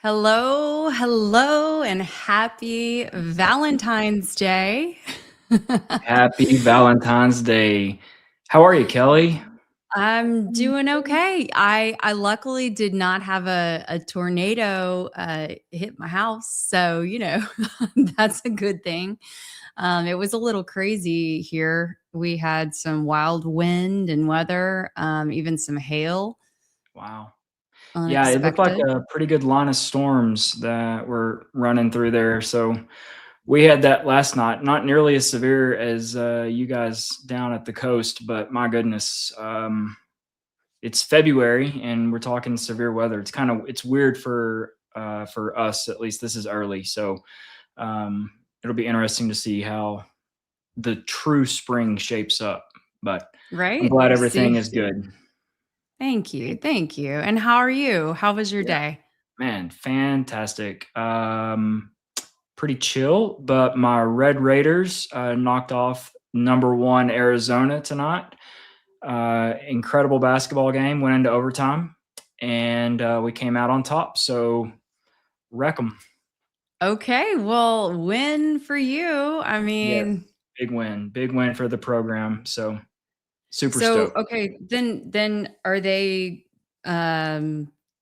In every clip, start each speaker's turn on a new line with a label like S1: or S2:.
S1: Hello, hello, and happy Valentine's Day.
S2: Happy Valentine's Day. How are you, Kelly?
S1: I'm doing okay. I luckily did not have a tornado hit my house, so that's a good thing. It was a little crazy here. We had some wild wind and weather, even some hail,
S2: Wow. Yeah, it looked like
S1: unexpected.
S2: a pretty good line of storms that were running through there. So we had that last night. Not nearly as severe as you guys down at the coast, but my goodness, it's February and we're talking severe weather. It's weird for us, at least. This is early, so it'll be interesting to see how the true spring shapes up. But I'm
S1: Right?
S2: glad everything
S1: See,
S2: is good.
S1: thank you, thank you. And how are you? How was your
S2: Yeah.
S1: day?
S2: Man, fantastic. Pretty chill, but my Red Raiders knocked off number one Arizona tonight. Incredible basketball game, went into overtime, and we came out on top. So wreck them.
S1: Okay, well, win for you. I
S2: Yeah,
S1: mean,
S2: big win for the program. So super
S1: so
S2: stoked.
S1: okay, then are they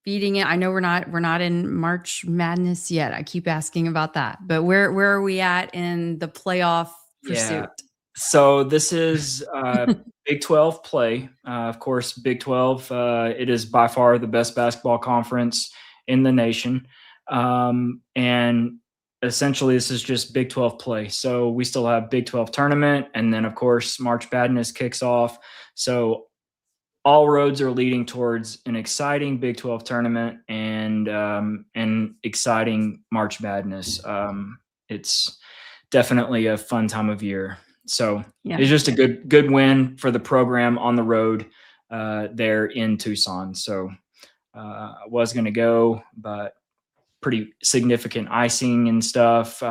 S1: beating it? I know we're not in March Madness yet. I keep asking about that. But where are we at in the playoff
S2: Yeah.
S1: pursuit?
S2: So this is Big 12 play. Of course, Big 12, it is by far the best basketball conference in the nation. And essentially, this is just Big 12 play. So we still have Big 12 tournament. And then, of course, March Madness kicks off. So all roads are leading towards an exciting Big 12 tournament and an exciting March Madness. It's definitely a fun time of year. So
S1: Yeah.
S2: it's just a good win for the program on the road there in Tucson. So I was going to go, but pretty significant icing and stuff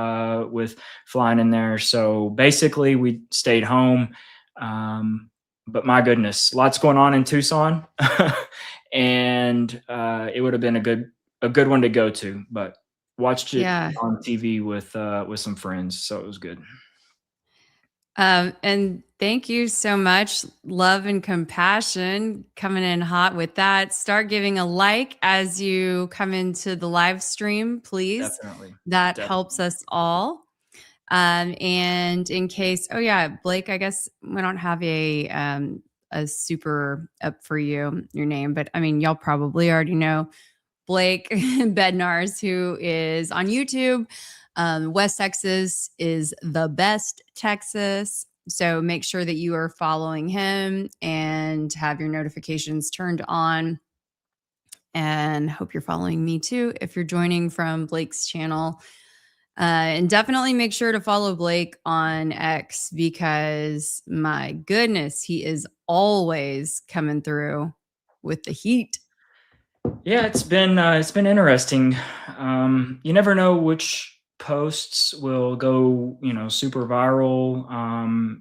S2: with flying in there. So basically, we stayed home. But my goodness, lots going on in Tucson, and it would have been a good one to go to. But watched it
S1: Yeah.
S2: on TV with some friends, so it was good.
S1: And thank you so much. Love and compassion coming in hot with that. Start giving a like as you come into the live stream, please.
S2: Definitely,
S1: That helps
S2: definitely.
S1: us all. And in case, oh yeah, Blake, I guess we don't have a super up for your name, but I mean, y'all probably already know Blake Bednars, who is on YouTube. West Texas is the best Texas. So make sure that you are following him and have your notifications turned on. And hope you're following me too if you're joining from Blake's channel. And definitely make sure to follow Blake on X because my goodness, he is always coming through with the heat.
S2: Yeah, it's been interesting. You never know which posts will go, super viral.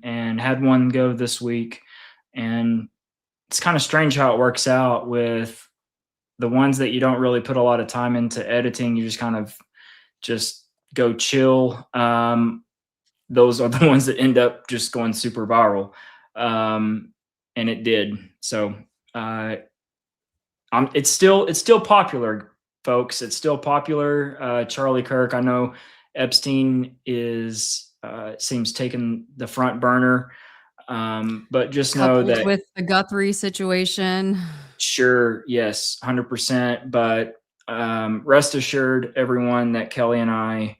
S2: And had one go this week, and it's kind of strange how it works out with the ones that you don't really put a lot of time into editing. You just kind of just go chill. Those are the ones that end up just going super viral, and it did. So uh, it's still popular, folks. It's still popular. Charlie Kirk. I know Epstein is seems taking the front burner, but just know
S1: Coupled
S2: that
S1: with the Guthrie situation.
S2: sure, yes, 100%. But rest assured, everyone, that Kelly and I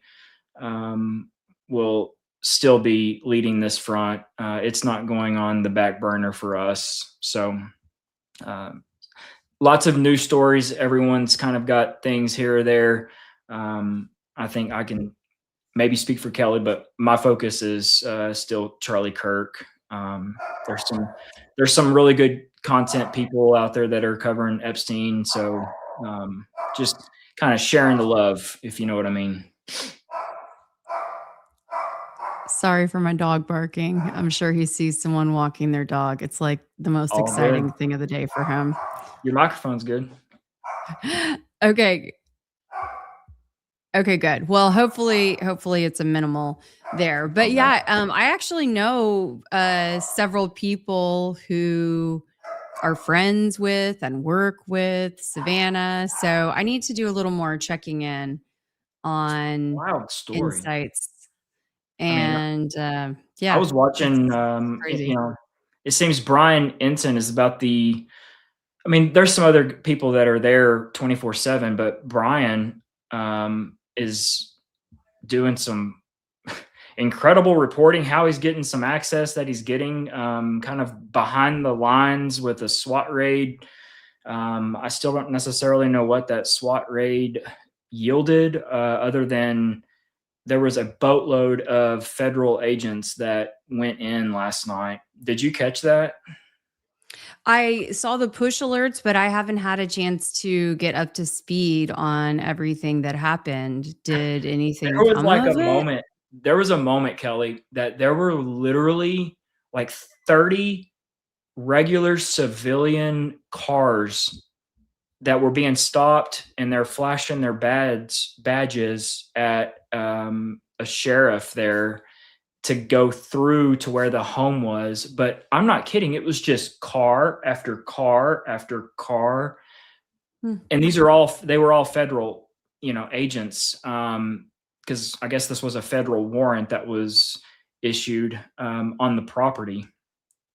S2: will still be leading this front. It's not going on the back burner for us. So. Uh, Lots of news stories. Everyone's kind of got things here or there. I think I can maybe speak for Kelly, but my focus is still Charlie Kirk. There's some really good content people out there that are covering Epstein. So just kind of sharing the love, if you know what I mean.
S1: Sorry for my dog barking. I'm sure he sees someone walking their dog. It's like the most
S2: All good.
S1: exciting thing of the day for him.
S2: Your microphone's good.
S1: Okay. Okay, good. Well, hopefully it's a minimal there. But
S2: Oh, that
S1: yeah, I actually know several people who are friends with and work with Savannah. So I need to do a little more checking in on
S2: wild story.
S1: insights.
S2: I mean,
S1: And
S2: I
S1: yeah,
S2: was watching,
S1: it's
S2: you
S1: crazy.
S2: know, it seems Brian Ensign is about the. I mean, there's some other people that are there 24/7, but Brian is doing some incredible reporting. How he's getting some access that he's getting, kind of behind the lines with a SWAT raid. I still don't necessarily know what that SWAT raid yielded, other than there was a boatload of federal agents that went in last night. Did you catch that?
S1: I saw the push alerts, but I haven't had a chance to get up to speed on everything that happened. Did anything
S2: There was
S1: come
S2: like
S1: of
S2: a
S1: it?
S2: moment. There was a moment, Kelly, that there were literally like 30 regular civilian cars that were being stopped, and they're flashing their badges at a sheriff there to go through to where the home was. But I'm not kidding. It was just car after car after car.
S1: Hmm.
S2: And they were all federal, agents. Because I guess this was a federal warrant that was issued on the property.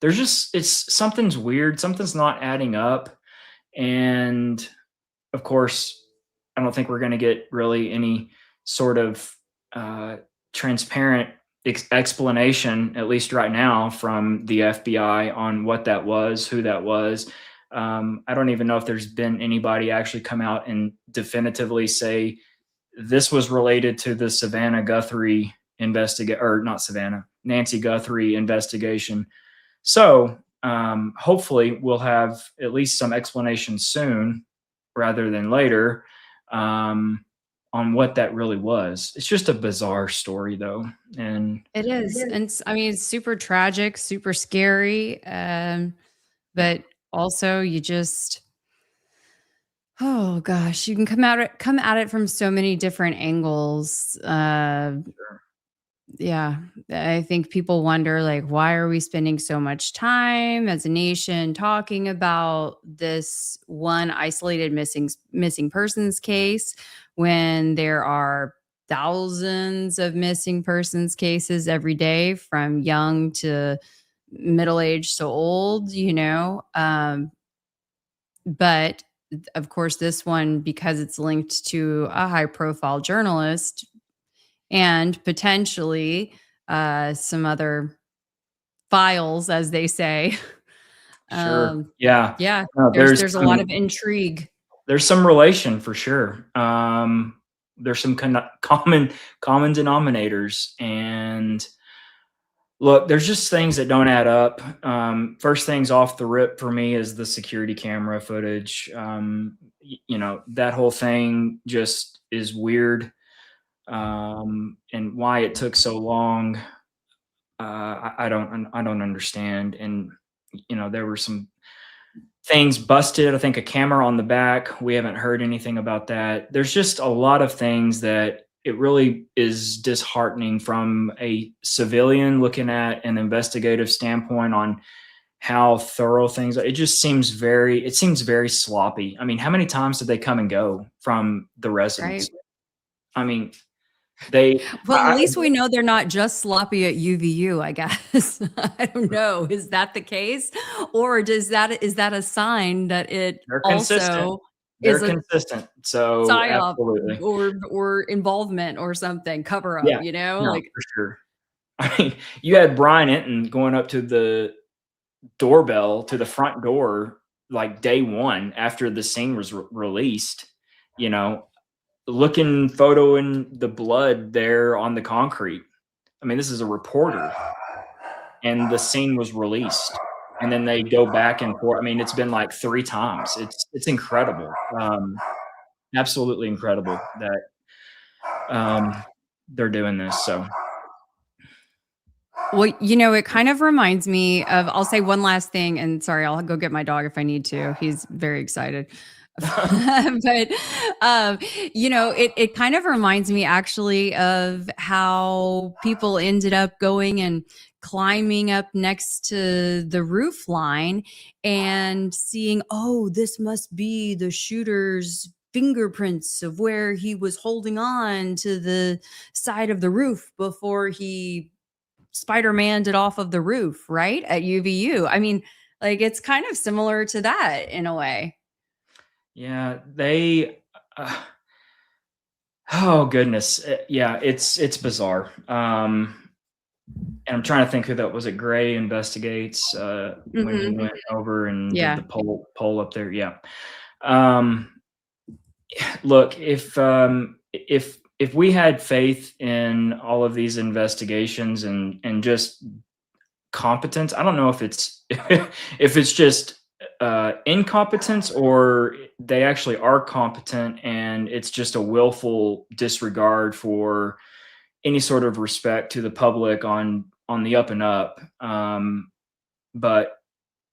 S2: It's something's weird. Something's not adding up. And of course, I don't think we're going to get really any sort of transparent explanation, at least right now, from the FBI on what that was, who that was. I don't even know if there's been anybody actually come out and definitively say this was related to the Savannah Guthrie or not Savannah, Nancy Guthrie investigation. So hopefully we'll have at least some explanation soon rather than later, on what that really was. It's just a bizarre story, though. And
S1: It is. And I mean, it's super tragic, super scary. But also you just, oh gosh, you can come at it from so many different angles. Yeah, I think people wonder, like, why are we spending so much time as a nation talking about this one isolated missing persons case when there are thousands of missing persons cases every day, from young to middle aged to old, but of course this one, because it's linked to a high profile journalist and potentially some other files, as they say.
S2: sure,
S1: um,
S2: yeah,
S1: yeah,
S2: no,
S1: there's a lot of intrigue.
S2: there's some relation for sure. There's some common denominators, and look, there's just things that don't add up. First things off the rip for me is the security camera footage. That whole thing just is weird. And why it took so long, I don't understand. And there were some things busted. I think a camera on the back. We haven't heard anything about that. There's just a lot of things that it really is disheartening from a civilian looking at an investigative standpoint on how thorough things are. It seems very sloppy. I mean, how many times did they come and go from the
S1: Right.
S2: residence? I mean, they
S1: Well, at
S2: I,
S1: least we know they're not just sloppy at UVU, I guess. I don't know. Is that the case? Or is that a sign that it
S2: they're consistent.
S1: also
S2: They're
S1: is a
S2: consistent. So
S1: psyop
S2: absolutely.
S1: or involvement or something, cover up,
S2: Yeah. No,
S1: like.
S2: for sure. I mean, you had Brian Enton going up to the doorbell to the front door like day one after the scene was released, you know, looking, photoing the blood there on the concrete. I mean, this is a reporter, and the scene was released, and then they go back and forth. I mean, it's been like 3 times. It's incredible. Absolutely incredible that they're doing this. So
S1: Well, it kind of reminds me of, I'll say one last thing, and sorry, I'll go get my dog if I need to. He's very excited. But it kind of reminds me actually of how people ended up going and climbing up next to the roof line and seeing, oh, this must be the shooter's fingerprints of where he was holding on to the side of the roof before he Spider-Man did off of the roof, right? At UVU. I mean, like, it's kind of similar to that in a way.
S2: Yeah, they oh goodness. Yeah, it's bizarre. And I'm trying to think who that was. It Gray Investigates when he
S1: Mhm.
S2: went over and did the
S1: Yeah.
S2: poll up there. Yeah. Um, look, if we had faith in all of these investigations and just competence, I don't know if it's if it's just incompetence or they actually are competent and it's just a willful disregard for any sort of respect to the public on the up and up. But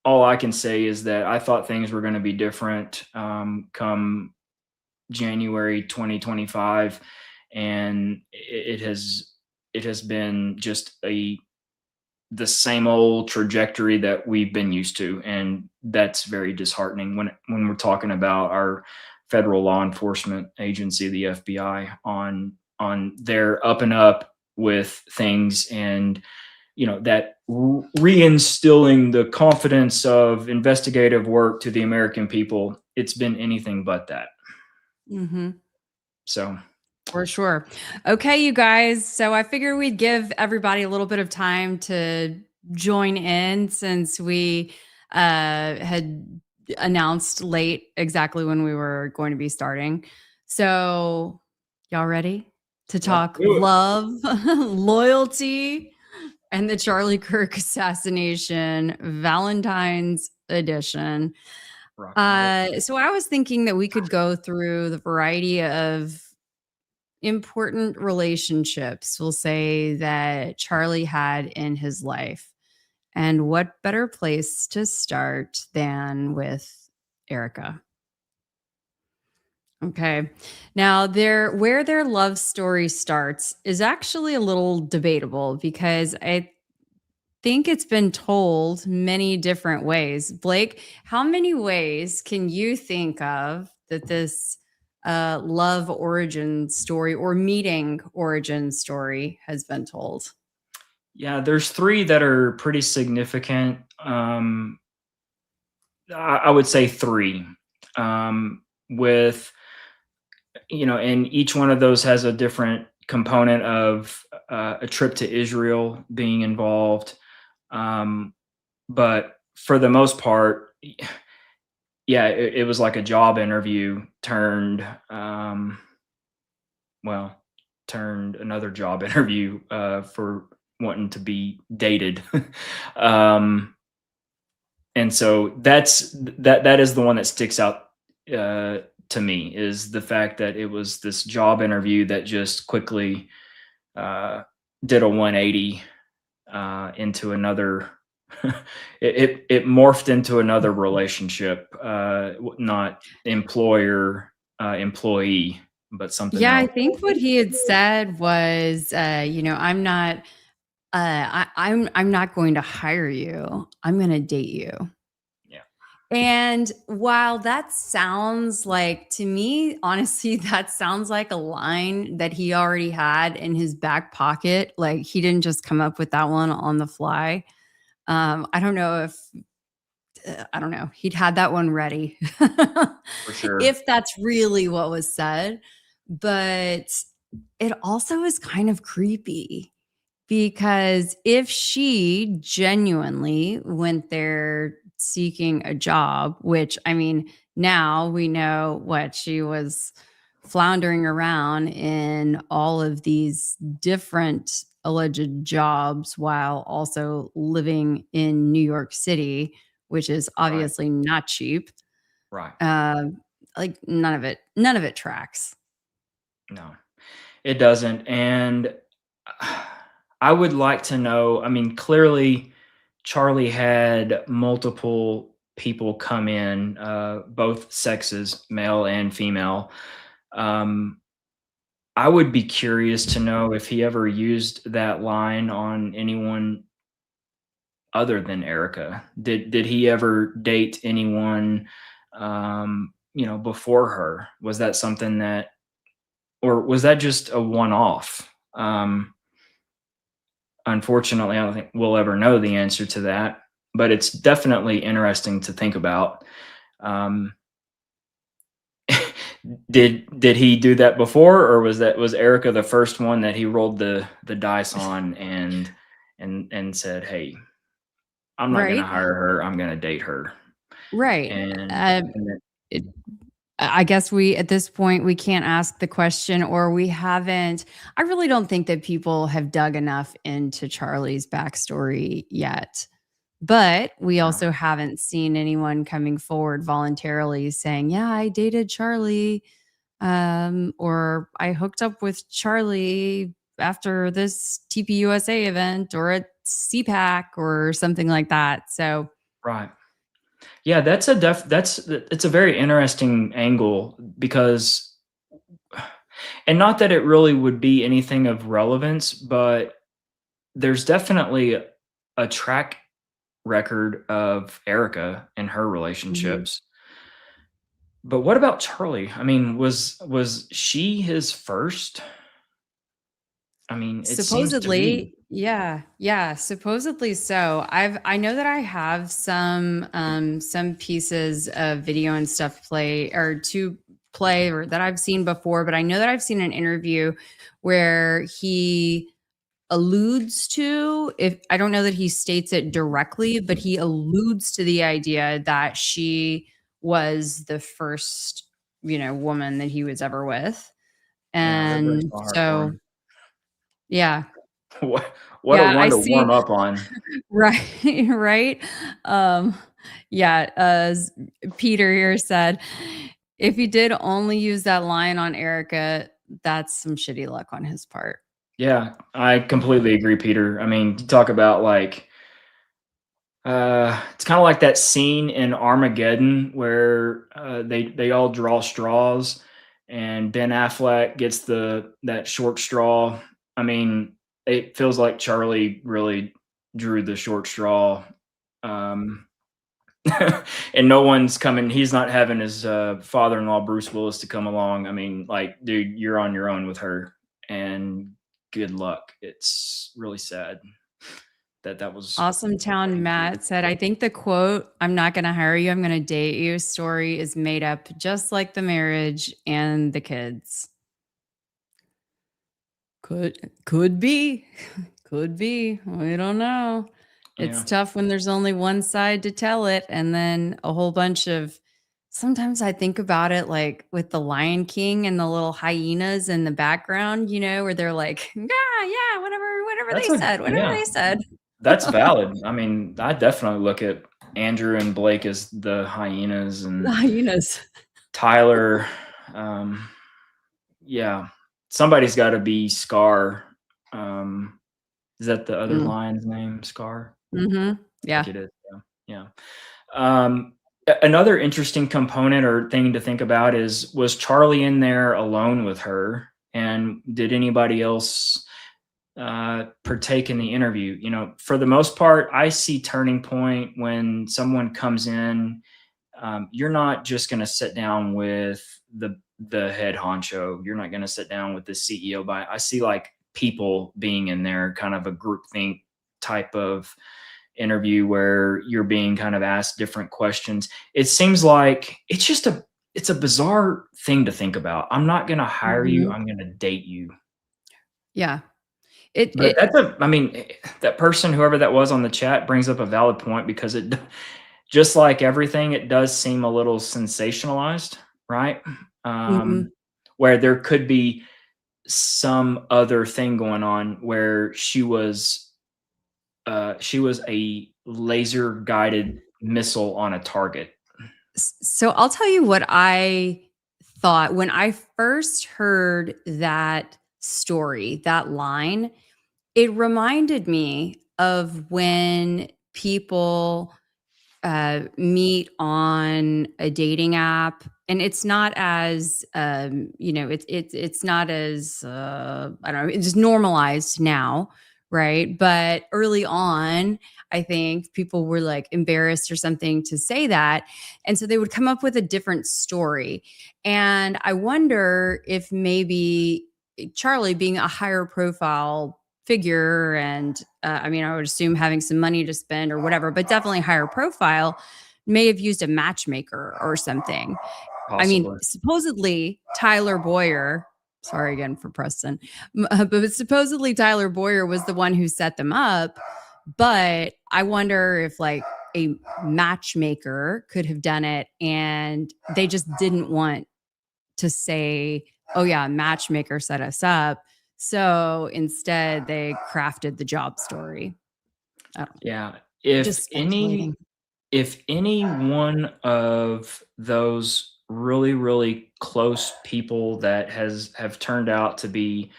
S2: all I can say is that I thought things were going to be different come January 2025, and it has been just the same old trajectory that we've been used to, and that's very disheartening when we're talking about our federal law enforcement agency, the FBI, on their up and up with things, and that reinstilling the confidence of investigative work to the American people. It's been anything but that.
S1: Mhm.
S2: So
S1: For sure. Okay, you guys. So I figured we'd give everybody a little bit of time to join in since we had announced late exactly when we were going to be starting. So, y'all ready to
S2: let's
S1: talk
S2: do it.
S1: love, loyalty, and the Charlie Kirk assassination, Valentine's edition?
S2: Rock and roll.
S1: So I was thinking that we could go through the variety of important relationships, we'll say, that Charlie had in his life. And what better place to start than with Erika? Okay. Now, where their love story starts is actually a little debatable because I think it's been told many different ways. Blake, how many ways can you think of that this love origin story or meeting origin story has been told?
S2: Yeah, there's three that are pretty significant. I would say three. With and each one of those has a different component of a trip to Israel being involved. Um, but for the most part, yeah, it was like a job interview well, turned another job interview for wanting to be dated. um, and so that is the one that sticks out to me, is the fact that it was this job interview that just quickly did a 180 into another. It morphed into another relationship, not employer employee, but something
S1: Yeah, I
S2: else.
S1: think what he had said was, I'm not, I'm not going to hire you. I'm going to date you.
S2: Yeah,
S1: And while that sounds like, to me, honestly, that sounds like a line that he already had in his back pocket. Like, he didn't just come up with that one on the fly. I don't know if, I don't know, he'd had that one ready
S2: for sure.
S1: if that's really what was said. But it also is kind of creepy because if she genuinely went there seeking a job, which, I mean, now we know what she was floundering around in all of these different alleged jobs while also living in New York City, which is
S2: Right,
S1: obviously not cheap.
S2: right.
S1: Um, like, none of it tracks.
S2: No, it doesn't. And I would like to know. I mean, clearly, Charlie had multiple people come in, both sexes, male and female. I would be curious to know if he ever used that line on anyone other than Erika. Did he ever date anyone, before her? Was that something that, or was that just a one-off? Unfortunately, I don't think we'll ever know the answer to that, but it's definitely interesting to think about. Um, did he do that before, or was Erika the first one that he rolled the dice on and said, "Hey, I'm not gonna
S1: Right.
S2: hire her. I'm gonna date her."
S1: Right.
S2: And then,
S1: It, I guess we, at this point, we can't ask the question, or we haven't. I really don't think that people have dug enough into Charlie's backstory yet. But we
S2: yeah,
S1: also haven't seen anyone coming forward voluntarily saying, yeah, I dated Charlie, or I hooked up with Charlie after this TPUSA event or at CPAC or something like that. So,
S2: right. Yeah, it's a very interesting angle because, and not that it really would be anything of relevance, but there's definitely a track record of Erika and her
S1: mhm.
S2: relationships. But what about Charlie? I mean, was she his first? I mean, it seems to me.
S1: Supposedly, yeah, yeah, supposedly so. I know that I have some pieces of video and stuff play or to play or that I've seen before, but I know that I've seen an interview where he alludes to, if I don't know that he states it directly, but he alludes to the idea that she was the first, woman that he was ever with.
S2: Yeah, that breaks
S1: And
S2: my heart for
S1: so
S2: him.
S1: yeah.
S2: What a
S1: Yeah, I
S2: one to
S1: see.
S2: warm up on.
S1: Right, right. Um, yeah, Peter here said, if he did only use that line on Erika, that's some shitty luck on his part.
S2: Yeah, I completely agree, Peter. I mean, to talk about like, it's kind of like that scene in Armageddon where they all draw straws, and Ben Affleck gets that short straw. I mean, it feels like Charlie really drew the short straw, um, and no one's coming. He's not having his father-in-law Bruce Willis to come along. I mean, like, dude, you're on your own with her, and good luck. It's really sad that was
S1: Awesome
S2: what
S1: Town
S2: he did.
S1: Matt said, I think the quote, I'm not going to hire you, I'm going to date you story is made up just like the marriage and the kids. Could be. Could be. We don't know. It's
S2: Yeah.
S1: tough when there's only one side to tell it and then a whole bunch of sometimes I think about it like with the Lion King and the little hyenas in the background, where they're like, yeah, yeah, whatever
S2: That's
S1: they
S2: a
S1: said, whatever
S2: yeah,
S1: they said.
S2: that's valid. I mean, I definitely look at Andrew and Blake as the hyenas,
S1: The
S2: and
S1: hyenas.
S2: Tyler, um, yeah, somebody's gotta be Scar. Um, is that the other
S1: Mm,
S2: lion's name, Scar? I
S1: yeah.
S2: think it is, yeah, yeah. Another interesting component or thing to think about is, was Charlie in there alone with her, and did anybody else partake in the interview? For the most part, I see turning point when someone comes in. You're not just going to sit down with the head honcho. You're not going to sit down with the CEO. But I see like people being in there, kind of a group think type of interview where you're being kind of asked different questions. It seems like it's a bizarre thing to think about. I'm not going to hire you.
S1: Mhm.
S2: I'm going to date you.
S1: Yeah. It
S2: But
S1: it
S2: I mean, that person, whoever that was on the chat, brings up a valid point, because just like everything, it does seem a little sensationalized, right?
S1: mhm.
S2: Um, where there could be some other thing going on where she was a laser guided missile on a target.
S1: So I'll tell you what I thought when I first heard that story, that line, it reminded me of when people meet on a dating app, and it's not as it's not as I don't know, it's normalized now, right? But early on, I think people were like embarrassed or something to say that, and so they would come up with a different story. And I wonder if maybe Charlie, being a higher profile figure, and I mean, I would assume having some money to spend or whatever, but definitely higher profile, may have used a matchmaker or something. I mean,
S2: Possibly.
S1: supposedly Tyler Bowyer, sorry again for Preston, but supposedly Tyler Bowyer was the one who set them up. But I wonder if like a matchmaker could have done it and they just didn't want to say, oh, yeah, a matchmaker set us up. So instead, they crafted the job story.
S2: Yeah.
S1: Just speculating.
S2: If any one of those really, really close people that have turned out to be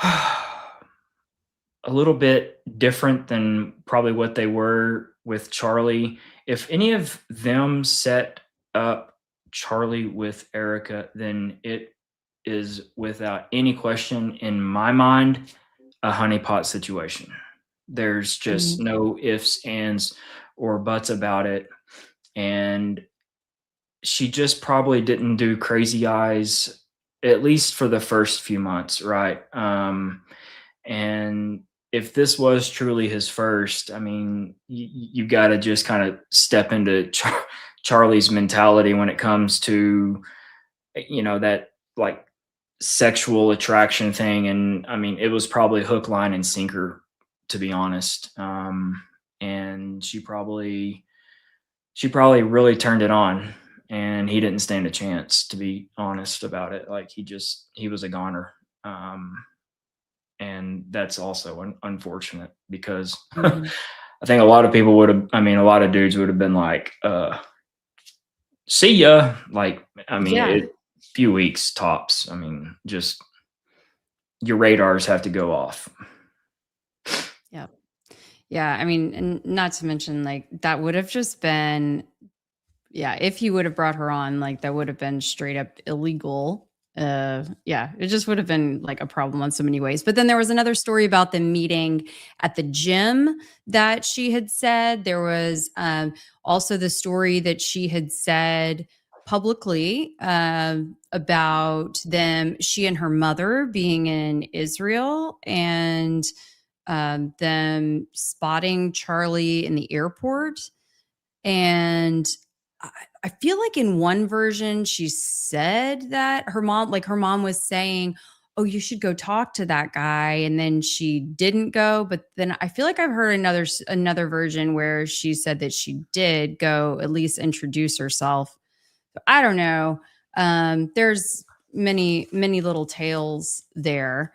S2: a little bit different than probably what they were with Charlie, if any of them set up Charlie with Erika, then it is without any question in my mind a honeypot situation. There's just
S1: Mhm.
S2: no ifs, ands, or buts about it. And she just probably didn't do crazy eyes, at least for the first few months, right? And if this was truly his first, I mean, you got to just kind of step into Charlie's mentality when it comes to, that like sexual attraction thing. And I mean, it was probably hook, line, and sinker, to be honest. And she probably really turned it on, and he didn't stand a chance, to be honest about it. Like he was a goner. And that's also unfortunate because
S1: Mhm.
S2: I think a lot of people would have, I mean, a lot of dudes would have been like, see ya. Like, I mean,
S1: Yeah.
S2: few weeks tops. I mean, just your radars have to go off.
S1: Yeah. Yeah. I mean, and not to mention, like, that would have just been, yeah, if he would have brought her on, like, that would have been straight up illegal. Yeah, it just would have been like a problem on so many ways. But then there was another story about them meeting at the gym that she had said. There was also the story that she had said publicly about them, she and her mother being in Israel, and them spotting Charlie in the airport. And I feel like in one version, she said that her mom was saying, oh, you should go talk to that guy. And then she didn't go. But then I feel like I've heard another version where she said that she did go at least introduce herself. I don't know. There's many little tales there.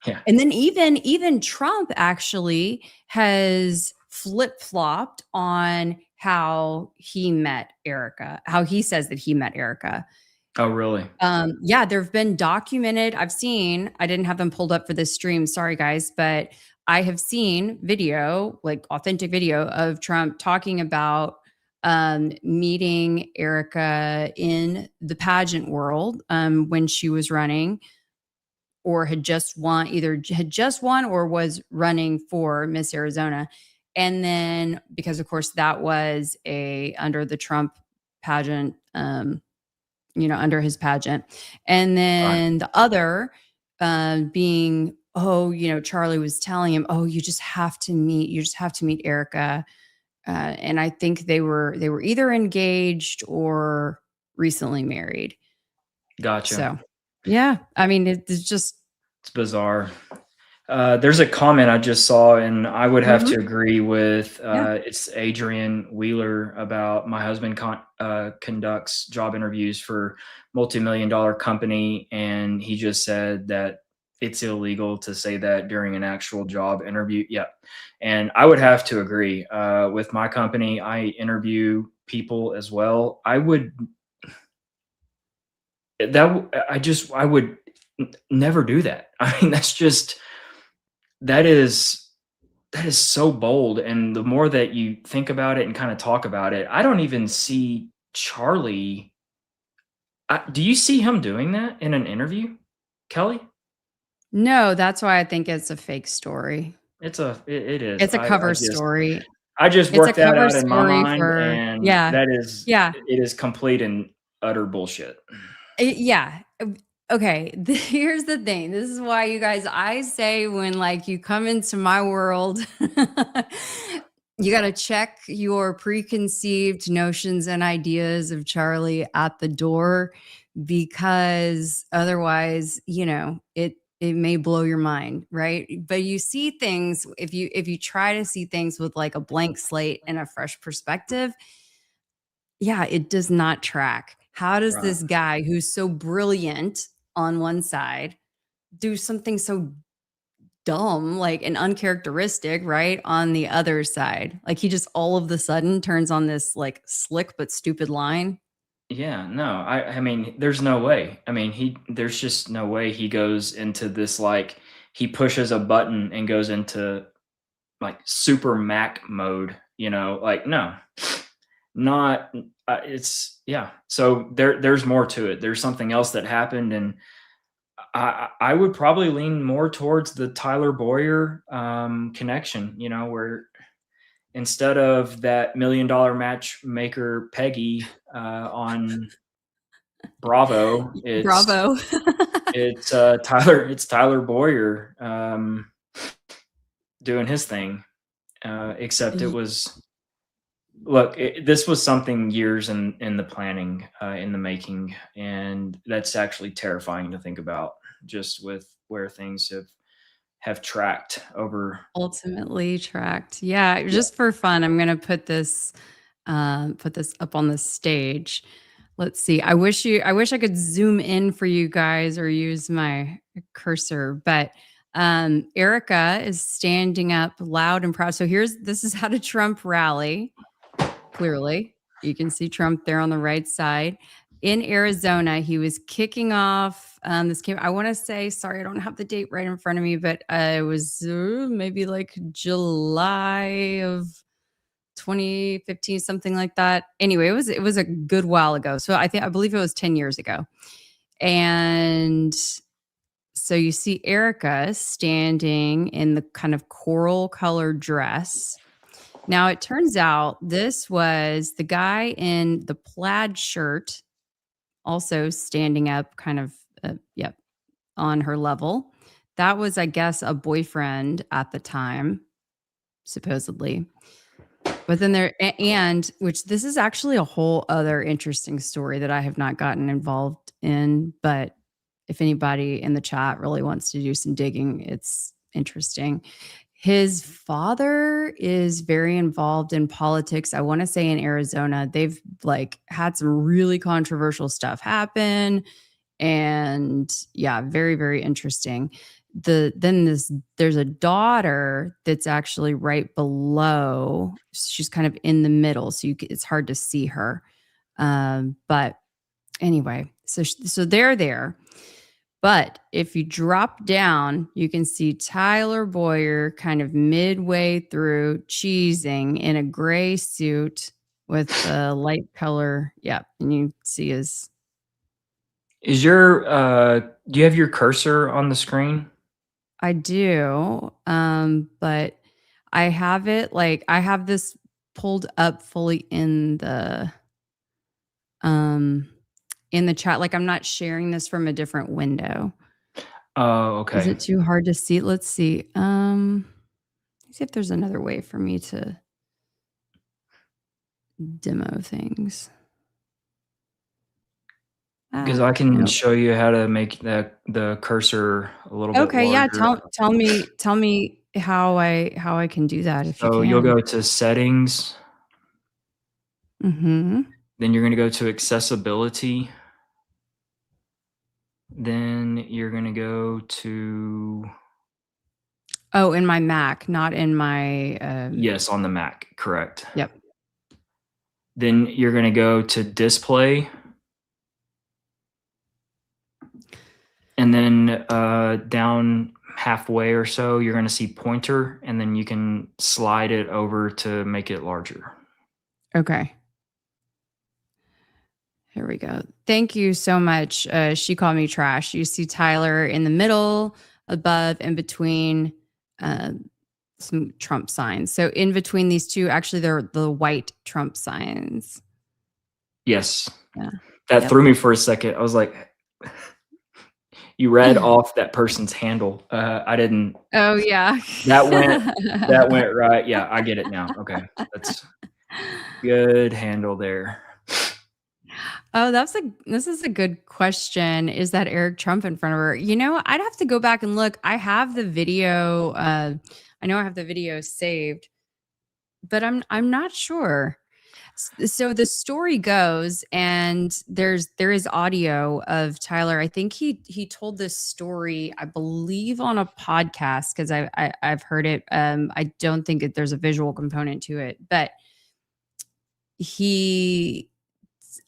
S2: Yeah.
S1: And then even Trump actually has flip-flopped on how he met Erika, how he says that he met Erika.
S2: Oh, really?
S1: Yeah, there've been documented, I didn't have them pulled up for this stream, sorry guys, but I have seen video, like authentic video of Trump talking about meeting Erika in the pageant world when she was running, or had just won or was running for Miss Arizona. And then, because of course that was under the Trump pageant, under his pageant. And
S2: Right.
S1: then the other being, oh, Charlie was telling him, oh, you just have to meet Erika. And I think they were either engaged or recently married.
S2: Gotcha.
S1: So yeah, I mean, it's just,
S2: It's bizarre. There's a comment I just saw, and I would have
S1: mhm,
S2: to agree with.
S1: yeah.
S2: It's Adrian Wheeler about my husband conducts job interviews for multi-million-dollar company, and he just said that it's illegal to say that during an actual job interview. Yeah, and I would have to agree. With my company, I interview people as well. I would never do that. I mean, that that is so bold, and the more that you think about it and kinda talk about it, I don't even see Charlie do you see him doing that in an interview, Kelly?
S1: No, that's why I think it's a fake story.
S2: It is.
S1: It's a cover story.
S2: I just
S1: It's a
S2: worked that
S1: cover
S2: out in my
S1: story
S2: mind,
S1: for
S2: and
S1: yeah. Yeah.
S2: it is complete and utter bullshit.
S1: Yeah. Okay, here's the thing. This is why you guys I say when, like, you come into my world, you gotta check your preconceived notions and ideas of Charlie at the door because otherwise, it may blow your mind, right? But you see things if you try to see things with, like, a blank slate and a fresh perspective, yeah, it does not track. How does
S2: Right.
S1: this guy who's so brilliant on one side do something so dumb, like, and uncharacteristic, right, on the other side? Like, he just all of the sudden turns on this, like, slick but stupid line.
S2: Yeah, no, I mean, there's no way. I mean, there's just no way he goes into this, like, he pushes a button and goes into, like, super Mac mode, like, no. Not it's yeah. So there's more to it. There's something else that happened, and I would probably lean more towards the Tyler Bowyer, connection, where instead of that $1,000,000 matchmaker Peggy, on Bravo,
S1: Bravo.
S2: Tyler Bowyer, doing his thing, except it was look, this was something years in the planning, in the making, and that's actually terrifying to think about, just with where things have tracked over.
S1: Ultimately tracked. Yeah,
S2: Yeah.
S1: just for fun, I'm gonna put this up on the stage. Let's see. I wish I could zoom in for you guys or use my cursor, but Erika is standing up loud and proud. So this is how to Trump rally. Clearly, you can see Trump there on the right side. In Arizona, he was kicking off this came. I want to say, sorry, I don't have the date right in front of me, but it was maybe like July of 2015, something like that. Anyway, it was a good while ago. So I believe it was 10 years ago. And so you see Erika standing in the kind of coral colored dress. Now it turns out this was the guy in the plaid shirt also standing up kind of yep, on her level. That was, I guess, a boyfriend at the time, supposedly. But then and which this is actually a whole other interesting story that I have not gotten involved in, but if anybody in the chat really wants to do some digging, it's interesting. His father is very involved in politics. I want to say in Arizona, they've like had some really controversial stuff happen and yeah, very very interesting. There's a daughter that's actually right below. She's kind of in the middle, so it's hard to see her. But anyway, so they're there. But if you drop down, you can see Tyler Bowyer kind of midway through cheesing in a gray suit with a light color. Yeah, and you see his.
S2: Do you have your cursor on the screen?
S1: I do, but I have this pulled up fully um, in the chat, like, I'm not sharing this from a different window.
S2: Oh,
S1: Is
S2: okay.
S1: it too hard to see? Let's see, let's see if there's another way for me to demo things.
S2: Because I can
S1: Nope.
S2: show you how to make the cursor a little bit
S1: Okay, yeah,
S2: larger.
S1: tell me how I can do that if you
S2: So you'll
S1: can.
S2: go to settings,
S1: Mhm.
S2: then you're gonna go to accessibility. Then you're gonna go to
S1: Oh, in my Mac, not in my,
S2: yes, on the Mac, correct.
S1: yep.
S2: Then you're gonna go to display. And then down halfway or so, you're going to see pointer, and then you can slide it over to make it larger.
S1: Okay. Here we go. Thank you so much. She called me trash. You see Tyler in the middle, above, and between some Trump signs. So in between these two, actually, they're the white Trump signs.
S2: Yes.
S1: Yeah.
S2: That threw me for a second. I was like, you read off that person's handle. I didn't.
S1: Oh, yeah.
S2: That went right. Yeah, I get it now. Okay. That's good handle there.
S1: Oh, this is a good question. Is that Eric Trump in front of her? You know, I'd have to go back and look. I have the video. I know I have the video saved, but I'm not sure. So the story goes, and there is audio of Tyler. I think he told this story, I believe, on a podcast, because I've heard it. I don't think there's a visual component to it, but he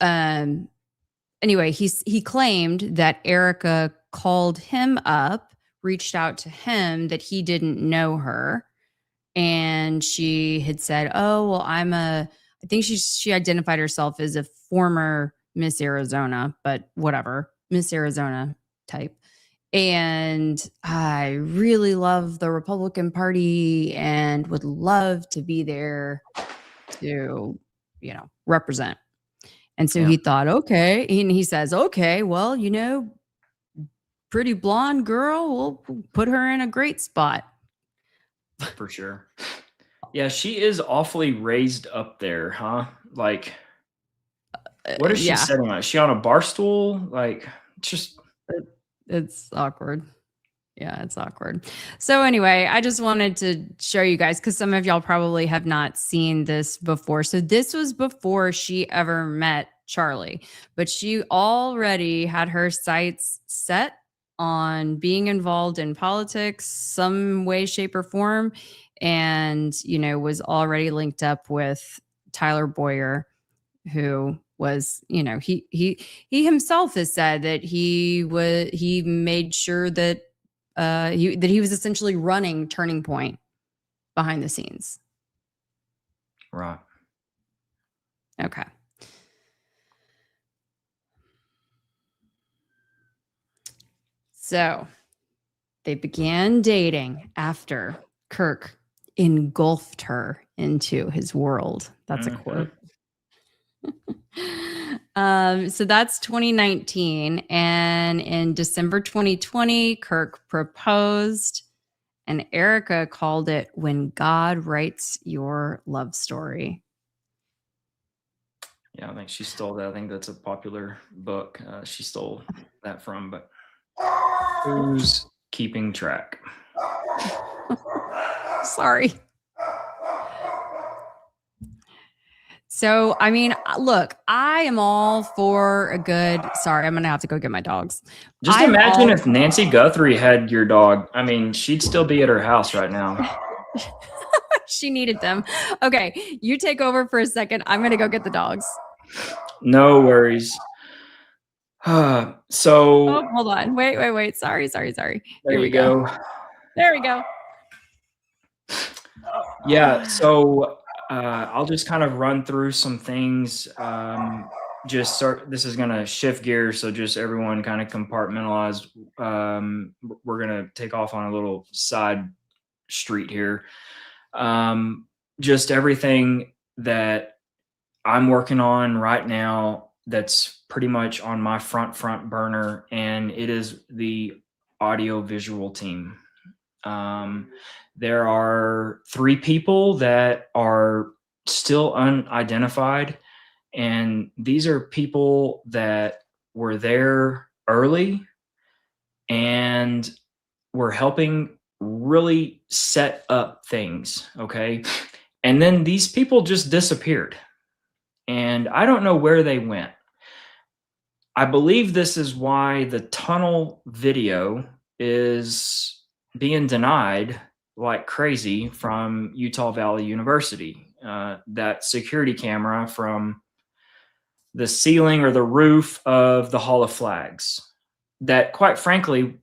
S1: anyway, he claimed that Erika called him up, reached out to him, that he didn't know her, and she had said, "Oh, well, I think she identified herself as a former Miss Arizona, but whatever, Miss Arizona type. And I really love the Republican Party and would love to be there to, represent." And so he thought, okay. And he says, okay, well, pretty blonde girl, we'll put her in a great spot.
S2: For sure. Yeah, she is awfully raised up there, huh? Like, what is she sitting on? Is she on a bar stool? Like, just...
S1: It's awkward. Yeah, it's awkward. So anyway, I just wanted to show you guys, because some of y'all probably have not seen this before. So this was before she ever met Charlie, but she already had her sights set on being involved in politics some way, shape, or form, and was already linked up with Tyler Bowyer, who was, he himself has said that he made sure that he was essentially running Turning Point behind the scenes.
S2: Right.
S1: Okay. So they began dating after Kirk engulfed her into his world. That's a quote. So that's 2019. And in December 2020, Kirk proposed, and Erika called it "When God Writes Your Love Story."
S2: Yeah, I think she stole that. I think that's a popular book she stole that from, but who's keeping track?
S1: Sorry. So, I mean, look, I am all for a good... Sorry, I'm going to have to go get my dogs.
S2: Just imagine if Nancy Guthrie had your dog. I mean, she'd still be at her house right now.
S1: She needed them. Okay, you take over for a second. I'm going to go get the dogs.
S2: No worries. So...
S1: Oh, hold on. Wait. Sorry.
S2: There we go.
S1: There we go.
S2: Yeah, so... I'll just kind of run through some things. This is going to shift gears, so just everyone kind of compartmentalize. We're going to take off on a little side street here. Just everything that I'm working on right now that's pretty much on my front burner, and it is the audio visual team. There are 3 people that are still unidentified, and these are people that were there early and were helping really set up things, okay? And then these people just disappeared, and I don't know where they went. I believe this is why the tunnel video is being denied like crazy from Utah Valley University. That security camera from the ceiling or the roof of the Hall of Flags, that quite frankly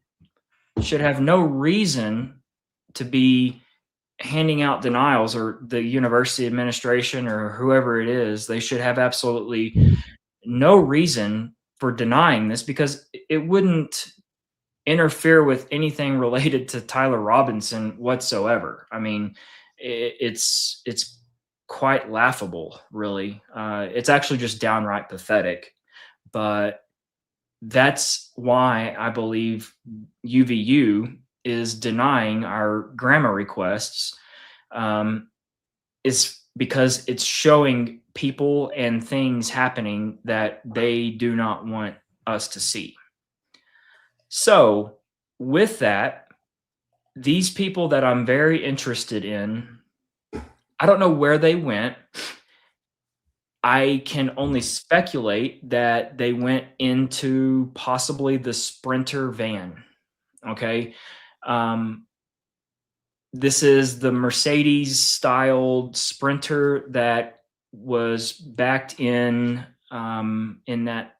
S2: should have no reason to be handing out denials, or the university administration or whoever it is, they should have absolutely no reason for denying this, because it wouldn't interfere with anything related to Tyler Robinson whatsoever. I mean, it's quite laughable, really. It's actually just downright pathetic. But that's why I believe UVU is denying our grammar requests. Is because it's showing people and things happening that they do not want us to see. So, with that, these people that I'm very interested in, I don't know where they went. I can only speculate that they went into possibly the Sprinter van. Okay. This is the Mercedes styled Sprinter that was backed in that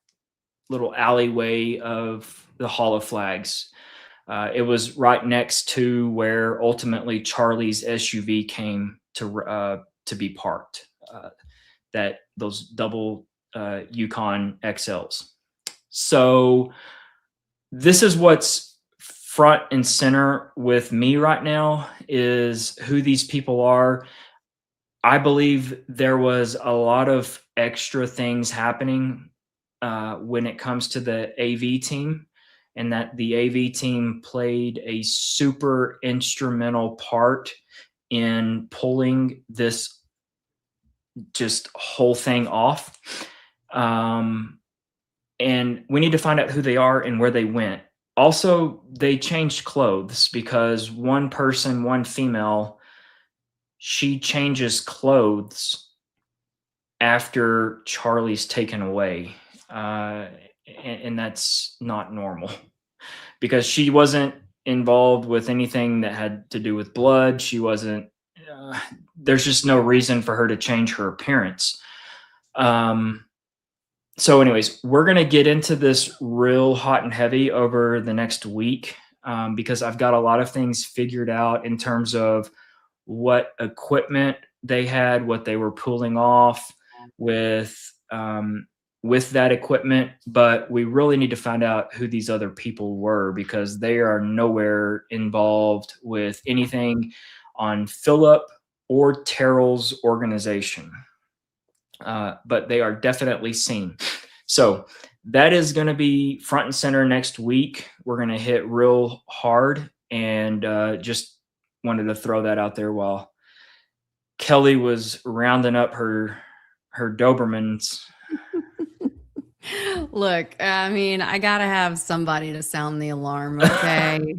S2: little alleyway of the Hall of Flags. It was right next to where ultimately Charlie's SUV came to be parked. That those double Yukon XLs. So this is what's front and center with me right now, is who these people are. I believe there was a lot of extra things happening when it comes to the AV team, and that the AV team played a super instrumental part in pulling this just whole thing off. And we need to find out who they are and where they went. Also, they changed clothes, because one person, one female, she changes clothes after Charlie's taken away. And that's not normal, because she wasn't involved with anything that had to do with blood. She wasn't, there's just no reason for her to change her appearance. So anyways, we're going to get into this real hot and heavy over the next week, because I've got a lot of things figured out in terms of what equipment they had, what they were pulling off with that equipment. But we really need to find out who these other people were, because they are nowhere involved with anything on Philip or Terrell's organization. But they are definitely seen. So that is going to be front and center next week. We're going to hit real hard, and just wanted to throw that out there while Kelly was rounding up her Dobermans.
S1: Look, I mean, I gotta have somebody to sound the alarm, okay?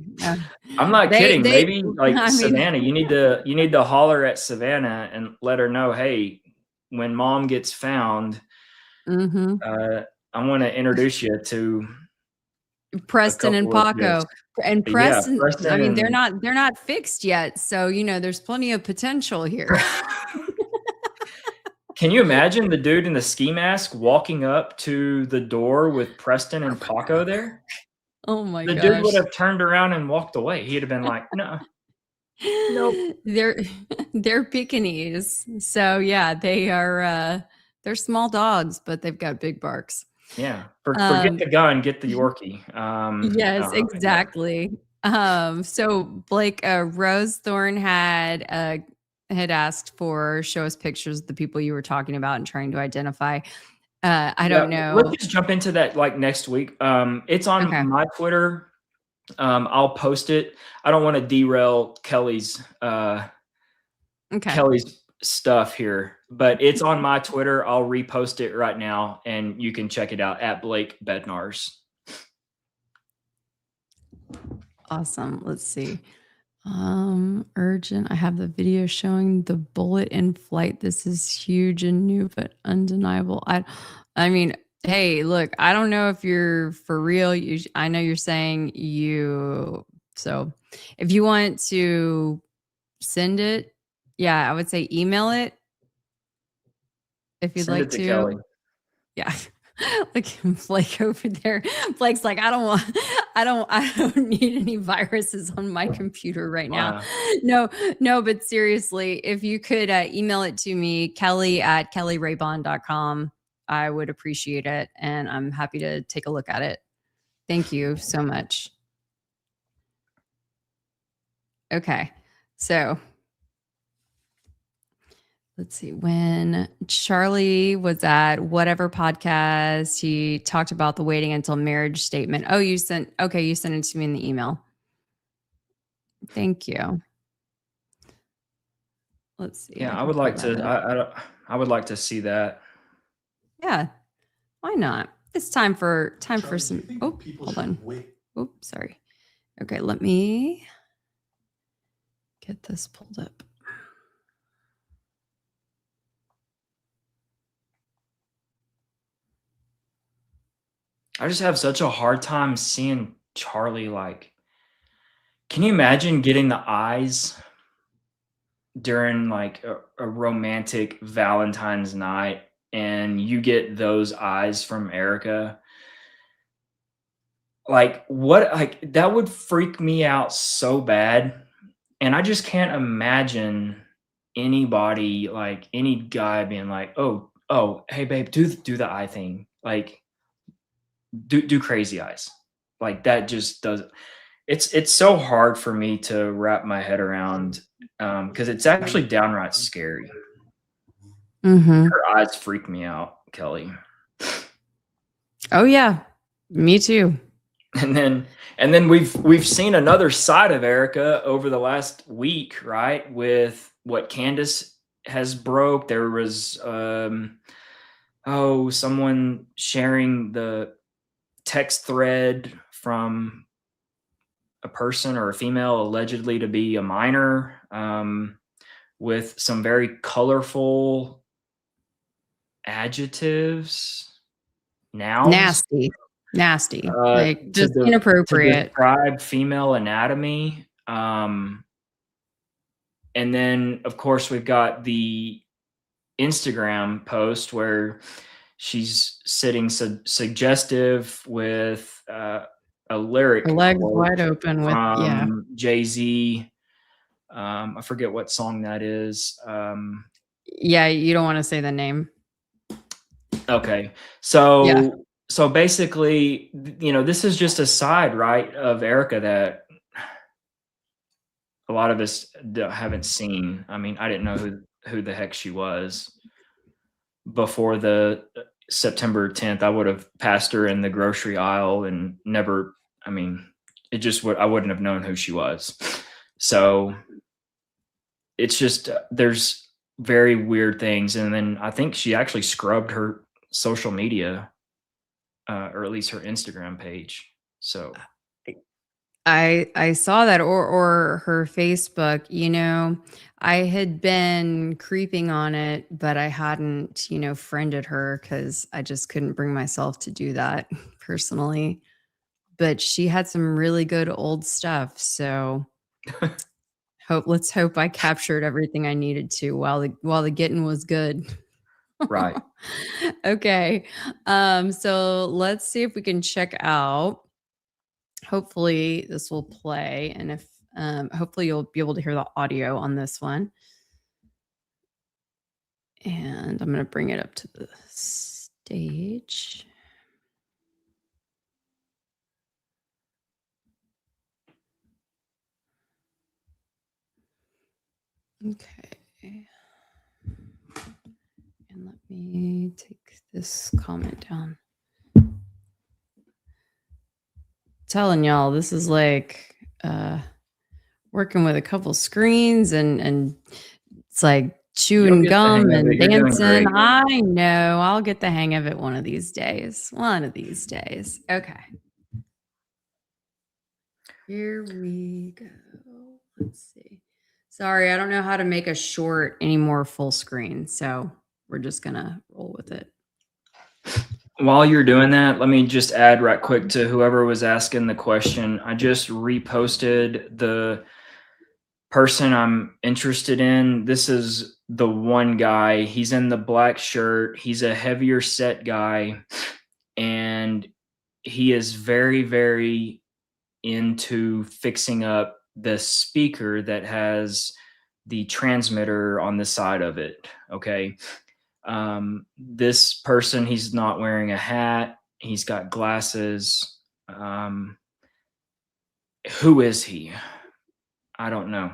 S2: I'm not kidding. Maybe like
S1: I mean,
S2: Savannah, you need to holler at Savannah and let her know, hey, when Mom gets found, I want to introduce you to
S1: Preston and Paco. And Preston,
S2: Preston,
S1: I mean, they're not fixed yet, so there's plenty of potential here.
S2: Can you imagine the dude in the ski mask walking up to the door with Preston and Paco there?
S1: Oh my
S2: gosh. The dude would have turned around and walked away. He'd have been like, no. Nope.
S1: They're Pekingese. So yeah, they're small dogs, but they've got big barks.
S2: Yeah. Forget the gun, get the Yorkie.
S1: Yes, exactly. Yeah. So Blake, Rose Thorne had asked for show us pictures of the people you were talking about and trying to identify. I don't know.
S2: Let's just jump into that like next week. It's on my Twitter. I'll post it. I don't want to derail Kelly's stuff here, but it's on my Twitter. I'll repost it right now, and you can check it out at Blake Bednars.
S1: Awesome. Let's see. Urgent. I have the video showing the bullet in flight. This is huge and new, but undeniable. I mean, hey, look, I don't know if you're for real. I know you're saying so if you want to send it, yeah, I would say email it. If you'd like to.
S2: Kelly.
S1: Yeah. Look, Blake over there. Blake's like, I don't I don't need any viruses on my computer right now.
S2: Wow.
S1: No, but seriously, if you could email it to me, kelly@kellyraybond.com, I would appreciate it. And I'm happy to take a look at it. Thank you so much. Okay. So let's see. When Charlie was at whatever podcast, he talked about the waiting until marriage statement. Oh, you sent it to me in the email. Thank you. Let's see.
S2: Yeah, I would like to. I would like to see that.
S1: Yeah, why not? It's time for some. Oh, hold on. Oh, sorry. Okay, let me get this pulled up.
S2: I just have such a hard time seeing Charlie. Like, can you imagine getting the eyes during like a romantic Valentine's night, and you get those eyes from Erika? Like, what? Like, that would freak me out so bad. And I just can't imagine anybody, like any guy, being like, "Oh, hey, babe, do the eye thing. Like, do crazy eyes." Like, that just does. It's so hard for me to wrap my head around, because it's actually downright scary.
S1: Mm-hmm.
S2: Her eyes freak me out, Kelly.
S1: Oh yeah, me too.
S2: And then we've seen another side of Erika over the last week, right? With what Candace has broke. There was someone sharing the text thread from a person or a female allegedly to be a minor, with some very colorful adjectives, nouns.
S1: Nasty, like just inappropriate.
S2: To describe female anatomy. And then, of course, we've got the Instagram post where she's sitting suggestive with a lyric,
S1: her legs wide open with
S2: Jay-Z. I forget what song that is.
S1: Yeah, you don't want to say the name.
S2: Okay, so basically, this is just a side, right, of Erika that a lot of us haven't seen. I mean, I didn't know who the heck she was before the September 10th. I would have passed her in the grocery aisle and never. I mean, I wouldn't have known who she was. So it's just there's very weird things, and then I think she actually scrubbed her social media, or at least her Instagram page. So
S1: I saw that, or her Facebook. I had been creeping on it, but I hadn't, friended her because I just couldn't bring myself to do that personally. But she had some really good old stuff. So let's hope I captured everything I needed to while the getting was good.
S2: right.
S1: Okay. So let's see if we can check out. Hopefully this will play, and if hopefully you'll be able to hear the audio on this one. And I'm going to bring it up to the stage. Okay. And let me take this comment down. Telling y'all, this is like working with a couple screens, and it's like chewing gum and dancing. I know. I'll get the hang of it one of these days. Okay. Here we go. Let's see. Sorry, I don't know how to make a short any more full screen, so we're just gonna roll with it.
S2: While you're doing that, let me just add right quick to whoever was asking the question. I just reposted the person I'm interested in. This is the one guy. He's in the black shirt. He's a heavier set guy, and he is very, very into fixing up the speaker that has the transmitter on the side of it. Okay. This person, he's not wearing a hat. He's got glasses. Who is he? I don't know.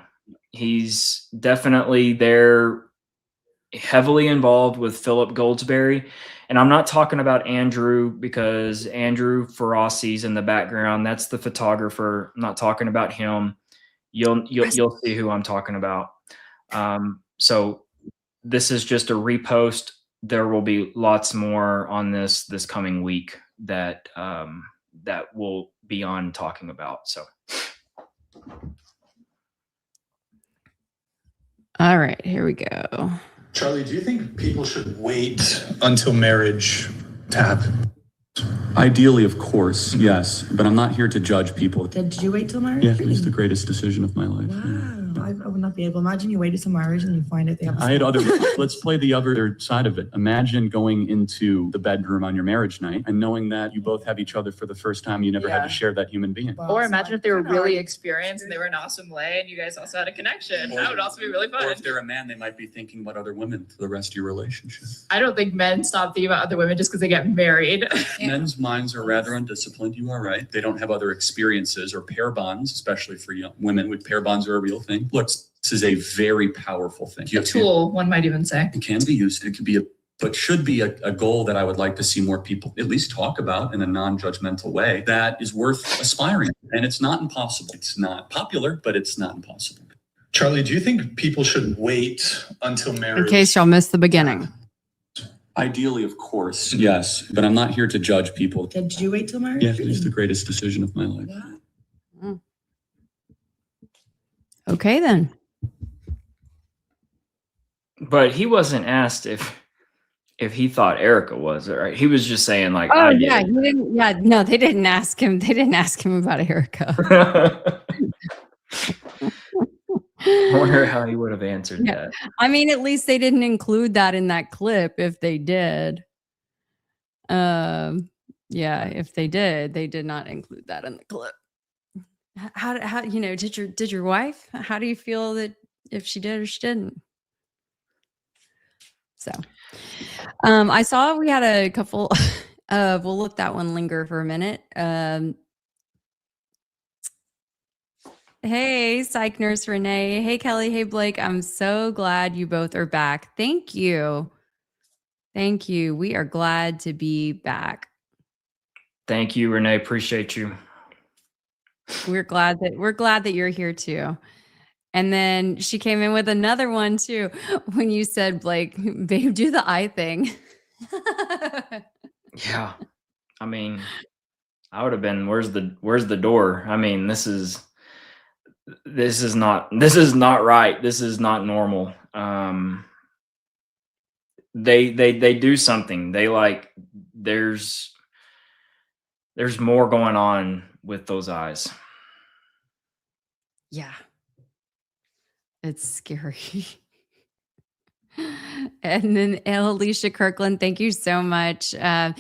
S2: He's definitely there, heavily involved with Philip Goldsberry. And I'm not talking about Andrew, because Andrew Ferraci's in the background. That's the photographer. I'm not talking about him. You'll see who I'm talking about. So this is just a repost. There will be lots more on this coming week that that we'll be on talking about. So.
S1: All right, here we go.
S3: Charlie, do you think people should wait until marriage to happen?
S4: Ideally, of course, yes. But I'm not here to judge people.
S5: Did you wait till marriage?
S4: Yeah, it was the greatest decision of my life.
S5: Wow. I would not be able. Imagine you waited till marriage and you find out they have.
S4: I had other. Let's play the other side of it. Imagine going into the bedroom on your marriage night and knowing that you both have each other for the first time. You never had to share that human being.
S6: Or imagine if they were really experienced and they were an awesome way and you guys also had a connection. That would also be really fun.
S4: Or if they're a man, they might be thinking about other women for the rest of your relationship.
S6: I don't think men stop thinking about other women just because they get married.
S4: Men's minds are rather undisciplined. You are right. They don't have other experiences or pair bonds, especially for young women. With pair bonds are a real thing. Look, this is a very powerful thing.
S6: A tool, one might even say.
S4: It can be used. It could be but should be a goal that I would like to see more people at least talk about in a non-judgmental way that is worth aspiring. And it's not impossible. It's not popular, but it's not impossible.
S3: Charlie, do you think people should wait until marriage?
S1: In case y'all missed the beginning.
S4: Ideally, of course, yes. But I'm not here to judge people.
S5: Did you wait till marriage?
S4: Yeah, it was the greatest decision of my life.
S5: Wow.
S1: Okay, then.
S2: But he wasn't asked if he thought Erika was, right? He was just saying like,
S1: oh yeah, he didn't. Yeah, no, they didn't ask him. They didn't ask him about Erika.
S2: I wonder how he would have answered that.
S1: I mean, at least they didn't include that in that clip. If they did, yeah, if they did not include that in the clip. How you know? Did your wife? How do you feel that if she did or she didn't? So, I saw we had a couple. We'll let that one linger for a minute. Hey, Psych Nurse Renee. Hey, Kelly. Hey, Blake. I'm so glad you both are back. Thank you. Thank you. We are glad to be back.
S2: Thank you, Renee. Appreciate you.
S1: We're glad that you're here too. And then she came in with another one too. When you said, Blake, babe, do the eye thing.
S2: Yeah. I mean, I would have been, where's the door? I mean, this is not right. This is not normal. They do something. They like, there's more going on with those eyes.
S1: Yeah. It's scary. And then Alicia Kirkland, thank you so much. Are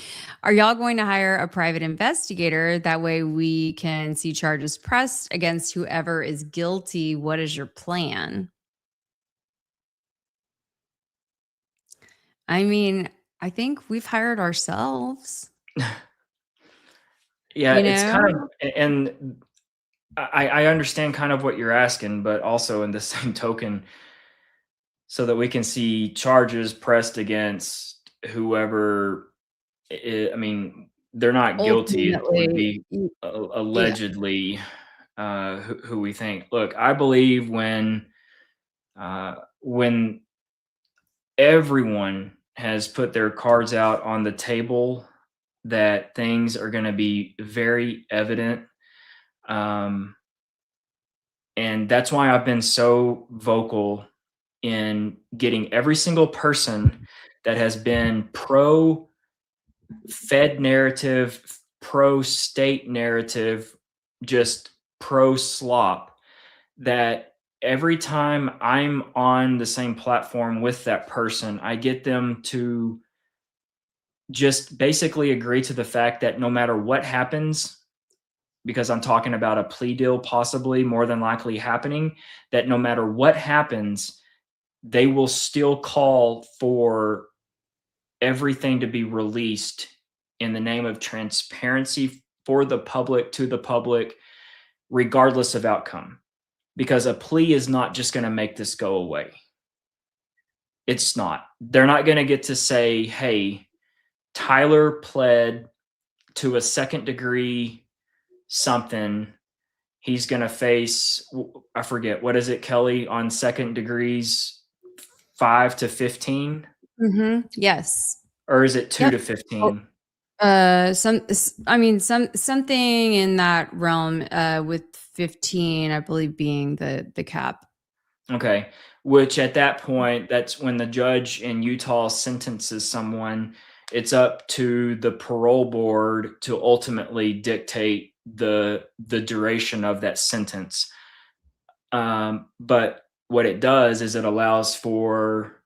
S1: y'all going to hire a private investigator? That way we can see charges pressed against whoever is guilty. What is your plan? I mean, I think we've hired ourselves.
S2: Yeah, it's kind of, and I understand kind of what you're asking, but also in the same token, so that we can see charges pressed against whoever, I mean, they're not guilty. It would be allegedly who we think. Look, I believe when everyone has put their cards out on the table, that things are going to be very evident. And that's why I've been so vocal in getting every single person that has been pro-Fed narrative, pro-state narrative, just pro-slop, that every time I'm on the same platform with that person, I get them to just basically agree to the fact that no matter what happens, because I'm talking about a plea deal possibly more than likely happening, that no matter what happens, they will still call for everything to be released in the name of transparency for the public, to the public, regardless of outcome. Because a plea is not just going to make this go away. It's not. They're not going to get to say, hey, Tyler pled to a second degree something. He's going to face, I forget, what is it, Kelly, on second degrees, 5 to 15?
S1: Yes.
S2: Or is it 2
S1: Yep.
S2: to 15?
S1: Something in that realm, with 15, I believe, being the cap.
S2: Okay. Which at that point, that's when the judge in Utah sentences someone. It's up to the parole board to ultimately dictate the duration of that sentence. But what it does is it allows for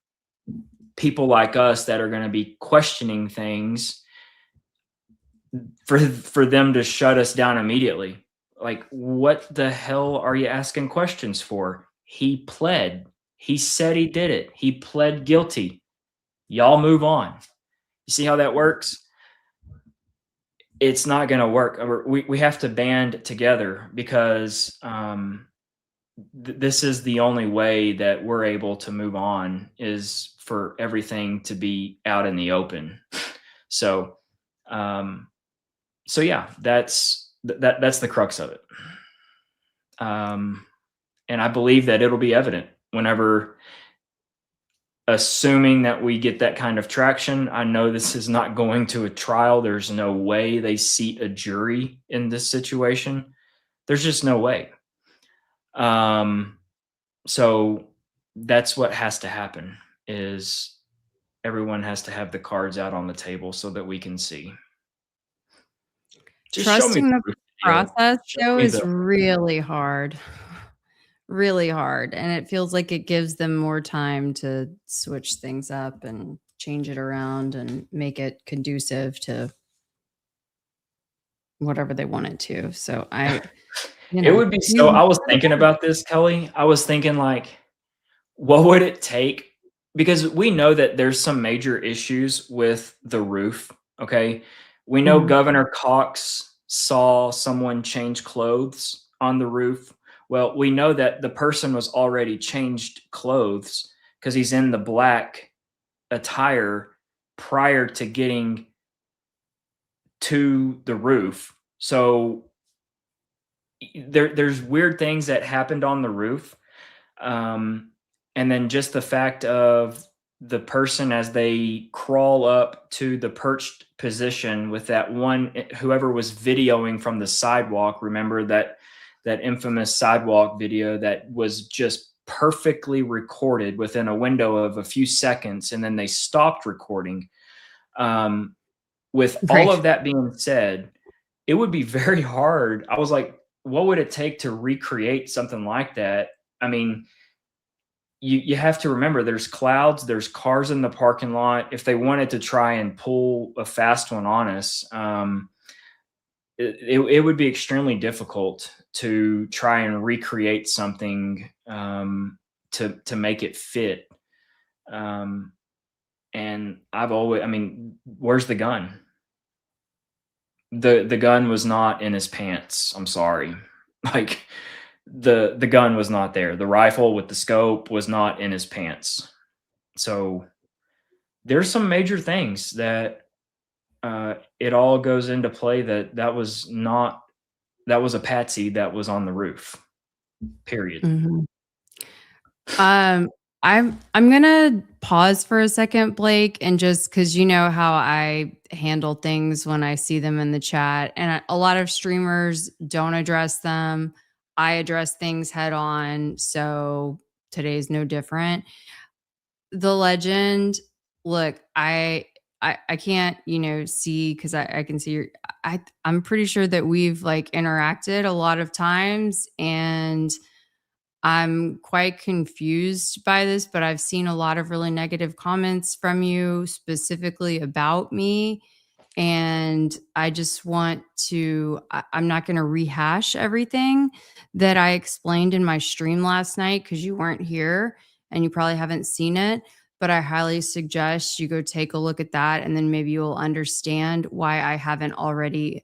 S2: people like us that are going to be questioning things for them to shut us down immediately. Like, what the hell are you asking questions for? He pled. He said he did it. He pled guilty. Y'all move on. You see how that works? It's not going to work. We have to band together, because this is the only way that we're able to move on, is for everything to be out in the open. So yeah, that's the crux of it. And I believe that it'll be evident whenever, assuming that we get that kind of traction. I know this is not going to a trial. There's no way they seat a jury in this situation. There's just no way. So that's what has to happen, is everyone has to have the cards out on the table so that we can see. Just show me
S1: Trusting the
S2: proof,
S1: process,
S2: Show
S1: though,
S2: me
S1: is
S2: the-
S1: really hard. Really hard. And it feels like it gives them more time to switch things up and change it around and make it conducive to whatever they want it to. So
S2: It would be so. I was thinking about this, Kelly. I was thinking, like, what would it take? Because we know that there's some major issues with the roof. Okay. We know Governor Cox saw someone change clothes on the roof. Well, we know that the person was already changed clothes because he's in the black attire prior to getting to the roof. So there's weird things that happened on the roof. And then just the fact of the person, as they crawl up to the perched position with that one, whoever was videoing from the sidewalk, remember that infamous sidewalk video that was just perfectly recorded within a window of a few seconds, and then they stopped recording. With all of that being said, it would be very hard. I was like, what would it take to recreate something like that? I mean, you have to remember, there's clouds, there's cars in the parking lot. If they wanted to try and pull a fast one on us, it would be extremely difficult to try and recreate something to make it fit. And where's the gun? The gun was not in his pants. I'm sorry. Like, the gun was not there. The rifle with the scope was not in his pants. So there's some major things that it all goes into play that was a patsy that was on the roof. Period.
S1: I'm gonna pause for a second, Blake, and just because you know how I handle things when I see them in the chat, and a lot of streamers don't address them. I address things head on, so today's no different. The legend, look, I can't, see, because I can see I'm pretty sure that we've like interacted a lot of times, and I'm quite confused by this, but I've seen a lot of really negative comments from you specifically about me. And I just want to, I'm not going to rehash everything that I explained in my stream last night because you weren't here and you probably haven't seen it. But I highly suggest you go take a look at that, and then maybe you'll understand why I haven't already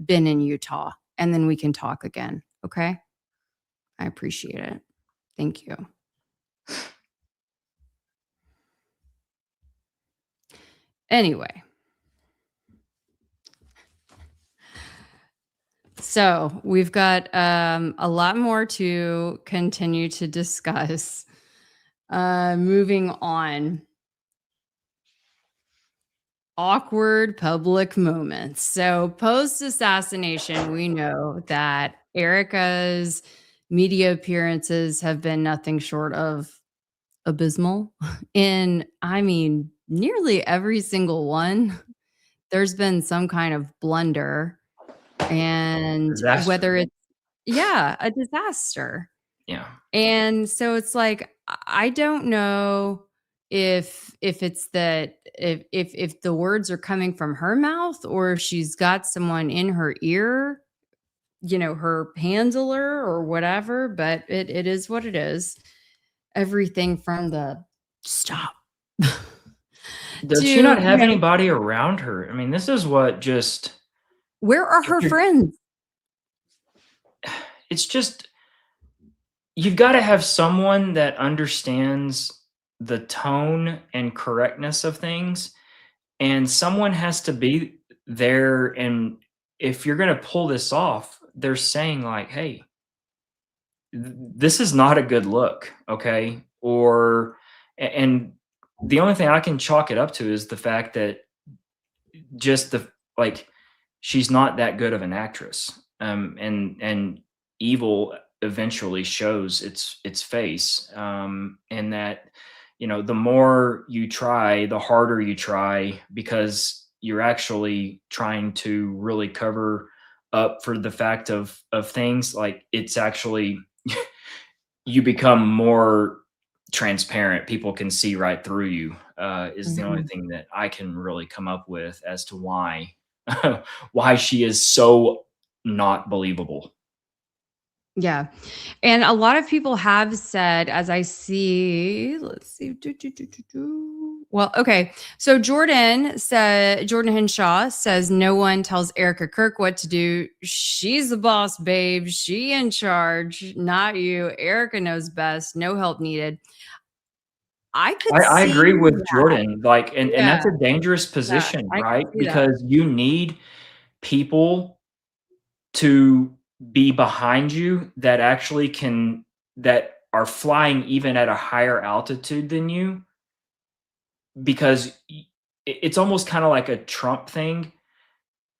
S1: been in Utah. And then we can talk again. Okay. I appreciate it. Thank you. Anyway. So we've got a lot more to continue to discuss. Moving on. Awkward public moments. So post-assassination, we know that Erika's media appearances have been nothing short of abysmal. In, I mean, nearly every single one, there's been some kind of blunder. And
S2: Disaster.
S1: whether it's, yeah, a disaster.
S2: Yeah.
S1: And so it's like, I don't know if it's that if the words are coming from her mouth or if she's got someone in her ear, you know, her handler or whatever, but it is what it is. Everything from the stop.
S2: Does she not have anybody around her? I mean, this is what just...
S1: Where are her friends?
S2: It's just, you've got to have someone that understands the tone and correctness of things, and someone has to be there. And if you're going to pull this off, they're saying like, hey, this is not a good look. Okay. And the only thing I can chalk it up to is the fact that just she's not that good of an actress. And evil eventually shows its face. And that, you know, the more you try, the harder you try, because you're actually trying to really cover up for the fact of things. Like, it's actually, you become more transparent. People can see right through you, is the only thing that I can really come up with as to why she is so not believable.
S1: Yeah. And a lot of people have said, as I see, let's see. Well, okay. So Jordan Henshaw says, no one tells Erika Kirk what to do. She's the boss, babe. She in charge, not you. Erika knows best. No help needed.
S2: I agree with Jordan. Like, and that's a dangerous position, right? Because you need people to be behind you that actually that are flying even at a higher altitude than you, because it's almost kind of like a Trump thing.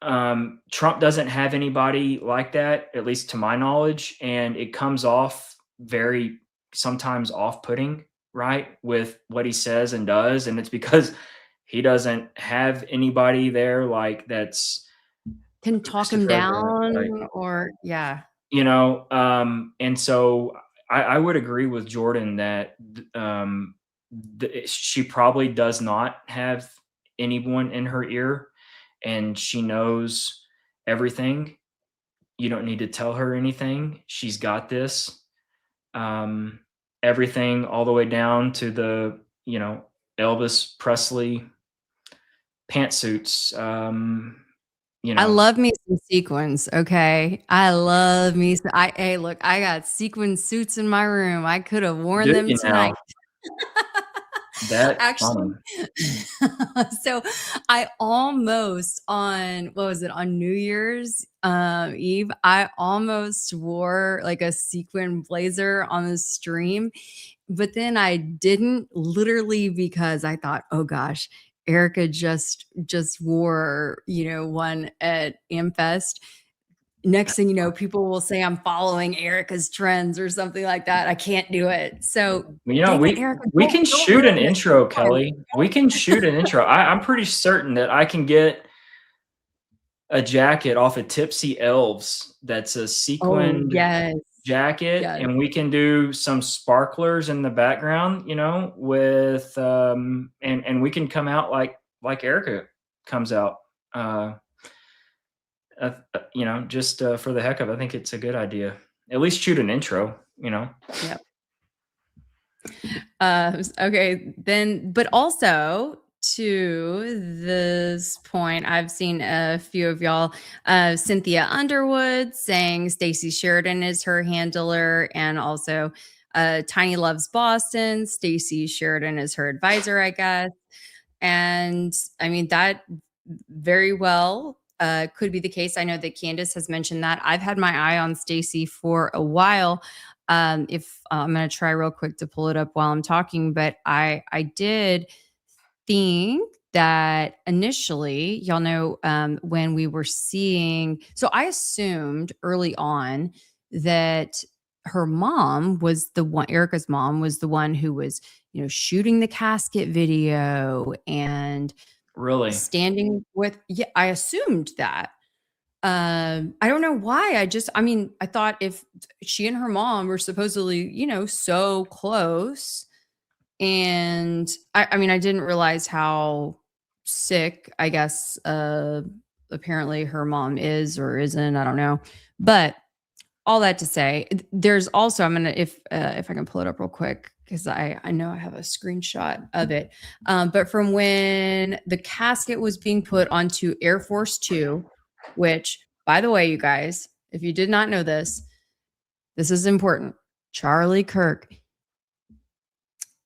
S2: Trump doesn't have anybody like that, at least to my knowledge, and it comes off very sometimes off-putting, right, with what he says and does. And it's because he doesn't have anybody there like that's
S1: can talk him down, or
S2: you know. And so I would agree with Jordan that she probably does not have anyone in her ear, and she knows everything. You don't need to tell her anything. She's got this. Everything all the way down to the, you know, Elvis Presley pantsuits. You know.
S1: I love me some sequins. Okay. I love me. Hey, look, I got sequin suits in my room. I could have worn them tonight.
S2: That
S1: actually. So I almost on New Year's Eve, I almost wore like a sequin blazer on the stream, but then I didn't, literally because I thought, oh gosh, Erika just wore, you know, one at AmFest. Next thing you know, people will say I'm following Erika's trends or something like that. I can't do it. So,
S2: you know, we can shoot an intro, Kelly. We can shoot an intro. I'm pretty certain that I can get a jacket off of Tipsy Elves that's a sequined jacket, and we can do some sparklers in the background, you know, with and we can come out like Erika comes out. just for the heck of it, I think it's a good idea. At least shoot an intro,
S1: Yep. Okay, then, but also to this point, I've seen a few of y'all, Cynthia Underwood saying Stacey Sheridan is her handler, and also Tiny Loves Boston, Stacey Sheridan is her advisor, I guess. And I mean, that very well could be the case. I know that Candace has mentioned that. I've had my eye on Stacey for a while. If I'm going to try real quick to pull it up while I'm talking, but I did think that initially, y'all know, when we were seeing, so I assumed early on that her mom was the one, Erika's mom was the one who was, shooting the casket video and
S2: Really?
S1: standing with, yeah, I assumed that. I don't know why. I thought if she and her mom were supposedly, so close, and I didn't realize how sick, I guess, apparently her mom is or isn't. I don't know. But all that to say, there's also, I'm gonna, if I can pull it up real quick, because I know I have a screenshot of it. But from when the casket was being put onto Air Force Two, which, by the way, you guys, if you did not know this is important. Charlie Kirk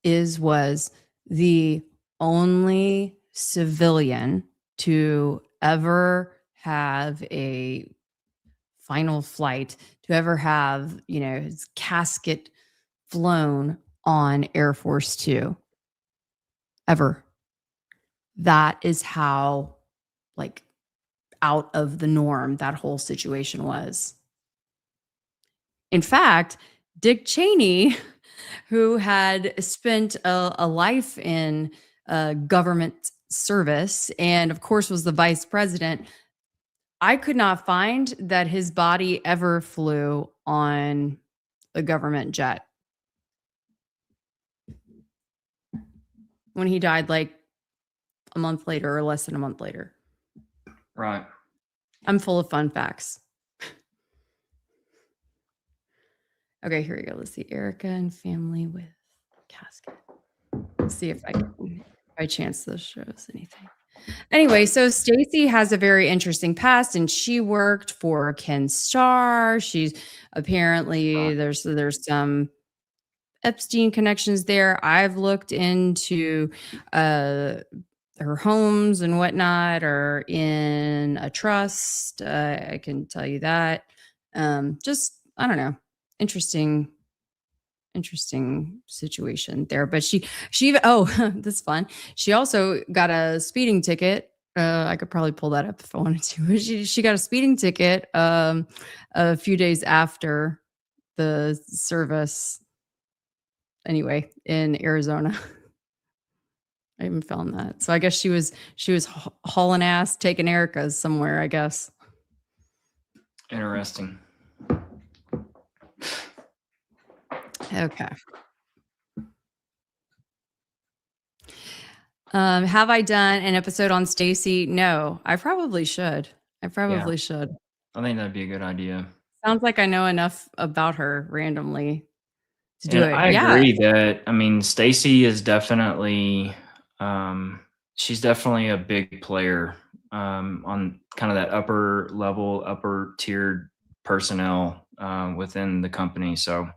S1: was the only civilian to ever have a final flight, to ever have, his casket flown on Air Force Two. Ever. That is how, out of the norm that whole situation was. In fact, Dick Cheney, who had spent a life in government service and, of course, was the vice president, I could not find that his body ever flew on a government jet. When he died, a month later or less than a month later.
S2: Right.
S1: I'm full of fun facts. Okay, here we go. Let's see. Erika and family with casket. Let's see if I can, by chance, this shows anything. Anyway, so Stacey has a very interesting past, and she worked for Ken Starr. She's apparently, there's some Epstein connections there. I've looked into her homes and whatnot are in a trust. I can tell you that. Just, I don't know, interesting situation there. But she that's fun. She also got a speeding ticket. I could probably pull that up if I wanted to. But she got a speeding ticket a few days after the service. Anyway, in Arizona. I even found that. So I guess she was hauling ass, taking Erika's somewhere, I guess.
S2: Interesting.
S1: Okay. Have I done an episode on Stacey? No, I probably should. Should.
S2: I think that'd be a good idea.
S1: Sounds like I know enough about her randomly to do it.
S2: I agree that, Stacey is definitely, she's definitely a big player on kind of that upper level, upper tiered personnel within the company. So,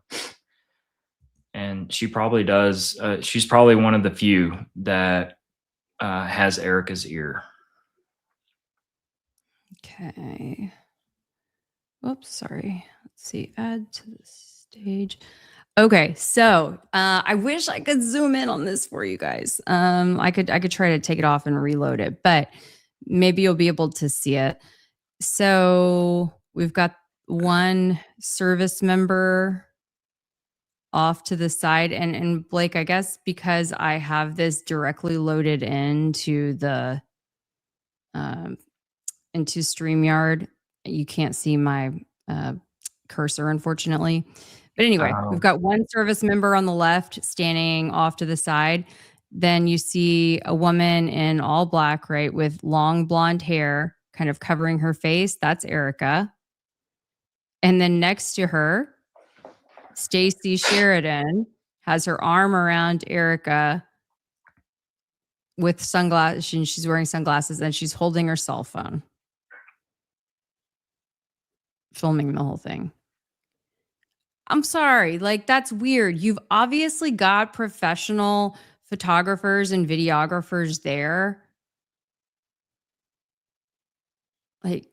S2: and she probably does, she's probably one of the few that has Erika's ear.
S1: Okay. Oops, sorry. Let's see. Add to the stage. Okay, so I wish I could zoom in on this for you guys. I could try to take it off and reload it, but maybe you'll be able to see it. So we've got one service member off to the side, and Blake, I guess because I have this directly loaded into the into StreamYard, you can't see my cursor, unfortunately. But anyway, we've got one service member on the left standing off to the side, Then you see a woman in all black, right, with long blonde hair kind of covering her face. That's Erika. And then next to her, Stacy Sheridan has her arm around Erika with sunglasses, and she's wearing sunglasses, and she's holding her cell phone, filming the whole thing. I'm sorry, like that's weird. You've obviously got professional photographers and videographers there. Like,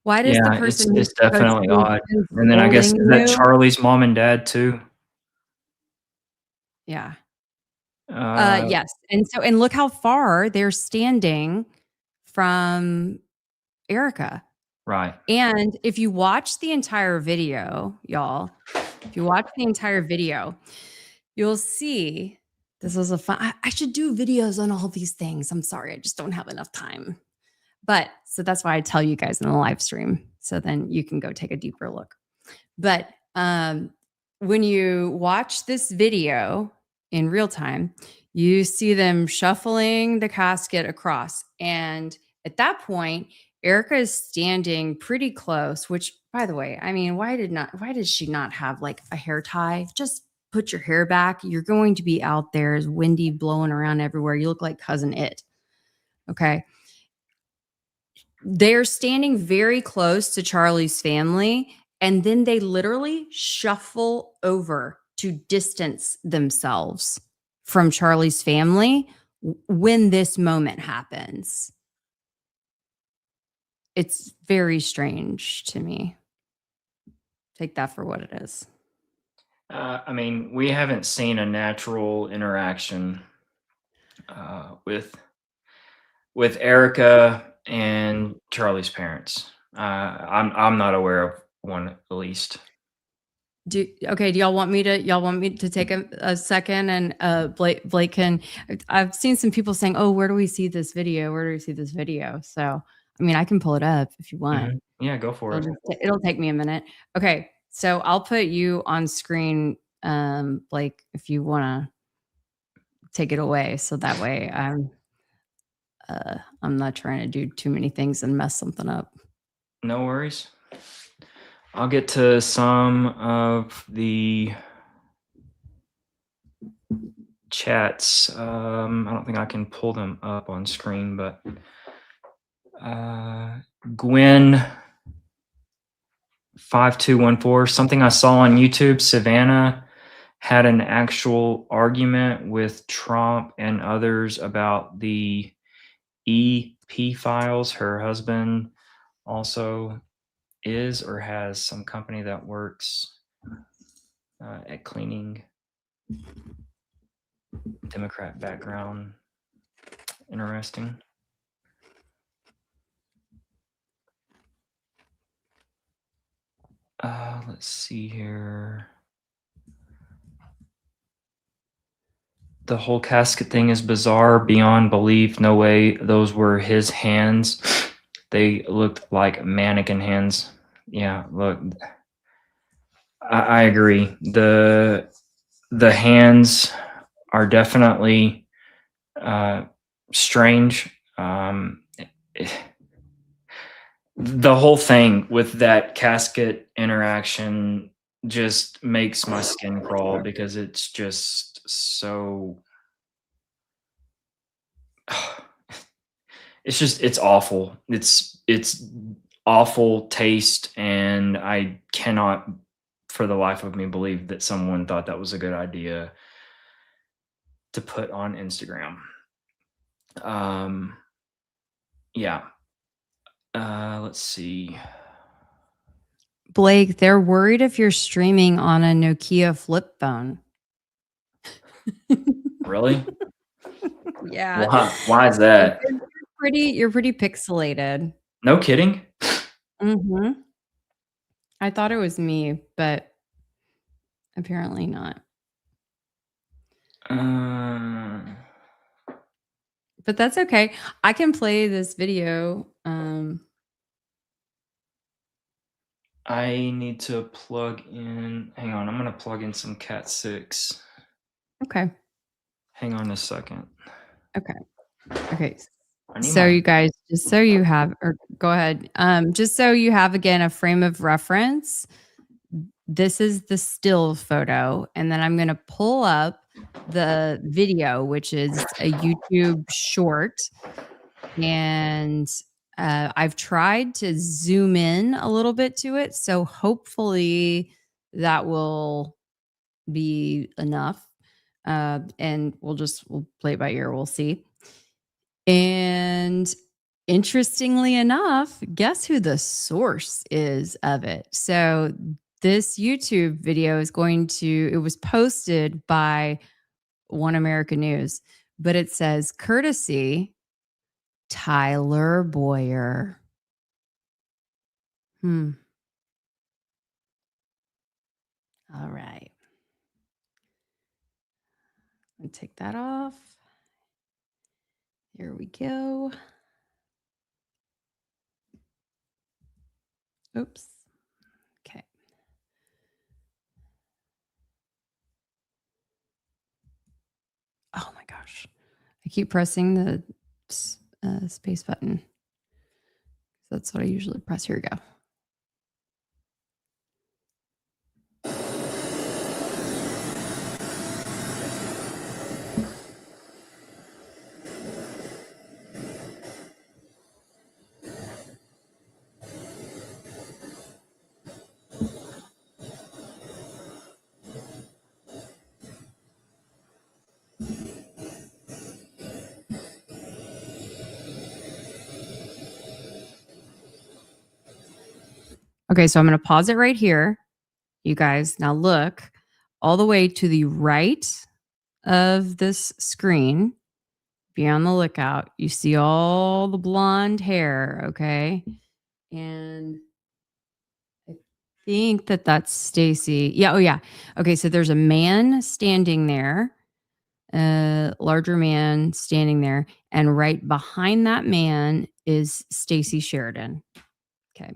S1: why does the
S2: Yeah,
S1: person who's
S2: it's definitely
S1: supposed to
S2: odd.
S1: be
S2: And then I guess, is
S1: holding
S2: that
S1: you?
S2: Charlie's mom and dad too?
S1: Yeah.
S2: Uh,
S1: Yes. And look how far they're standing from Erika.
S2: right.
S1: And if you watch the entire video, y'all, if you watch the entire video, you'll see this was a fun. I should do videos on all these things. I'm sorry, I just don't have enough time. But so that's why I tell you guys in the live stream. So then you can go take a deeper look. But when you watch this video in real time, you see them shuffling the casket across. And at that point, Erika is standing pretty close, which by the way, I mean, why did she not have like a hair tie? Just put your hair back. You're going to be out there. It's windy, blowing around everywhere. You look like Cousin It. Okay. They're standing very close to Charlie's family, and then they literally shuffle over to distance themselves from Charlie's family when this moment happens. It's very strange to me. Take that for what it is.
S2: I mean, we haven't seen a natural interaction with Erika and Charlie's parents. I'm not aware of one, at least.
S1: Do y'all want me to take a second, and Blake can. I've seen some people saying, oh, where do we see this video? Where do we see this video? So I mean, I can pull it up if you want.
S2: Yeah, go for it.
S1: It'll take me a minute. Okay, so I'll put you on screen, Blake, if you want to take it away, so that way I'm not trying to do too many things and mess something up.
S2: No worries. I'll get to some of the chats. I don't think I can pull them up on screen, but Gwen 5214, something I saw on YouTube, Savannah had an actual argument with Trump and others about the EP files. Her husband also is or has some company that works at cleaning. Democrat background. Interesting. Let's see here. The whole casket thing is bizarre beyond belief. No way those were his hands. They looked like mannequin hands. Yeah, look, I agree. The hands are definitely strange. The whole thing with that casket interaction just makes my skin crawl because it's just so it's awful. It's awful taste, and I cannot for the life of me believe that someone thought that was a good idea to put on Instagram. Yeah. Let's see.
S1: Blake, they're worried if you're streaming on a Nokia flip phone.
S2: Really?
S1: Yeah.
S2: Why is that?
S1: You're pretty pixelated.
S2: No kidding.
S1: Mm-hmm. I thought it was me, but apparently not. But that's okay. I can play this video.
S2: I need to plug in. Hang on, I'm gonna plug in some Cat 6.
S1: Okay.
S2: Hang on a second.
S1: Okay.
S2: I need
S1: So
S2: my-
S1: you guys, just so you have, or go ahead. Just so you have again a frame of reference. This is the still photo, and then I'm going to pull up the video, which is a YouTube short, and I've tried to zoom in a little bit to it, so hopefully that will be enough. And we'll play it by ear. We'll see. And interestingly enough, guess who the source is of it? So this YouTube video it was posted by One America News, but it says courtesy Tyler Bowyer. All right. I'll take that off. Here we go. Oops. Okay. Oh my gosh. I keep pressing the space button. That's what I usually press. Here we go. Okay, so I'm going to pause it right here. You guys, now look all the way to the right of this screen. Be on the lookout. You see all the blonde hair, okay? And I think that's Stacy. Yeah, oh yeah. Okay, so there's a man standing there, a larger man standing there, and right behind that man is Stacy Sheridan. Okay.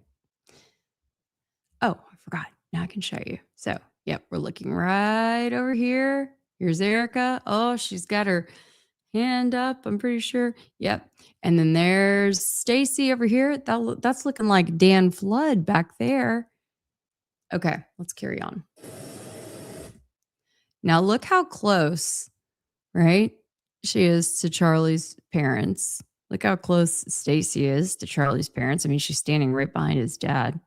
S1: Oh, I forgot. Now I can show you. So, yep, we're looking right over here. Here's Erika. Oh, she's got her hand up, I'm pretty sure. Yep. And then there's Stacy over here. That's looking like Dan Flood back there. Okay, let's carry on. Now look how close, right? She is to Charlie's parents. Look how close Stacy is to Charlie's parents. I mean, she's standing right behind his dad.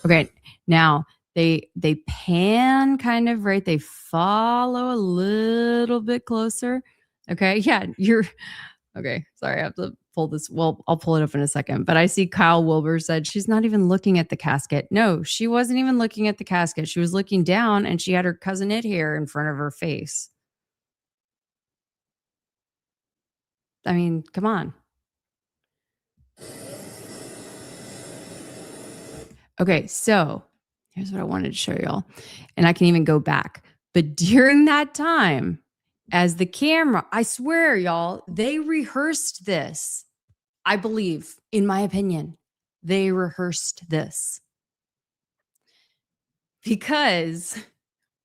S1: Okay, now they pan kind of, right? They follow a little bit closer. Okay, yeah, you're okay. Sorry, I have to pull this. Well, I'll pull it up in a second. But I see Kyle Wilbur said she's not even looking at the casket. No, she wasn't even looking at the casket. She was looking down, and she had her cousin It hair in front of her face. I mean, come on. Okay, so here's what I wanted to show y'all. And I can even go back. But during that time, as the camera, I swear, y'all, they rehearsed this. I believe, in my opinion, they rehearsed this. Because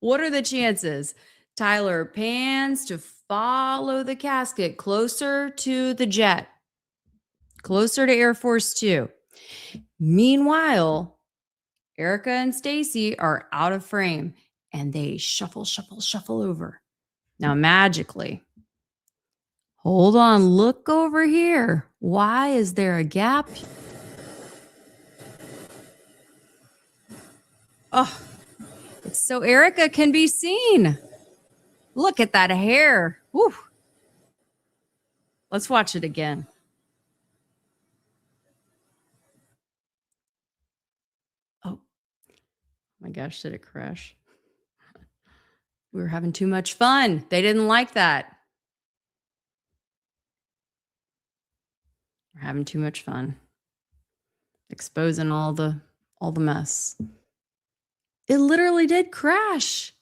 S1: what are the chances? Tyler pans to follow the casket closer to the jet, closer to Air Force Two. Meanwhile, Erika and Stacy are out of frame and they shuffle over. Now, magically, hold on, look over here. Why is there a gap? Oh, it's so Erika can be seen. Look at that hair. Woo. Let's watch it again. Oh my gosh, did it crash? We were having too much fun. They didn't like that. We're having too much fun. Exposing all the mess. It literally did crash.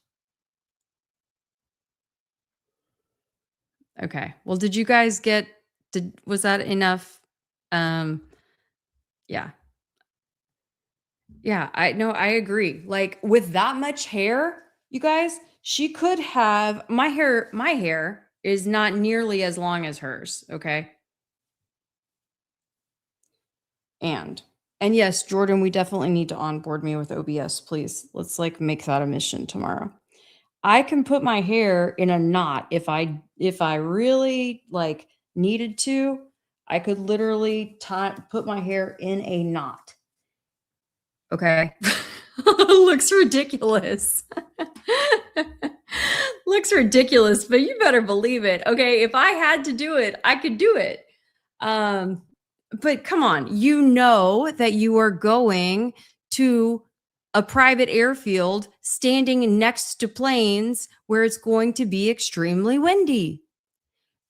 S1: Okay. Well, did you guys get Was that enough? Yeah. Yeah, I agree. Like with that much hair, you guys, she could have my hair is not nearly as long as hers, okay? And yes, Jordan, we definitely need to onboard me with OBS, please. Let's like make that a mission tomorrow. I can put my hair in a knot if I really like needed to. I could literally put my hair in a knot. Okay. Looks ridiculous. Looks ridiculous, but you better believe it. Okay, if I had to do it, I could do it. But come on, you know that you are going to a private airfield standing next to planes where it's going to be extremely windy.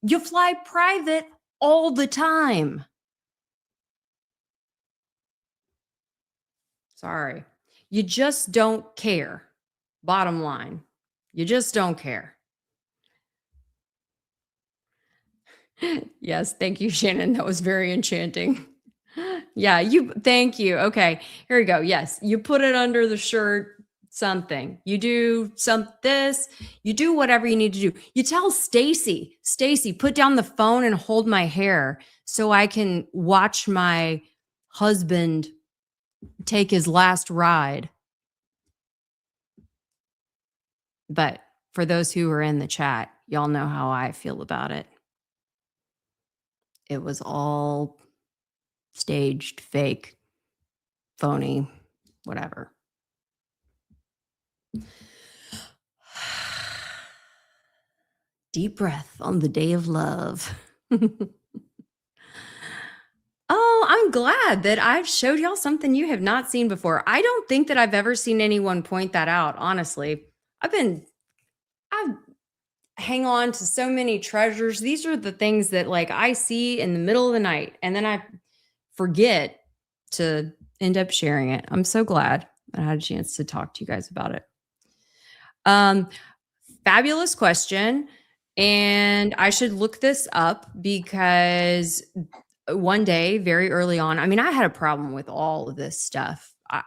S1: You fly private all the time. Sorry. You just don't care. Bottom line, you just don't care. Yes, thank you, Shannon. That was very enchanting. Yeah, thank you. Okay, here we go. Yes, you put it under the shirt, something. You do this, you do whatever you need to do. You tell Stacy, put down the phone and hold my hair so I can watch my husband take his last ride. But for those who are in the chat, y'all know how I feel about it. It was all staged, fake, phony, whatever. Deep breath on the day of love. Oh, I'm glad that I've showed y'all something you have not seen before. I don't think that I've ever seen anyone point that out, honestly. I hang on to so many treasures. These are the things that like I see in the middle of the night and then I forget to end up sharing it. I'm so glad I had a chance to talk to you guys about it. Fabulous question. And I should look this up because one day, very early on, I mean, I had a problem with all of this stuff. I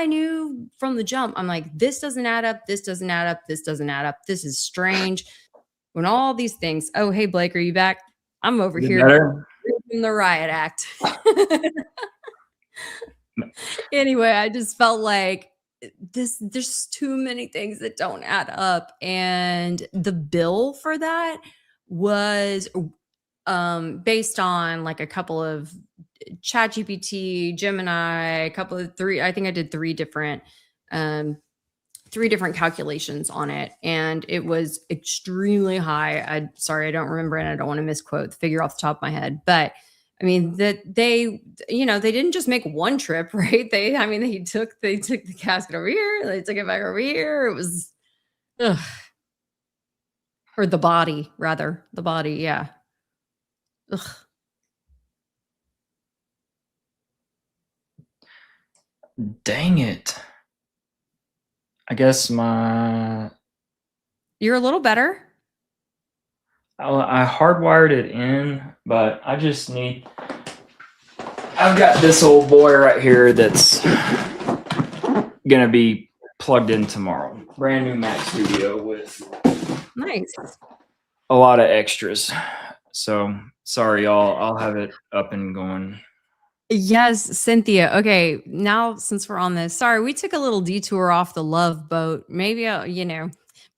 S1: knew from the jump, I'm like, this doesn't add up. This doesn't add up. This doesn't add up. This is strange. When all these things, oh, hey, Blake, are you back? I'm over here in the riot act. Anyway, I just felt like there's too many things that don't add up. And the bill for that was based on like a couple of ChatGPT, Gemini, I think I did three different calculations on it, and it was extremely high. Sorry, I don't remember, and I don't want to misquote the figure off the top of my head, but I mean that they didn't just make one trip, right? They took the casket over here, they took it back over here. It was, or the body, rather, yeah. Ugh.
S2: Dang it. I guess you're
S1: a little better.
S2: I hardwired it in, but I've got this old boy right here that's gonna be plugged in tomorrow. Brand new Mac Studio with
S1: nice,
S2: a lot of extras. So sorry, y'all. I'll have it up and going.
S1: Yes, Cynthia. Okay, now since we're on this, sorry, we took a little detour off the love boat. Maybe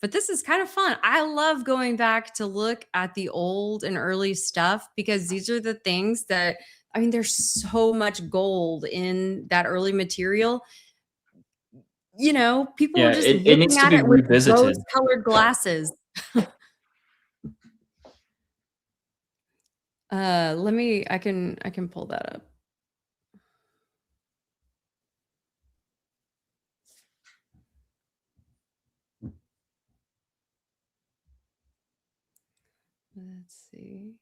S1: but this is kind of fun. I love going back to look at the old and early stuff because these are the things that, I mean, there's so much gold in that early material. People are just
S2: it needs to be revisited
S1: with rose-colored glasses. I can pull that up. Let's see.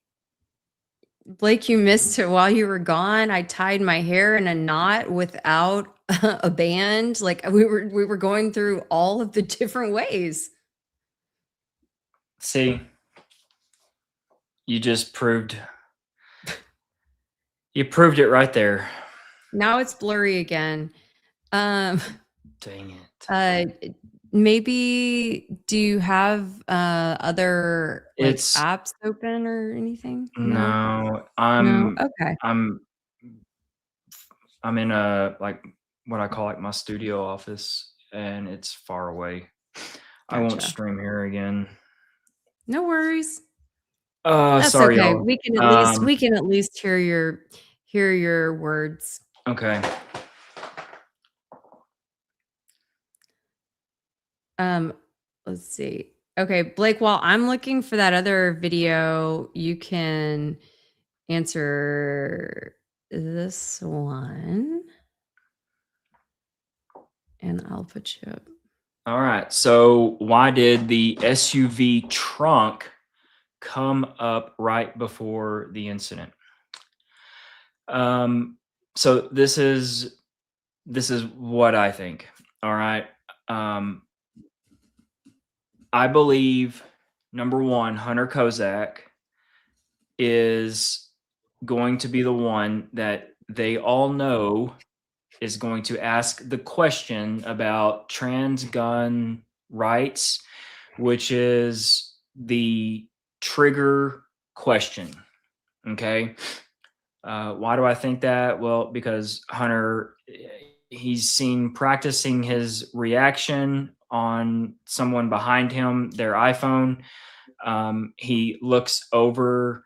S1: Blake, you missed it while you were gone. I tied my hair in a knot without a band. Like we were going through all of the different ways.
S2: See, You just proved it right there.
S1: Now it's blurry again. Um,
S2: Dang it.
S1: maybe do you have other like
S2: It's
S1: apps open or anything?
S2: no,
S1: No. Okay.
S2: I'm in a like what I call like my studio office, and it's far away. I won't
S1: Gotcha.
S2: stream here again.
S1: No worries. That's
S2: Sorry,
S1: okay.
S2: y'all.
S1: We can at least hear your words.
S2: Okay.
S1: Let's see. Okay, Blake, while I'm looking for that other video, you can answer this one. And I'll put you up.
S2: All right. So why did the SUV trunk come up right before the incident? So this is what I think. All right. I believe number one, Hunter Kozak is going to be the one that they all know is going to ask the question about trans gun rights, which is the trigger question. Okay. Why do I think that? Well, because Hunter, he's seen practicing his reaction on someone behind him, their iPhone. He looks over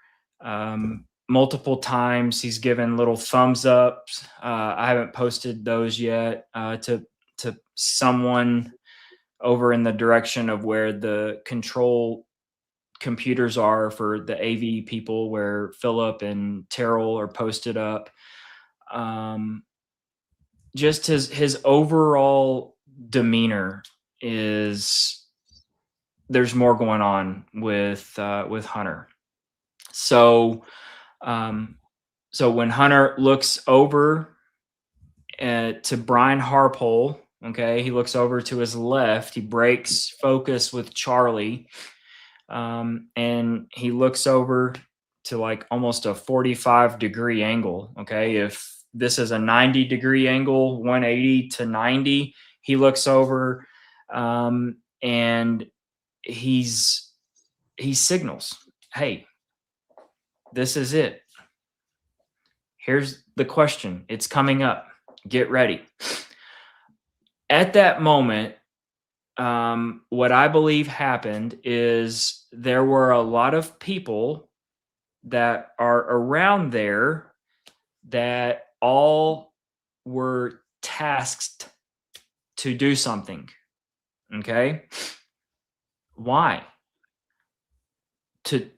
S2: multiple times. He's given little thumbs ups. I haven't posted those yet to someone over in the direction of where the control computers are for the AV people, where Philip and Terrell are posted up. Just his overall demeanor is, there's more going on with Hunter. So when Hunter looks over to Brian Harpole, okay, he looks over to his left, he breaks focus with Charlie, and he looks over to like almost a 45-degree angle. Okay, if this is a 90-degree angle, 180 to 90, he looks over, and he signals, "Hey, this is it. Here's the question. It's coming up. Get ready." At that moment, what I believe happened is there were a lot of people that are around there that all were tasked to do something. Okay? Why? To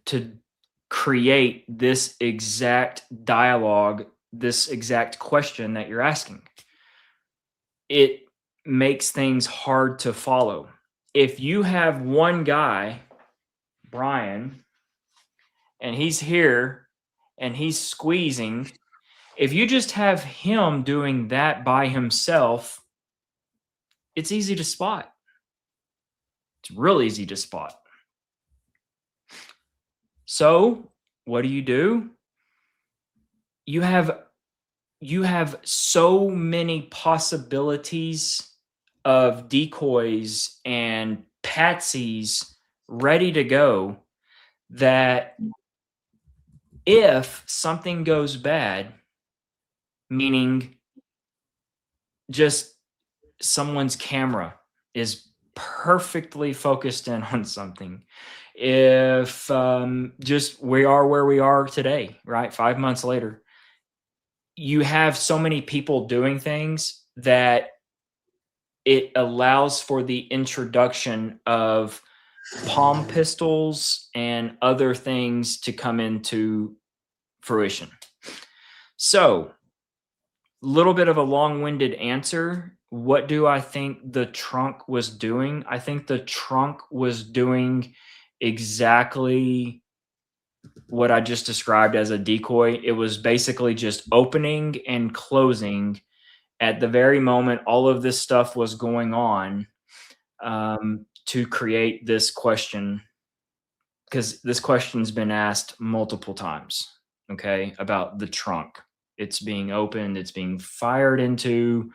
S2: create this exact dialogue, this exact question that you're asking. It makes things hard to follow. If you have one guy, Brian, and he's here and he's squeezing, if you just have him doing that by himself, it's easy to spot. It's real easy to spot. So what do? You have so many possibilities of decoys and patsies ready to go that if something goes bad, meaning just someone's camera is perfectly focused in on something, if just we are where we are today, right? 5 months later, you have so many people doing things that it allows for the introduction of palm pistols and other things to come into fruition. So, little bit of a long-winded answer. What do I think the trunk was doing? I think the trunk was doing exactly what I just described as a decoy. It was basically just opening and closing at the very moment all of this stuff was going on, to create this question because this question's been asked multiple times, okay, about the trunk. It's being opened, it's being fired into,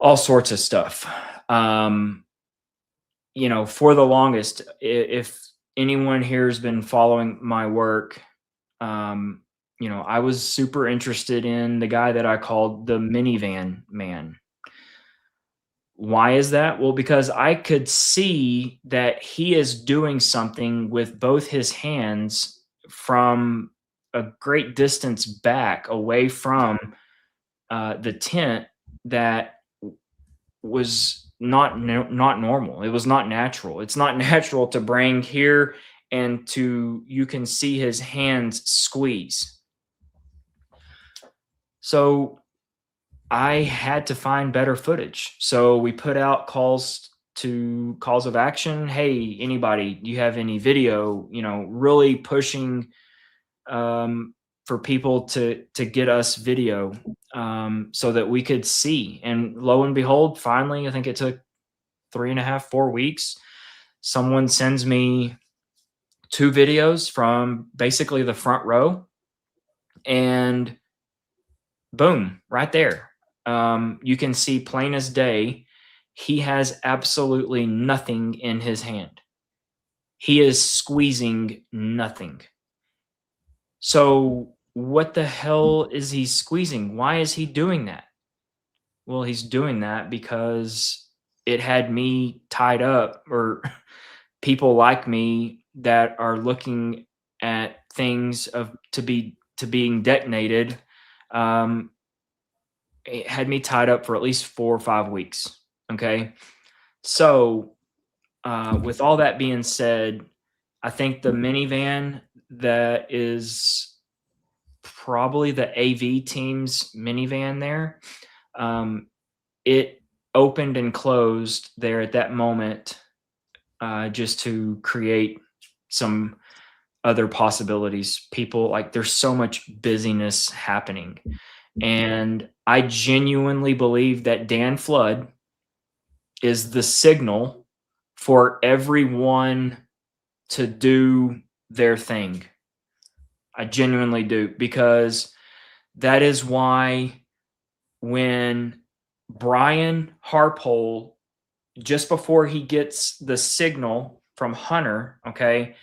S2: all sorts of stuff. You know, for the longest, if anyone here has been following my work, you know, I was super interested in the guy that I called the minivan man. Why is that? Well, because I could see that he is doing something with both his hands from a great distance back away from the tent that was not normal. It was not natural. It's not natural to bring here and to, you can see his hands squeeze. So I had to find better footage. So we put out calls of action. Hey, anybody, do you have any video, you know, really pushing for people to get us video so that we could see. And lo and behold, finally, I think it took 3.5, 4 weeks. Someone sends me 2 videos from basically the front row, and boom, right there. You can see plain as day, he has absolutely nothing in his hand. He is squeezing nothing. So what the hell is he squeezing? Why is he doing that? Well, he's doing that because it had me tied up, or people like me that are looking at things to being detonated. It had me tied up for at least 4 or 5 weeks. Okay. So with all that being said, I think the minivan that is probably the AV team's minivan there, it opened and closed there at that moment just to create some other possibilities. People, like, there's so much busyness happening. And I genuinely believe that Dan Flood is the signal for everyone to do their thing. I genuinely do, because that is why when Brian Harpole, just before he gets the signal from Hunter, okay,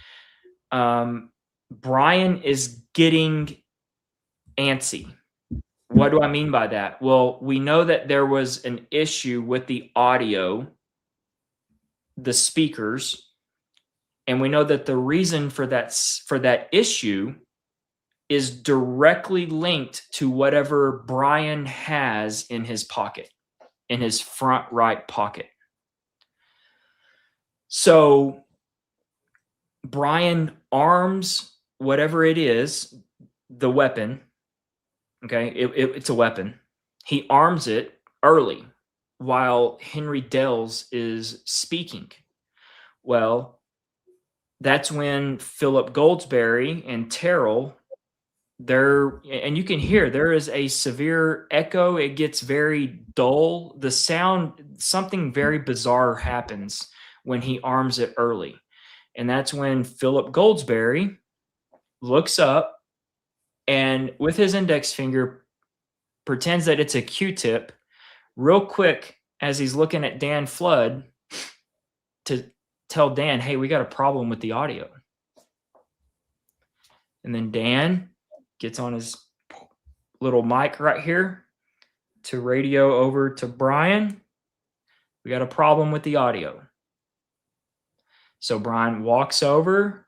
S2: Brian is getting antsy. What do I mean by that? Well, we know that there was an issue with the audio, the speakers, and we know that the reason for that issue is directly linked to whatever Brian has in his pocket, in his front right pocket. So Brian arms whatever it is, the weapon. Okay, it's a weapon. He arms it early while Henry Dells is speaking. Well, that's when Philip Goldsberry and Terrell, and you can hear there is a severe echo. It gets very dull. The sound, something very bizarre happens when he arms it early. And that's when Philip Goldsberry looks up and with his index finger pretends that it's a Q-tip real quick as he's looking at Dan Flood to tell Dan, hey, we got a problem with the audio. And then Dan gets on his little mic right here to radio over to Brian. We got a problem with the audio. So Brian walks over,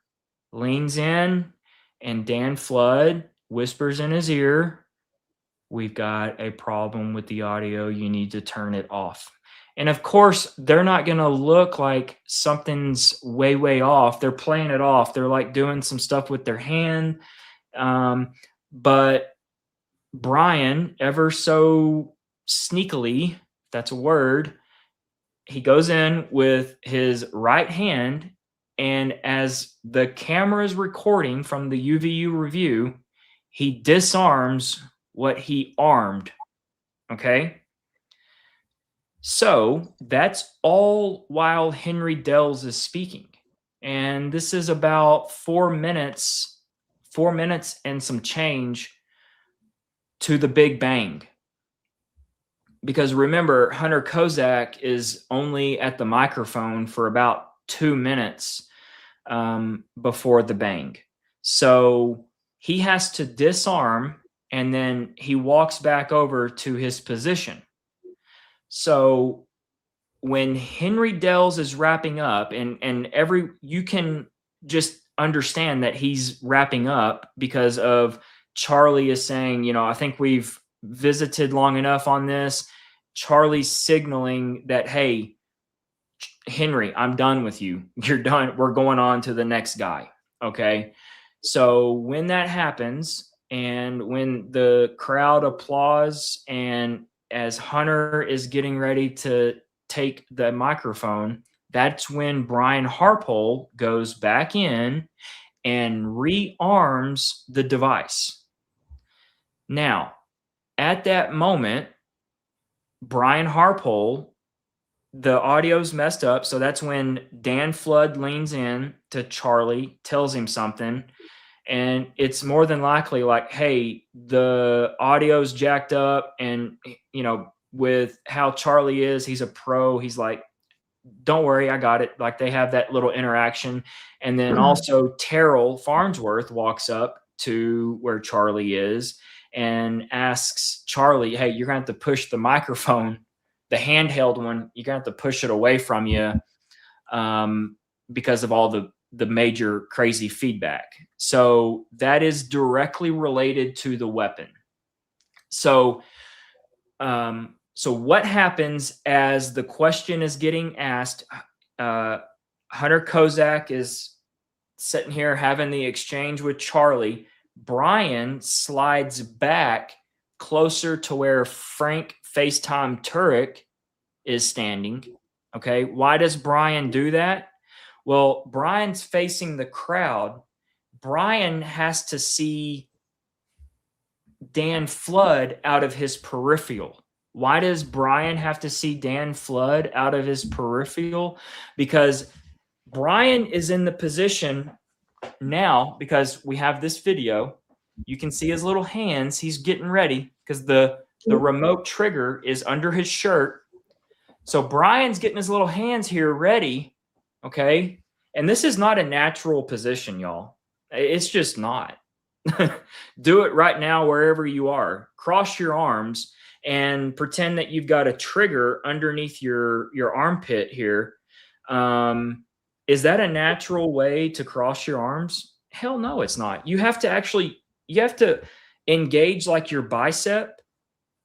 S2: leans in, and Dan Flood whispers in his ear, we've got a problem with the audio. You need to turn it off. And of course, they're not going to look like something's way, way off. They're playing it off. They're like doing some stuff with their hand. But Brian, ever so sneakily, if that's a word, he goes in with his right hand, and as the camera is recording from the UVU review, he disarms what he armed. Okay? So that's all while Henry Dells is speaking. and this is about 4 minutes and some change to the Big Bang. Because remember, Hunter Kozak is only at the microphone for about 2 minutes before the bang. So he has to disarm, and then he walks back over to his position. So when Henry Dells is wrapping up, and you can just understand that he's wrapping up because of Charlie is saying, you know, I think we've visited long enough on this. Charlie's signaling that, hey, Henry, I'm done with you. You're done. We're going on to the next guy. Okay. So when that happens, and when the crowd applauds, and as Hunter is getting ready to take the microphone, that's when Brian Harpole goes back in and rearms the device. Now, at that moment, Brian Harpole, the audio's messed up. So that's when Dan Flood leans in to Charlie, tells him something. And it's more than likely like, hey, the audio's jacked up. And, you know, with how Charlie is, he's a pro. He's like, don't worry, I got it. Like, they have that little interaction. And then also Terrell Farnsworth walks up to where Charlie is and asks Charlie, hey, you're going to have to push the microphone, the handheld one, you're going to have to push it away from you because of all the major crazy feedback. So that is directly related to the weapon. So what happens as the question is getting asked? Hunter Kozak is sitting here having the exchange with Charlie. Brian slides back closer to where Frank FaceTime Turek is standing. Okay. Why does Brian do that? Well, Brian's facing the crowd. Brian has to see Dan Flood out of his peripheral. Why does Brian have to see Dan Flood out of his peripheral? Because Brian is in the position now, because we have this video. You can see his little hands. He's getting ready because the remote trigger is under his shirt. So Brian's getting his little hands here ready. Okay. And this is not a natural position, y'all. It's just not. Do it right now, wherever you are. Cross your arms and pretend that you've got a trigger underneath your armpit here. Is that a natural way to cross your arms? Hell no, it's not. You have to engage like your bicep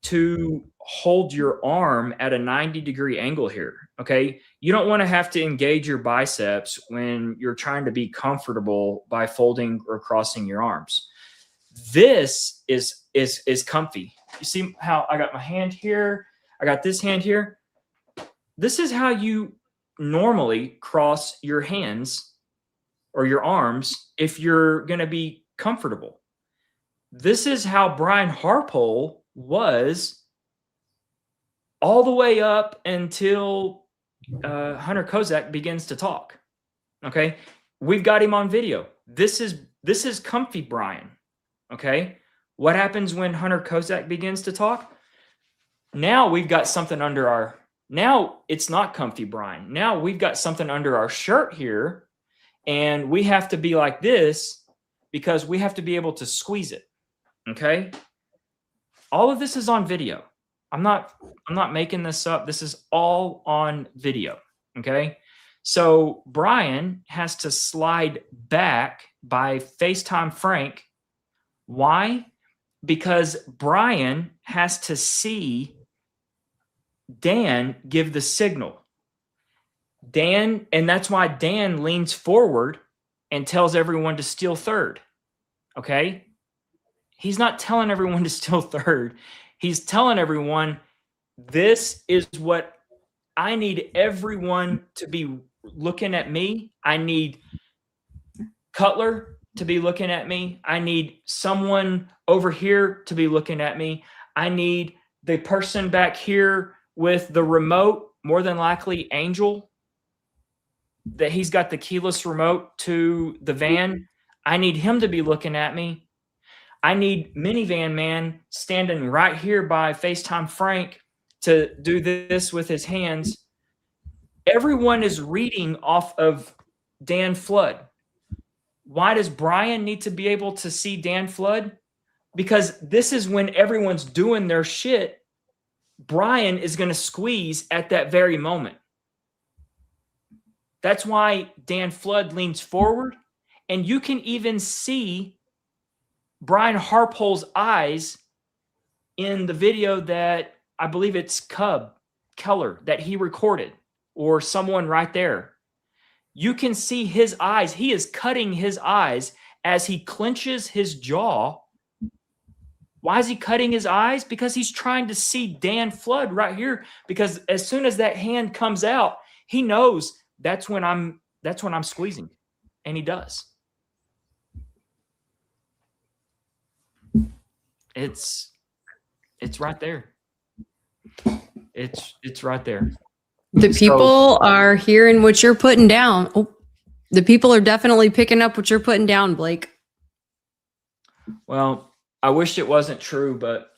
S2: to hold your arm at a 90-degree angle here. Okay. You don't want to have to engage your biceps when you're trying to be comfortable by folding or crossing your arms. This is comfy. You see how I got my hand here? I got this hand here. This is how you normally cross your hands or your arms if you're going to be comfortable. This is how Brian Harpole was all the way up until Hunter Kozak begins to talk. Okay. We've got him on video. This is comfy Brian. Okay. What happens when Hunter Kozak begins to talk? Now we've got something under our, now it's not comfy Brian. Now we've got something under our shirt here, and we have to be like this because we have to be able to squeeze it. Okay. All of this is on video. I'm not making this up. This is all on video. Okay. So Brian has to slide back by FaceTime Frank. Why? Because Brian has to see Dan give the signal. Dan, and that's why Dan leans forward and tells everyone to steal third. Okay. He's not telling everyone to steal third. He's telling everyone, this is what I need everyone to be looking at me. I need Cutler to be looking at me. I need someone over here to be looking at me. I need the person back here with the remote, more than likely Angel, that he's got the keyless remote to the van. I need him to be looking at me. I need minivan man standing right here by FaceTime Frank to do this with his hands. Everyone is reading off of Dan Flood. Why does Brian need to be able to see Dan Flood? Because this is when everyone's doing their shit. Brian is going to squeeze at that very moment. That's why Dan Flood leans forward, and you can even see Brian Harpole's eyes in the video that I believe it's Cub Keller that he recorded, or someone right there. You can see his eyes. He is cutting his eyes as he clenches his jaw. Why is he cutting his eyes? Because he's trying to see Dan Flood right here. Because as soon as that hand comes out, he knows that's when I'm squeezing. And he does. It's right there. It's right there.
S1: The people are hearing what you're putting down. Oh, the people are definitely picking up what you're putting down, Blake.
S2: Well, I wish it wasn't true, but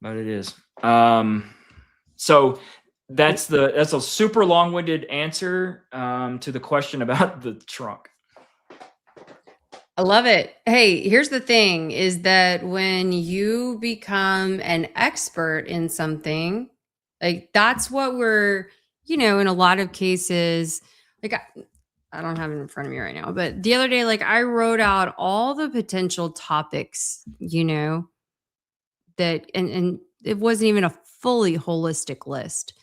S2: it is. So that's a super long-winded answer to the question about the trunk.
S1: I love it. Hey, here's the thing is that when you become an expert in something, like that's what we're, in a lot of cases, like I don't have it in front of me right now, but the other day, like I wrote out all the potential topics, that, and it wasn't even a fully holistic list,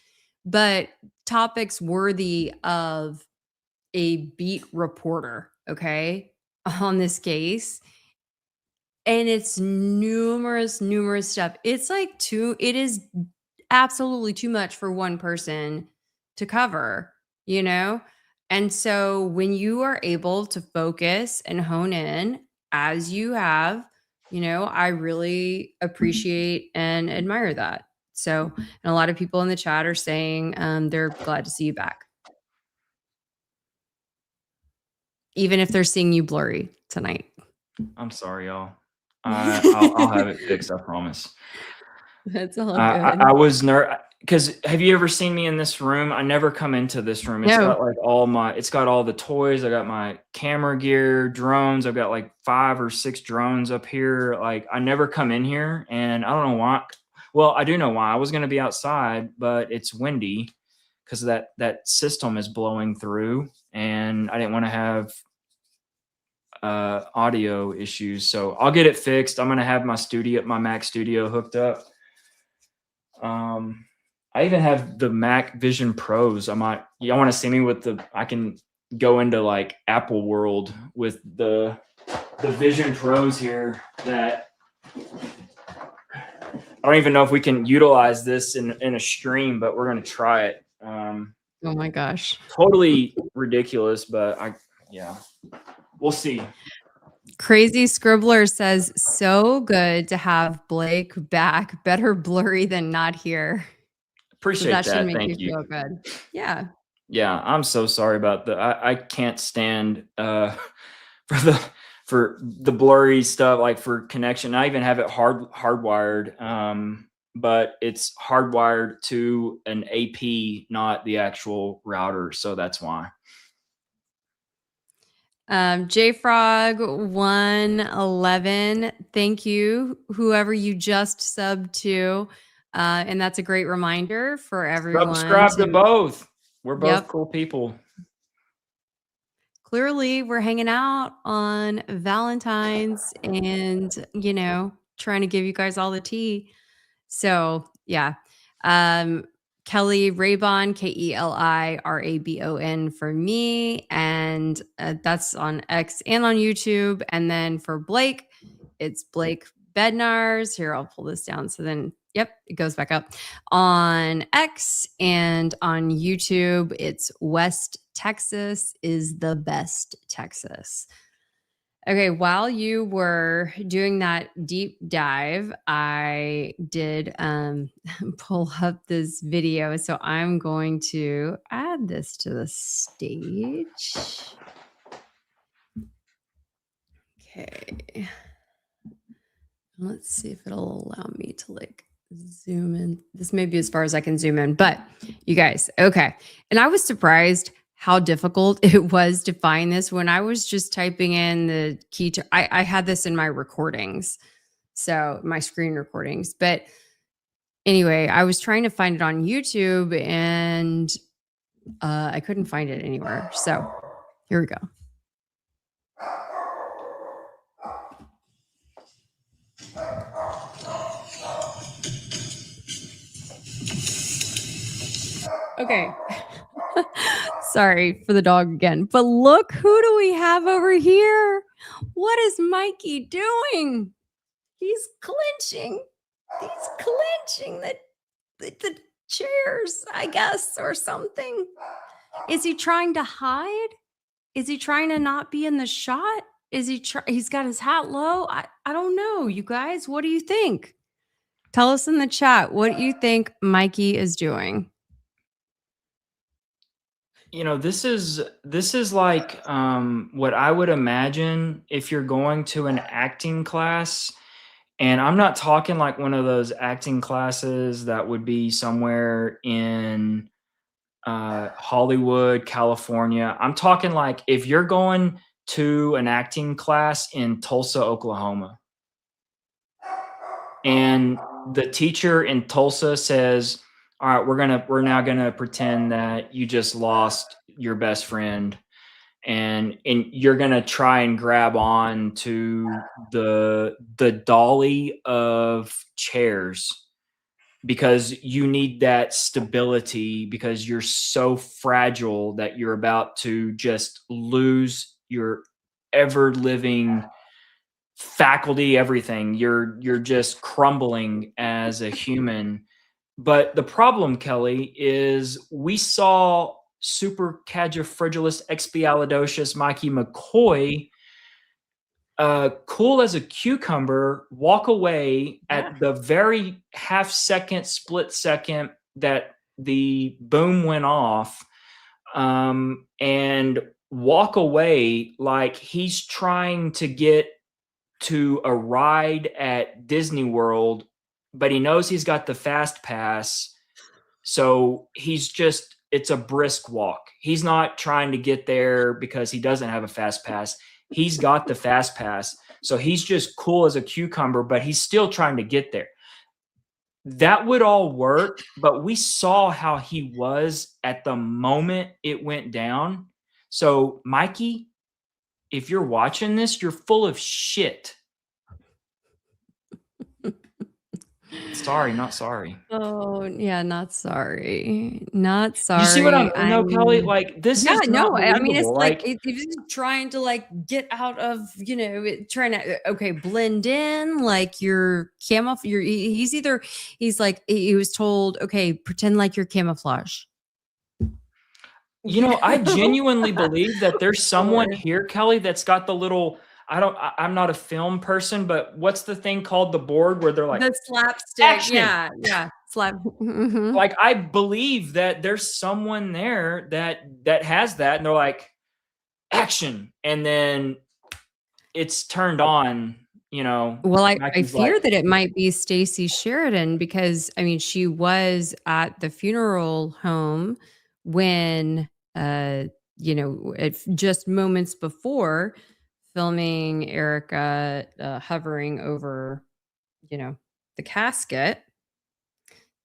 S1: but topics worthy of a beat reporter. Okay. On this case, and it's numerous stuff. It's like it is absolutely too much for one person to cover, and so when you are able to focus and hone in as you have, I really appreciate and admire that. So, and a lot of people in the chat are saying they're glad to see you back, even if they're seeing you blurry tonight.
S2: I'm sorry, y'all. I'll have it fixed. I promise.
S1: That's all good.
S2: I was nervous because have you ever seen me in this room? I never come into this room. It's got like it's got all the toys. I got my camera gear, drones. I've got like 5 or 6 drones up here. Like I never come in here, and I don't know why. Well, I do know why. I was going to be outside, but it's windy because that system is blowing through, and I didn't want to have audio issues. So I'll get it fixed. I'm going to have my Mac Studio hooked up. I even have the Mac Vision Pros. Y'all want to see me with I can go into like Apple world with the Vision Pros here that I don't even know if we can utilize this in a stream, but we're going to try it.
S1: Oh my gosh.
S2: Totally ridiculous, but we'll see.
S1: Crazy Scribbler says, so good to have Blake back. Better blurry than not here.
S2: Appreciate
S1: that. Should make
S2: Thank you.
S1: Feel good. Yeah.
S2: Yeah, I'm so sorry about I can't stand for the blurry stuff, like for connection. I even have it hardwired, but it's hardwired to an AP, not the actual router. So that's why.
S1: JFrog 111. Thank you, whoever you just subbed to. And that's a great reminder for everyone.
S2: Subscribe to both. We're both cool people.
S1: Clearly, we're hanging out on Valentine's and, trying to give you guys all the tea. So, yeah. Kelly Raybon, KELIRABON for me. And that's on X and on YouTube. And then for Blake, it's Blake Bednars. Here, I'll pull this down. So then, yep, it goes back up on X and on YouTube. It's West Texas is the best Texas. Okay, while you were doing that deep dive, I did pull up this video. So I'm going to add this to the stage. Okay. Let's see if it'll allow me to like zoom in. This may be as far as I can zoom in, but you guys, okay. And I was surprised how difficult it was to find this when I was just typing in the key to, I had this in my recordings. So my screen recordings, but anyway, I was trying to find it on YouTube and I couldn't find it anywhere. So here we go. Okay. Sorry for the dog again. But look, who do we have over here? What is Mikey doing? He's clenching. He's clenching the chairs, I guess, or something. Is he trying to hide? Is he trying to not be in the shot? Is he he's got his hat low? I don't know, you guys. What do you think? Tell us in the chat what you think Mikey is doing.
S2: You know, this is like what I would imagine if you're going to an acting class. And I'm not talking like one of those acting classes that would be somewhere in Hollywood, California. I'm talking like if you're going to an acting class in Tulsa, Oklahoma, and the teacher in Tulsa says, all right, we're now gonna pretend that you just lost your best friend, and you're gonna try and grab on to the dolly of chairs because you need that stability because you're so fragile that you're about to just lose your ever living faculty, everything. You're just crumbling as a human. But the problem, Kelly, is we saw supercalifragilisticexpialidocious Mikey McCoy, cool as a cucumber, walk away at the very split second that the boom went off, and walk away like he's trying to get to a ride at Disney World, but he knows he's got the fast pass. So it's a brisk walk. He's not trying to get there because he doesn't have a fast pass. He's got the fast pass. So he's just cool as a cucumber, but he's still trying to get there. That would all work, but we saw how he was at the moment it went down. So Mikey, if you're watching this, you're full of shit. Sorry, not sorry.
S1: Oh, yeah, not sorry. Not sorry.
S2: You see what I'm no, Kelly? Like this is not
S1: I mean, it's
S2: believable.
S1: like if he's trying to like get out of, trying to blend in, like your camouflage. He was told, okay, pretend like you're camouflage.
S2: I genuinely believe that there's someone here, Kelly, that's got the little. I'm not a film person, but what's the thing called, the board where they're like
S1: the slapstick?
S2: Action.
S1: Yeah, slap. Mm-hmm.
S2: Like I believe that there's someone there that has that, and they're like action, and then it's turned on.
S1: Well, I fear that it might be Stacey Sheridan because I mean she was at the funeral home when just moments before filming Erika hovering over the casket.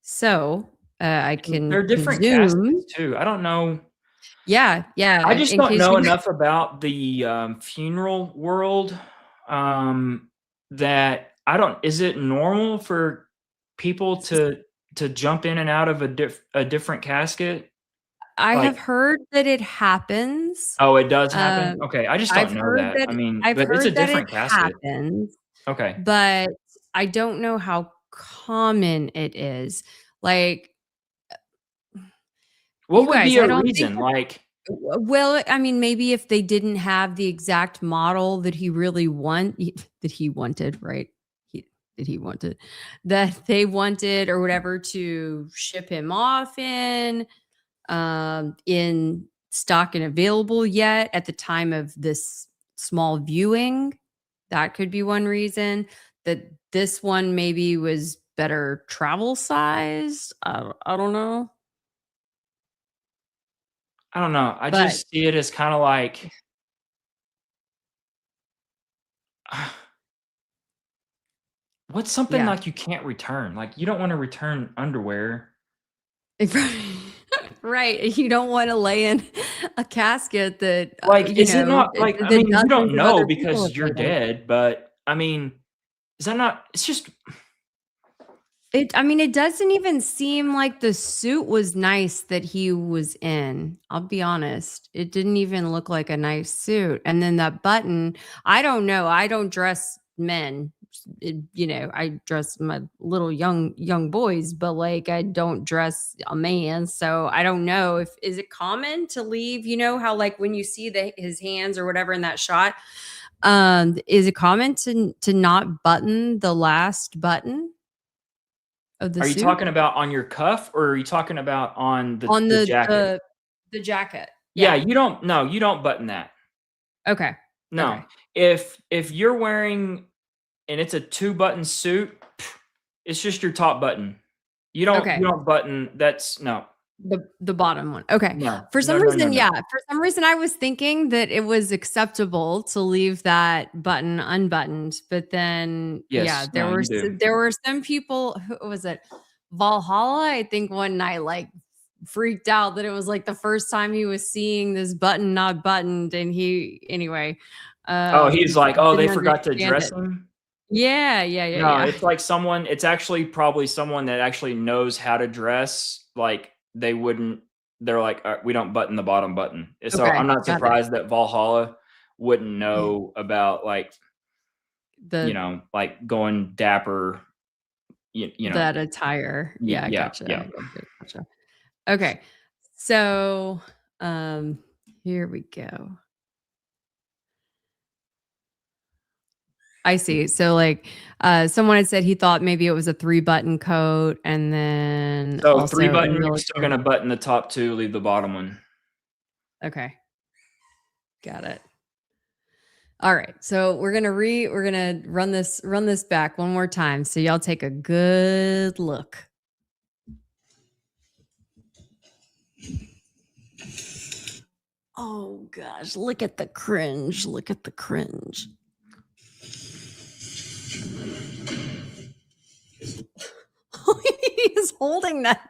S1: So I can
S2: they're different caskets too. I don't know.
S1: Yeah.
S2: I just don't know enough about the funeral world that I don't. Is it normal for people to jump in and out of a different casket?
S1: I have heard that it happens.
S2: Oh, it does happen? Okay, I just don't know that. I mean, but it's a different casket.
S1: Happens,
S2: okay.
S1: But I don't know how common it is. Like,
S2: what would be a reason? Like,
S1: Well, I mean, maybe if they didn't have the exact model that he really that he wanted, right? That he wanted, that they wanted or whatever to ship him off in stock and available yet at the time of this small viewing. That could be one reason that this one maybe was better travel size. I don't know.
S2: I don't know. I
S1: But
S2: just see it as kind of like, what's something
S1: yeah.
S2: like you can't return? Like you don't want to return underwear.
S1: Right. You don't want to lay in a casket that,
S2: Like,
S1: you
S2: is it
S1: know,
S2: not like, I
S1: that
S2: mean, you
S1: dozens
S2: don't
S1: of
S2: know
S1: other people
S2: because
S1: have
S2: you're
S1: laid in.
S2: dead, but I mean, is that not, it's just,
S1: I mean, it doesn't even seem like the suit was nice that he was in. I'll be honest. It didn't even look like a nice suit. And then that button, I don't know. I don't dress men. I dress my little young boys, but like I don't dress a man. So I don't know if is it common to leave, how like when you see his hands or whatever in that shot, is it common to not button the last button of the
S2: are you
S1: suit?
S2: talking about on your cuff or are you talking about on
S1: On
S2: the jacket?
S1: the jacket.
S2: Yeah, you don't button that.
S1: Okay.
S2: No.
S1: Okay.
S2: If you're wearing and it's a 2-button suit, it's just your top button. You don't button that's no.
S1: The bottom one. Okay.
S2: No.
S1: For some
S2: No, no, no,
S1: reason,
S2: no.
S1: yeah. For some reason, I was thinking that it was acceptable to leave that button unbuttoned, but then,
S2: Yes, no, you do.
S1: there were some people. Who was it? Valhalla. I think one night, like, freaked out that it was like the first time he was seeing this button not buttoned, and anyway.
S2: Oh, he's like, oh, they
S1: Didn't
S2: forgot to
S1: understand
S2: dress
S1: it.
S2: him. No,
S1: Yeah.
S2: it's like it's actually probably someone that actually knows how to dress. Like they're like, we don't button the bottom button. So
S1: Okay.
S2: I'm not
S1: Got it.
S2: surprised that Valhalla wouldn't know about like, like going dapper,
S1: that attire. Yeah.
S2: Yeah.
S1: Gotcha.
S2: Yeah.
S1: Gotcha. Okay. So, here we go. I see. So like someone had said he thought maybe it was a 3-button coat and then
S2: So
S1: also
S2: 3-button,
S1: in
S2: you're still gonna button the top 2, leave the bottom one.
S1: Okay. Got it. All right. So we're gonna run this back one more time. So y'all take a good look. Oh gosh, look at the cringe. Look at the cringe. He's holding that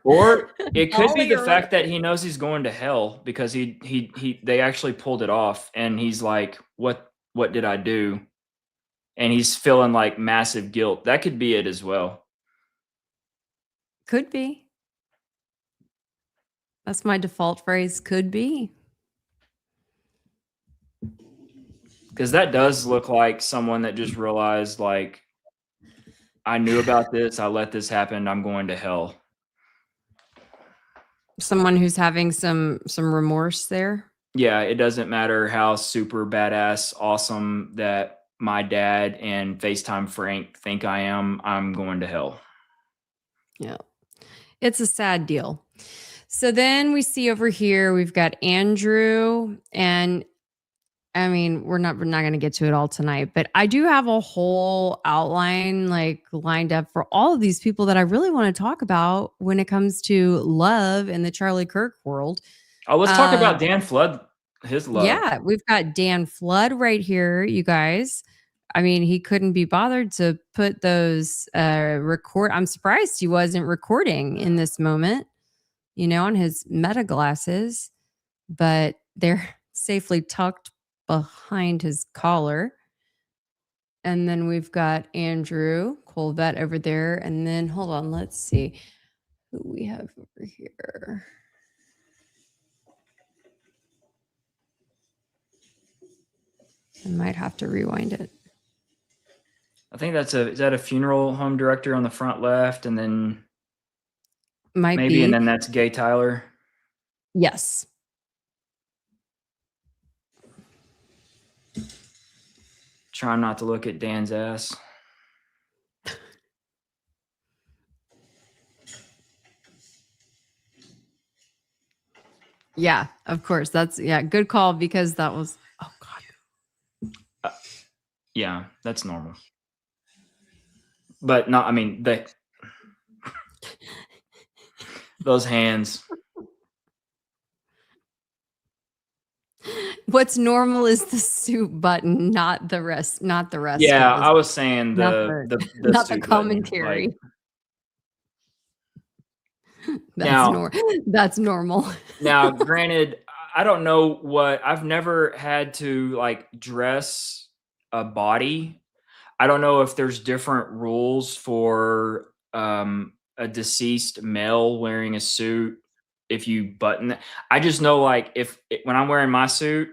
S2: Or it could be the
S1: Ollie
S2: fact that he knows he's going to hell because they actually pulled it off and he's like, what did I do? And he's feeling like massive guilt. That could be it as well.
S1: Could be. That's my default phrase. Could be.
S2: Because that does look like someone that just realized, like, I knew about this. I let this happen. I'm going to hell.
S1: Someone who's having some remorse there.
S2: Yeah, it doesn't matter how super badass, awesome that my dad and FaceTime Frank think I am. I'm going to hell. Yeah.
S1: It's a sad deal. So then we see over here, we've got Andrew, and I mean, we're not going to get to it all tonight, but I do have a whole outline like lined up for all of these people that I really want to talk about when it comes to love in the Charlie Kirk world.
S2: Oh, let's talk about Dan Flood, his love.
S1: Yeah, we've got Dan Flood right here, you guys. I mean, he couldn't be bothered to put those I'm surprised he wasn't recording in this moment, on his meta glasses, but they're safely tucked behind his collar. And then we've got Andrew Kolvet over there. And then hold on, let's see who we have over here. I might have to rewind it.
S2: I think is that a funeral home director on the front left, and then
S1: maybe,
S2: and then that's Gay Tyler.
S1: Yes.
S2: Trying not to look at Dan's ass.
S1: Yeah, of course. That's good call because that was God.
S2: Yeah, that's normal. But no, I mean those hands.
S1: What's normal is the suit button, not the rest.
S2: Yeah,
S1: Of
S2: I was saying
S1: not
S2: the
S1: not the
S2: suit button,
S1: commentary.
S2: like, now,
S1: that's normal.
S2: now, granted, I don't know what I've never had to like dress a body. I don't know if there's different rules for a deceased male wearing a suit if you button it. I just know like when I'm wearing my suit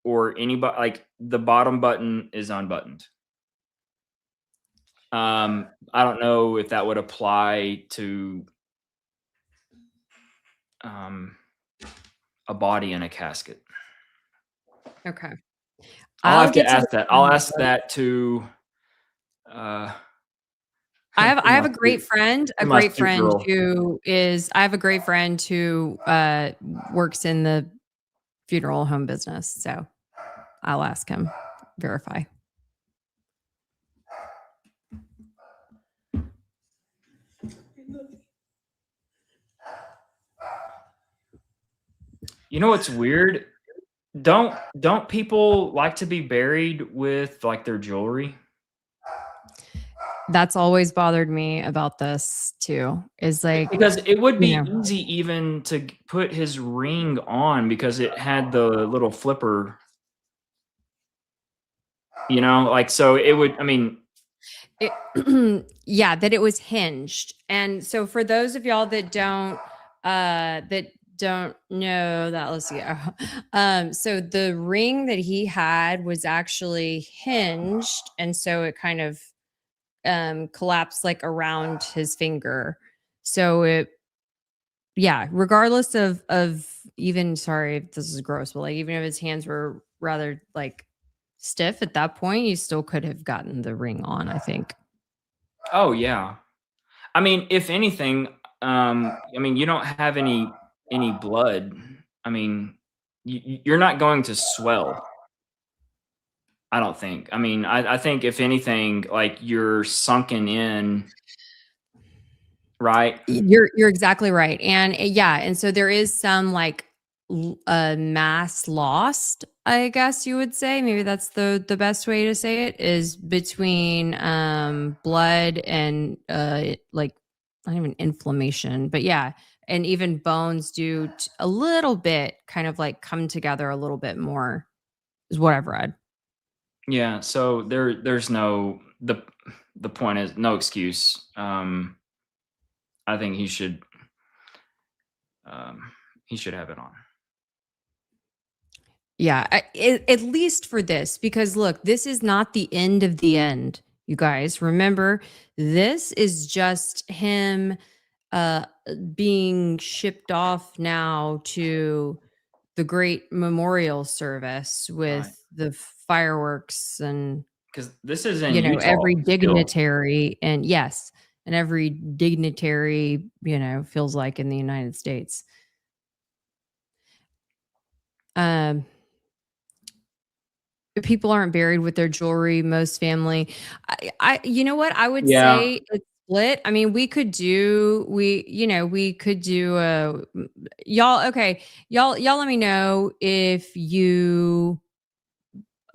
S2: or anybody, like the bottom button is unbuttoned. I don't know if that would apply to a body in a casket.
S1: Okay.
S2: I'll have to ask that. I'll ask that to
S1: I have a great friend, I have a great friend who works in the funeral home business. So I'll ask him, verify.
S2: You know what's weird? Don't people like to be buried with like their jewelry?
S1: That's always bothered me about this too. Is like,
S2: because it would be
S1: you know,
S2: easy even to put his ring on because it had the little flipper. You know, like so it would. I mean,
S1: yeah, that it was hinged. And so for those of y'all that don't know that, let's see. So the ring that he had was actually hinged, and so it kind of collapsed like around his finger. So regardless of even, sorry if this is gross, but like even if his hands were rather like stiff at that point, you still could have gotten the ring on, I think.
S2: oh yeah. I mean, if anything, I mean, you don't have any blood. I mean, you're not going to swell. I don't think. I mean, I think if anything, like you're sunken in, right?
S1: You're exactly right. And and so there is some like mass lost, I guess you would say. Maybe that's the best way to say it, is between blood and like not even inflammation, but and even bones do a little bit kind of like come together a little bit more, is what I've read.
S2: Yeah, so there's no the point is no excuse. I think he should have it on.
S1: Yeah, at least for this, because look, this is not the end of the end, you guys. Remember, this is just him being shipped off now to the great memorial service with the fireworks and,
S2: because this is in
S1: Utah, every dignitary
S2: still.
S1: And yes, and every dignitary, feels like in the United States. People aren't buried with their jewelry. Most family, you know what I would say, it's split. I mean, we could do y'all. Okay, y'all let me know if you.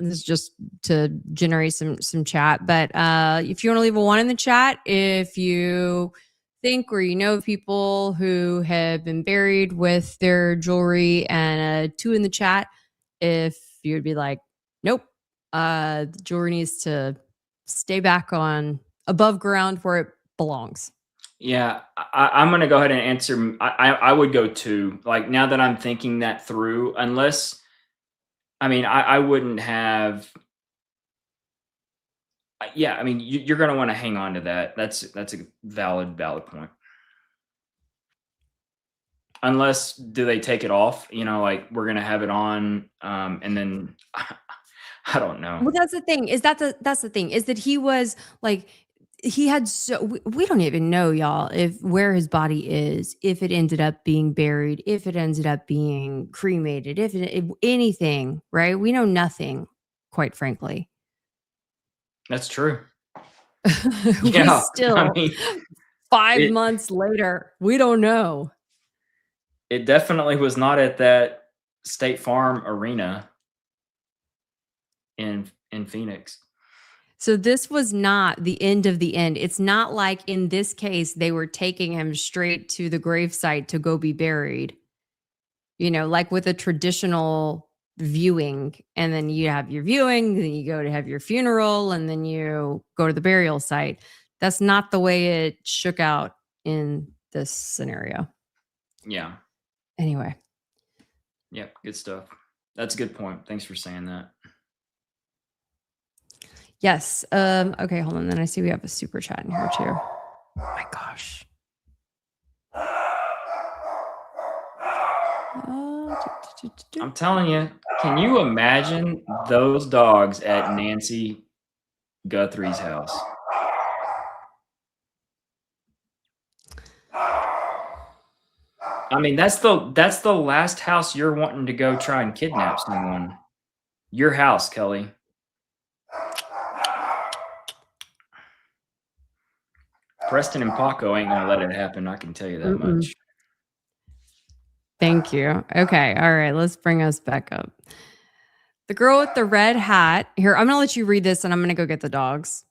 S1: This is just to generate some chat, but if you want to leave a 1 in the chat, if you think or people who have been buried with their jewelry, and a 2 in the chat if you would be like, nope, the jewelry needs to stay back on above ground where it belongs.
S2: Yeah, I'm going to go ahead and answer. I would go 2. Like, now that I'm thinking that through, unless, I mean, I wouldn't have. Yeah, I mean, you're going to want to hang on to that. That's a valid point. Unless, do they take it off? Like, we're going to have it on, and then I don't know.
S1: Well, that's the thing. That's the thing is that he was like he had we don't even know, y'all, if where his body is, if it ended up being buried, if it ended up being cremated, if anything, right? We know nothing, quite frankly.
S2: That's true.
S1: We
S2: Yeah,
S1: still
S2: I mean,
S1: 5 months later, we don't know.
S2: it definitely was not at that State Farm arena in Phoenix.
S1: So this was not the end of the end. It's not like in this case they were taking him straight to the gravesite to go be buried. You know, like with a traditional viewing, and then you have your viewing, then you go to have your funeral, and then you go to the burial site. That's not the way it shook out in this scenario.
S2: Yeah.
S1: Anyway.
S2: Yep. Good stuff. That's a good point. Thanks for saying that.
S1: Yes. Okay, hold on. Then I see we have a super chat in here too. Oh my gosh.
S2: I'm telling you, can you imagine those dogs at Nancy Guthrie's house? I mean, that's the last house you're wanting to go try and kidnap someone. Your house, Kelly. Preston and Paco ain't gonna let it happen. I can tell you that much.
S1: Thank you. Okay. All right. Let's bring us back up. The girl with the red hat. Here, I'm going to let you read this and I'm going to go get the dogs.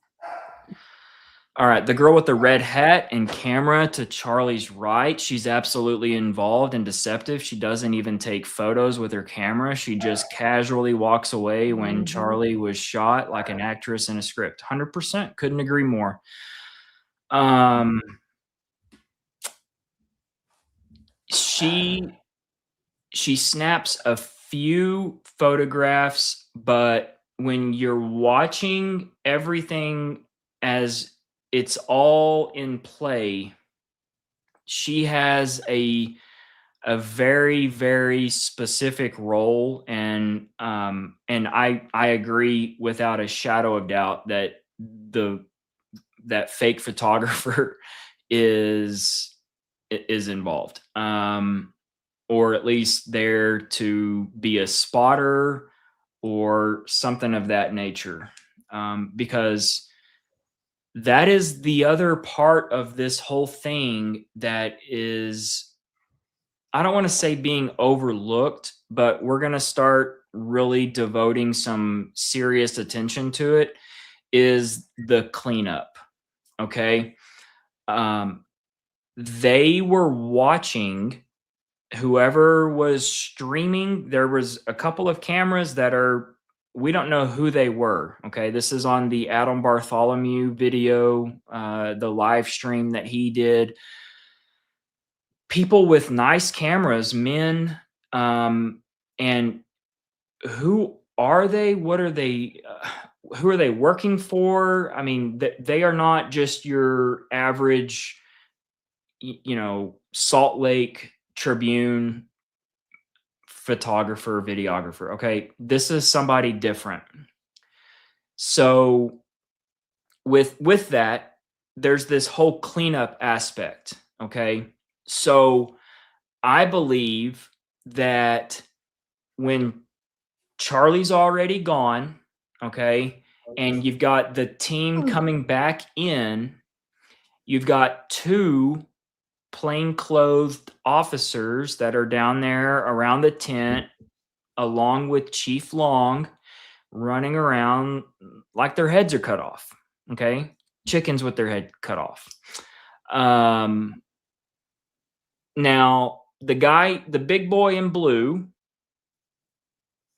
S2: All right. The girl with the red hat and camera to Charlie's right. She's absolutely involved and deceptive. She doesn't even take photos with her camera. She just casually walks away when Charlie was shot like an actress in a script. 100%. Couldn't agree more. She snaps a few photographs, but when you're watching everything as it's all in play, she has a very, very specific role, and I agree without a shadow of doubt that that fake photographer is involved, or at least there to be a spotter or something of that nature, because that is the other part of this whole thing that is, I don't want to say being overlooked, but we're going to start really devoting some serious attention to it, is the cleanup. Okay. They were watching whoever was streaming. There was a couple of cameras that we don't know who they were. Okay. This is on the Adam Bartholomew video, the live stream that he did. People with nice cameras, men, and who are they? What are they? Who are they working for? I mean, they are not just your average, Salt Lake Tribune photographer, videographer. Okay. This is somebody different. So with that, there's this whole cleanup aspect. Okay. So I believe that when Charlie's already gone, okay, and you've got the team coming back in, you've got two plainclothed officers that are down there around the tent, along with Chief Long, running around like their heads are cut off. Okay. Chickens with their head cut off. Now the guy, the big boy in blue,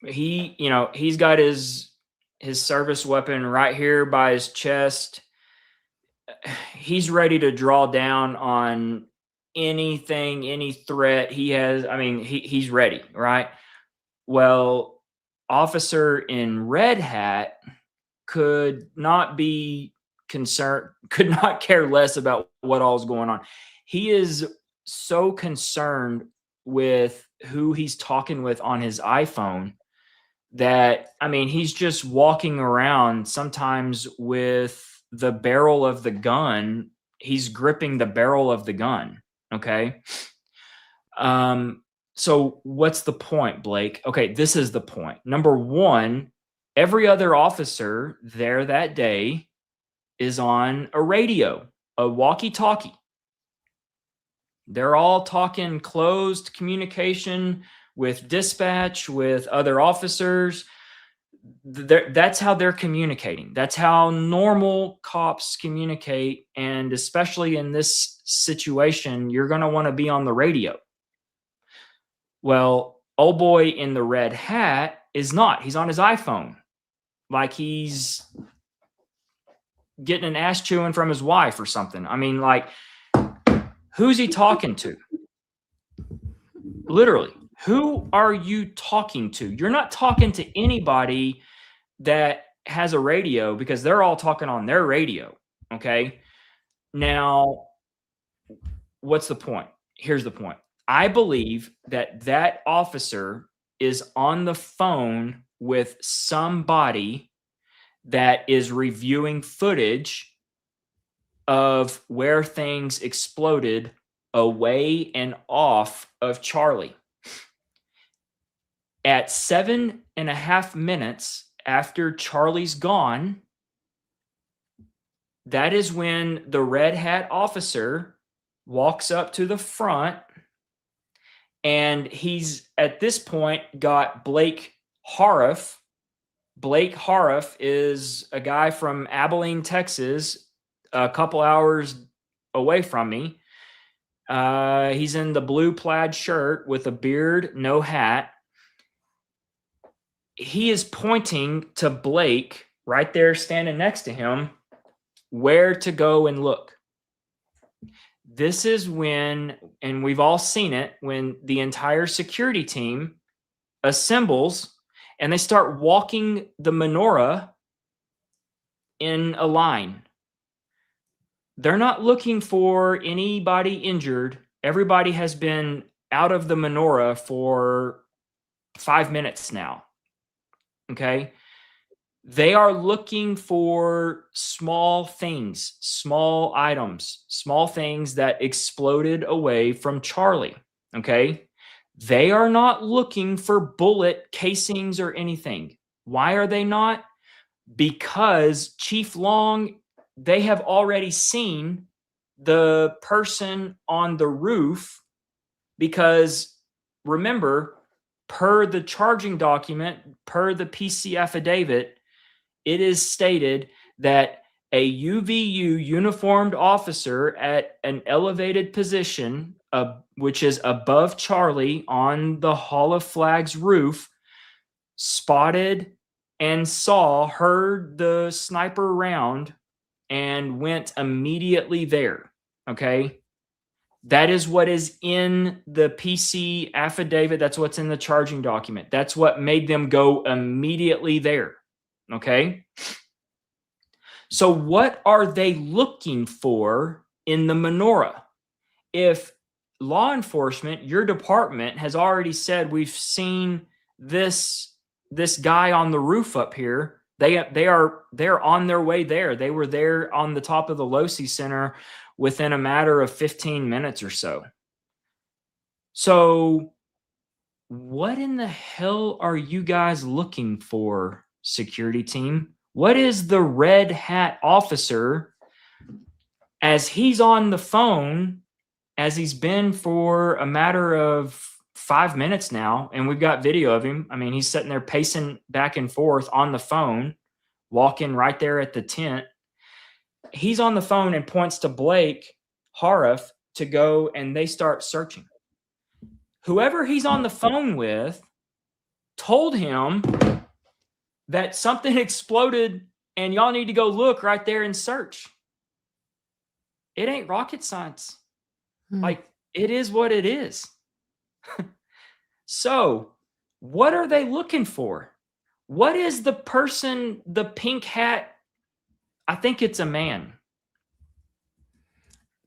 S2: he's got his service weapon right here by his chest. He's ready to draw down on anything, any threat he has. I mean, he's ready, right? Well, officer in red hat could not be concerned, could not care less about what all's going on. He is so concerned with who he's talking with on his iPhone that, I mean, he's just walking around sometimes with the barrel of the gun. He's gripping the barrel of the gun. Okay. So what's the point, Blake? Okay, this is the point. Number one, every other officer there that day is on a radio, a walkie-talkie. They're all talking closed communication with dispatch, with other officers. That's how they're communicating. That's how normal cops communicate. And especially in this situation, you're going to want to be on the radio. Well, old boy in the red hat is not. He's on his iPhone. Like he's getting an ass chewing from his wife or something. I mean, like, who's he talking to? Literally, who are you talking to? You're not talking to anybody that has a radio, because they're all talking on their radio. Okay. Now, what's the point? Here's the point. I believe that that officer is on the phone with somebody that is reviewing footage of where things exploded away and off of Charlie. At 7.5 minutes after Charlie's gone, that is when the red hat officer walks up to the front, and he's at this point got Blake Harriff. Blake Harriff is a guy from Abilene, Texas, a couple hours away from me. He's in the blue plaid shirt with a beard, no hat. He is pointing to Blake right there, standing next to him, where to go and look. This is when, and we've all seen it, when the entire security team assembles and they start walking the menorah in a line. They're not looking for anybody injured. Everybody has been out of the menorah for 5 minutes now. Okay. They are looking for small things, small items, small things that exploded away from Charlie. Okay. They are not looking for bullet casings or anything. Why are they not? Because Chief Long, they have already seen the person on the roof, because remember, per the charging document, per the PC affidavit, it is stated that a UVU uniformed officer at an elevated position, which is above Charlie on the Hall of Flags roof, spotted and heard the sniper round and went immediately there. Okay. That is what is in the PC affidavit. That's what's in the charging document. That's what made them go immediately there. Okay. So what are they looking for in the menorah? If law enforcement, your department, has already said, we've seen this guy on the roof up here, they're on their way there. They were there on the top of the Losi Center within a matter of 15 minutes or so. So what in the hell are you guys looking for, security team? What is the red hat officer, as he's on the phone, as he's been for a matter of 5 minutes now, and we've got video of him. I mean, he's sitting there pacing back and forth on the phone, walking right there at the tent. He's on the phone and points to Blake Harriff to go, and they start searching. Whoever he's on the phone with told him that something exploded and y'all need to go look right there and search. It ain't rocket science. Like, it is what it is. So what are they looking for? What is the person, the pink hat? I think it's a man.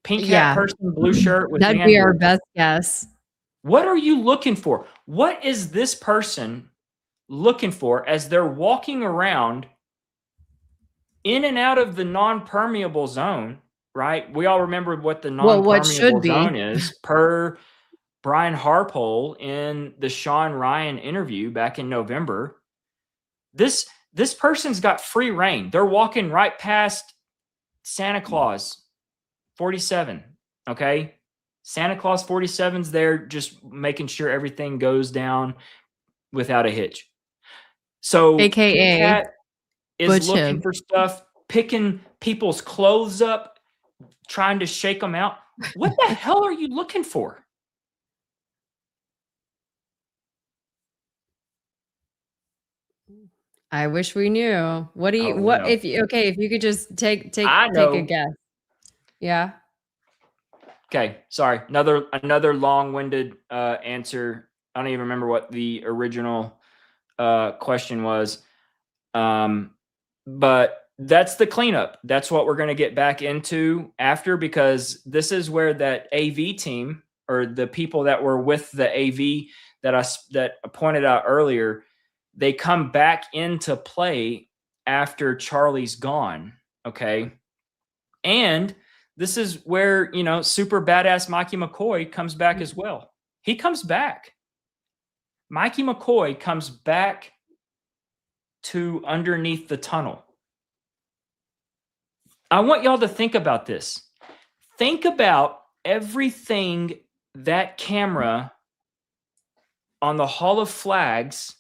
S2: Pink hat person, blue shirt with
S1: that'd be our best guess.
S2: What are you looking for? What is this person looking for as they're walking around in and out of the non-permeable zone, right? We all remember what the
S1: Well, what should
S2: non-permeable
S1: be.
S2: zone is per Brian Harpole in the Sean Ryan interview back in November. This person's got free reign. They're walking right past Santa Claus 47, okay? Santa Claus 47's there just making sure everything goes down without a hitch. So
S1: AKA
S2: Kit Kat is
S1: Butch
S2: looking
S1: Hib.
S2: for stuff, picking people's clothes up, trying to shake them out. What the hell are you looking for?
S1: I wish we knew. What do you,
S2: Oh,
S1: what,
S2: no.
S1: if you, okay, if you could just take
S2: I
S1: a
S2: know.
S1: guess. Yeah.
S2: Okay, sorry. Another long-winded answer. I don't even remember what the original question was. But that's the cleanup. That's what we're going to get back into after, because this is where that AV team, or the people that were with the AV that I pointed out earlier, they come back into play after Charlie's gone. Okay. And this is where, super badass Mikey McCoy comes back as well. He comes back. Mikey McCoy comes back to underneath the tunnel. I want y'all to think about this. Think about everything that camera on the Hall of Flags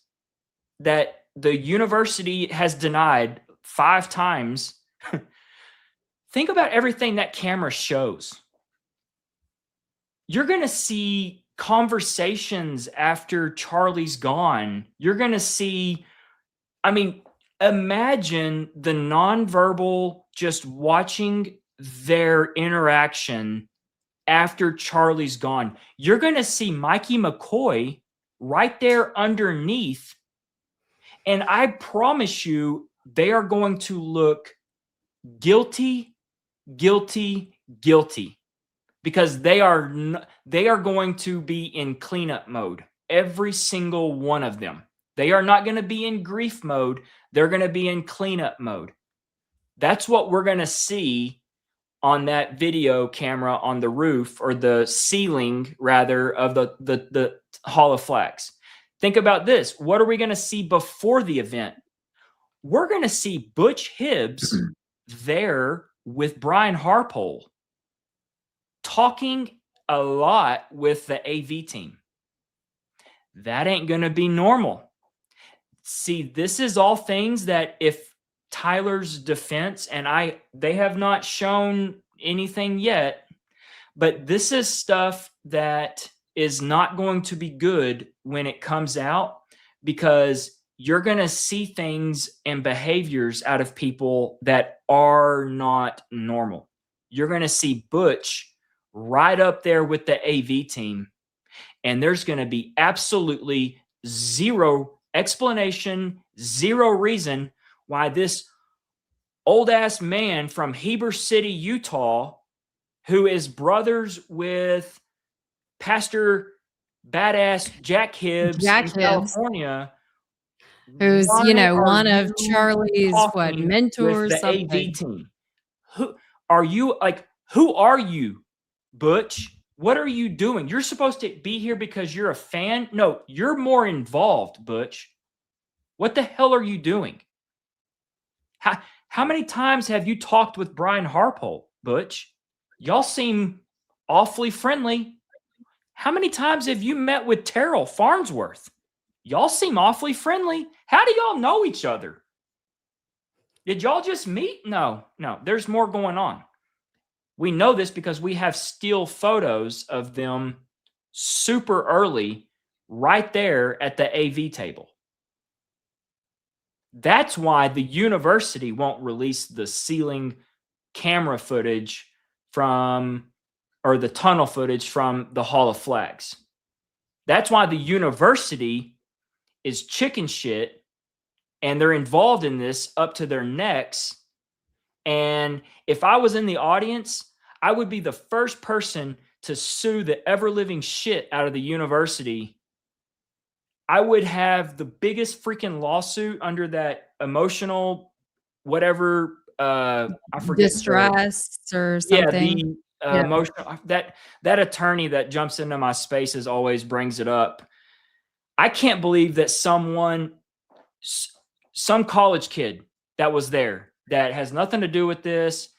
S2: that the university has denied 5 times. Think about everything that camera shows. You're going to see conversations after Charlie's gone. You're going to see, imagine the nonverbal, just watching their interaction after Charlie's gone. You're going to see Mikey McCoy right there underneath. And I promise you, they are going to look guilty, guilty, guilty, because they are going to be in cleanup mode. Every single one of them. They are not going to be in grief mode. They're going to be in cleanup mode. That's what we're going to see on that video camera on the roof, or the ceiling rather, of the Hall of Flags. Think about this. What are we going to see before the event? We're going to see Butch Hibbs there with Brian Harpole talking a lot with the AV team. That ain't going to be normal. See, this is all things that if Tyler's defense, and they have not shown anything yet, but this is stuff that is not going to be good when it comes out, because you're going to see things and behaviors out of people that are not normal. You're going to see Butch right up there with the AV team, and there's going to be absolutely zero explanation, zero reason why this old ass man from Heber City, Utah, who is brothers with Pastor badass Jack Hibbs in California,
S1: who's one of Charlie's
S2: talking
S1: mentors,
S2: with the
S1: something.
S2: AV team. Who are you? Who are you, Butch? What are you doing? You're supposed to be here because you're a fan? No, you're more involved, Butch. What the hell are you doing? How many times have you talked with Brian Harpole, Butch? Y'all seem awfully friendly. How many times have you met with Terrell Farnsworth? Y'all seem awfully friendly. How do y'all know each other? Did y'all just meet? No, there's more going on. We know this because we have still photos of them super early right there at the AV table. That's why the university won't release the ceiling camera footage or the tunnel footage from the Hall of Flags. That's why the university is chicken shit, and they're involved in this up to their necks. And if I was in the audience, I would be the first person to sue the ever-living shit out of the university I would have the biggest freaking lawsuit under that emotional whatever. I forget
S1: Distress or
S2: yeah,
S1: something.
S2: the
S1: Yeah.
S2: emotional that attorney that jumps into my spaces always brings it up. I can't believe that some college kid that was there that has nothing to do with this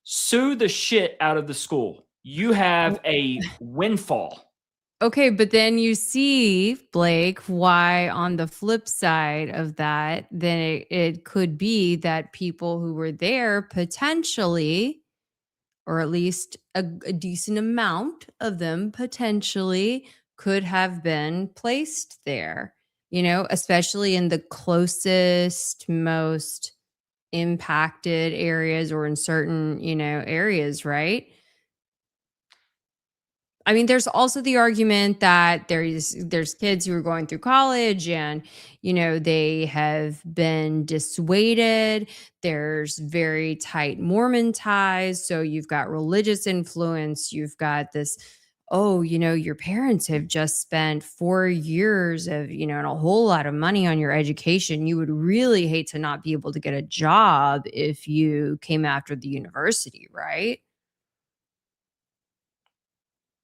S2: sue the shit out of the school. You have a windfall.
S1: Okay, but then you see, Blake, why on the flip side of that, then it could be that people who were there potentially, or at least a decent amount of them potentially could have been placed there, especially in the closest, most impacted areas or in certain, areas, right? I mean, there's also the argument that there's kids who are going through college and, they have been dissuaded. There's very tight Mormon ties. So you've got religious influence. You've got this, your parents have just spent 4 years of, and a whole lot of money on your education. You would really hate to not be able to get a job if you came after the university, right?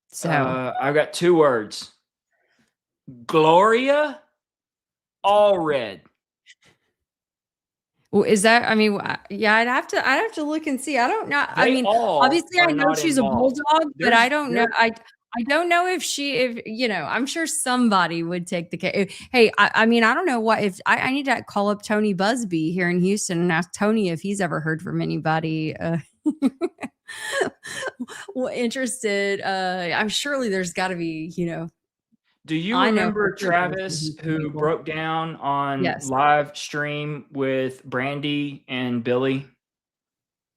S1: So
S2: I've got 2 words. Gloria, all red.
S1: well, is that? I mean, yeah, I'd have to look and see. I don't know. I
S2: They
S1: mean,
S2: all
S1: obviously, I
S2: are
S1: know
S2: not
S1: she's
S2: involved.
S1: a bulldog, but I don't know.
S2: There's-
S1: I don't know if I'm sure somebody would take the case. Hey, I mean, I don't know what if I need to call up Tony Busby here in Houston and ask Tony if he's ever heard from anybody interested. I'm surely there's got to be,
S2: Do you
S1: I know
S2: remember
S1: for sure there's
S2: Travis
S1: some
S2: who
S1: people.
S2: broke down on
S1: Yes.
S2: live stream with Brandy and Billy?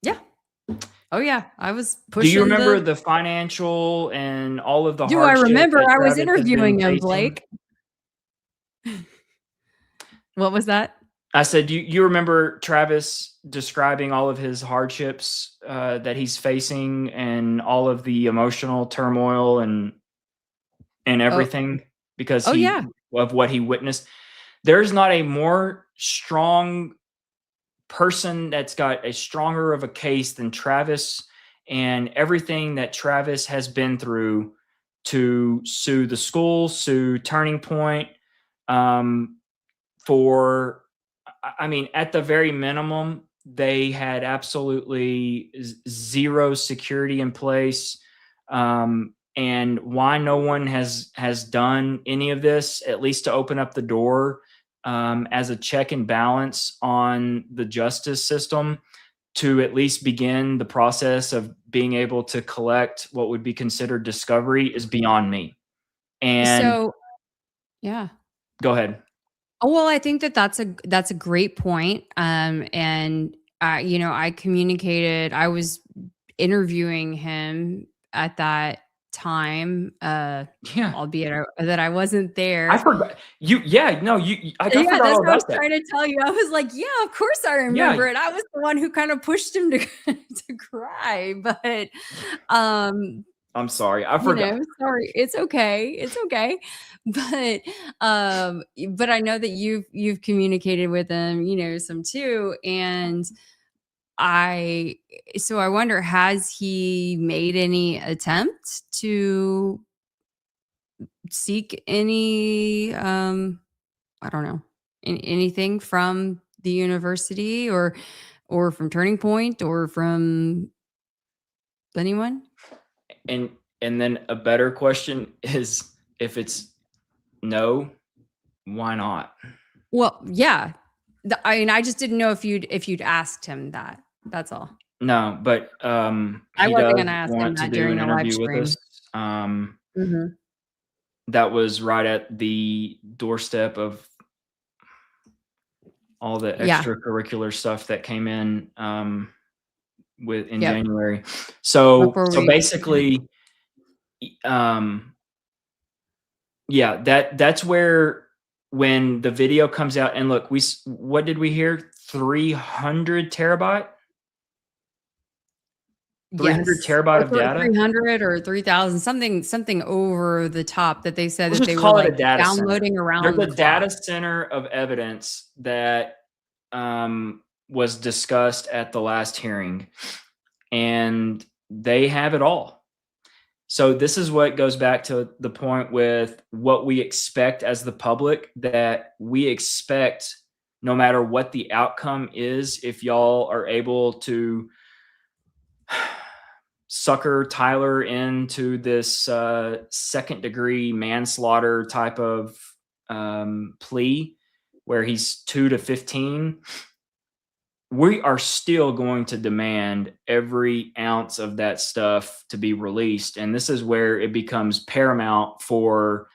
S1: Yeah. Oh yeah, I was
S2: Do
S1: pushing.
S2: you remember the financial and all of the
S1: Do I
S2: hardship
S1: remember?
S2: that
S1: I was
S2: Travis has been
S1: interviewing him,
S2: facing?
S1: Blake. What was that?
S2: I said, you remember Travis describing all of his hardships that he's facing and all of the emotional turmoil and everything because
S1: yeah.
S2: of what he witnessed. There's not a more strong person that's got a stronger of a case than Travis and everything that Travis has been through to sue the school, sue Turning Point, for, I mean, at the very minimum, they had absolutely zero security in place. And why no one has done any of this, at least to open up the door as a check and balance on the justice system to at least begin the process of being able to collect what would be considered discovery is beyond me. And
S1: So, yeah.
S2: Go ahead.
S1: Oh, well, I think that's a great point. And I communicated. I was interviewing him at that time.
S2: Yeah.
S1: Albeit that I wasn't there.
S2: I forgot you. Yeah, no, I
S1: Yeah,
S2: forgot
S1: that's
S2: all
S1: what I was
S2: about that.
S1: trying to tell you. I was like, yeah, of course I remember it. I was the one who kind of pushed him to to cry, but
S2: I'm sorry. I forgot.
S1: sorry. It's okay. It's okay. But I know that you've communicated with him, some too. And I wonder, has he made any attempt to seek any I don't know, anything from the university or from Turning Point or from anyone?
S2: And then a better question is, if it's no, why not?
S1: Well, yeah. I just didn't know if you'd asked him that. That's all.
S2: No, but
S1: I
S2: he
S1: wasn't
S2: does
S1: gonna ask him
S2: want to
S1: that
S2: do
S1: during
S2: an
S1: the live
S2: interview with
S1: stream.
S2: us. That was right at the doorstep of all the extracurricular stuff that came in in January. So basically, that's where, when the video comes out, and look, what did we hear? 300 terabyte? 300
S1: Yes.
S2: terabyte
S1: Or
S2: of data.
S1: 300 or 3,000, something over the top that they said
S2: Let's
S1: that
S2: just
S1: they were
S2: call it a
S1: like
S2: data center.
S1: downloading around
S2: There's
S1: the
S2: a
S1: clock.
S2: data center of evidence that was discussed at the last hearing, and they have it all. So this is what goes back to the point with what we expect as the public, that we expect no matter what the outcome is, if y'all are able to sucker Tyler into this second degree manslaughter type of plea where he's 2 to 15, we are still going to demand every ounce of that stuff to be released. And this is where it becomes paramount for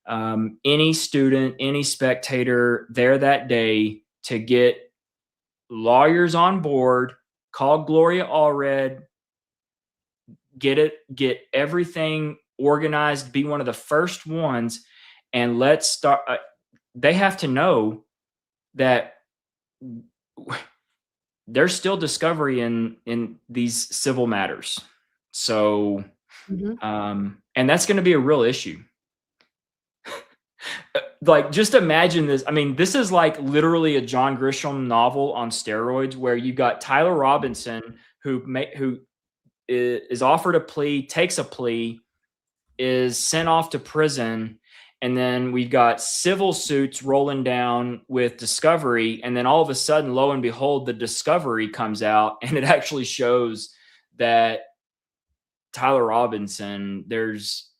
S2: any student, any spectator there that day to get lawyers on board, call Gloria Allred, get everything organized, be one of the first ones, and let's start. They have to know that there's still discovery in these civil matters. So, and that's going to be a real issue. Like, just imagine this. I mean, this is like literally a John Grisham novel on steroids, where you got Tyler Robinson who is offered a plea, takes a plea, is sent off to prison, and then we've got civil suits rolling down with discovery, and then all of a sudden, lo and behold, the discovery comes out, and it actually shows that Tyler Robinson, there's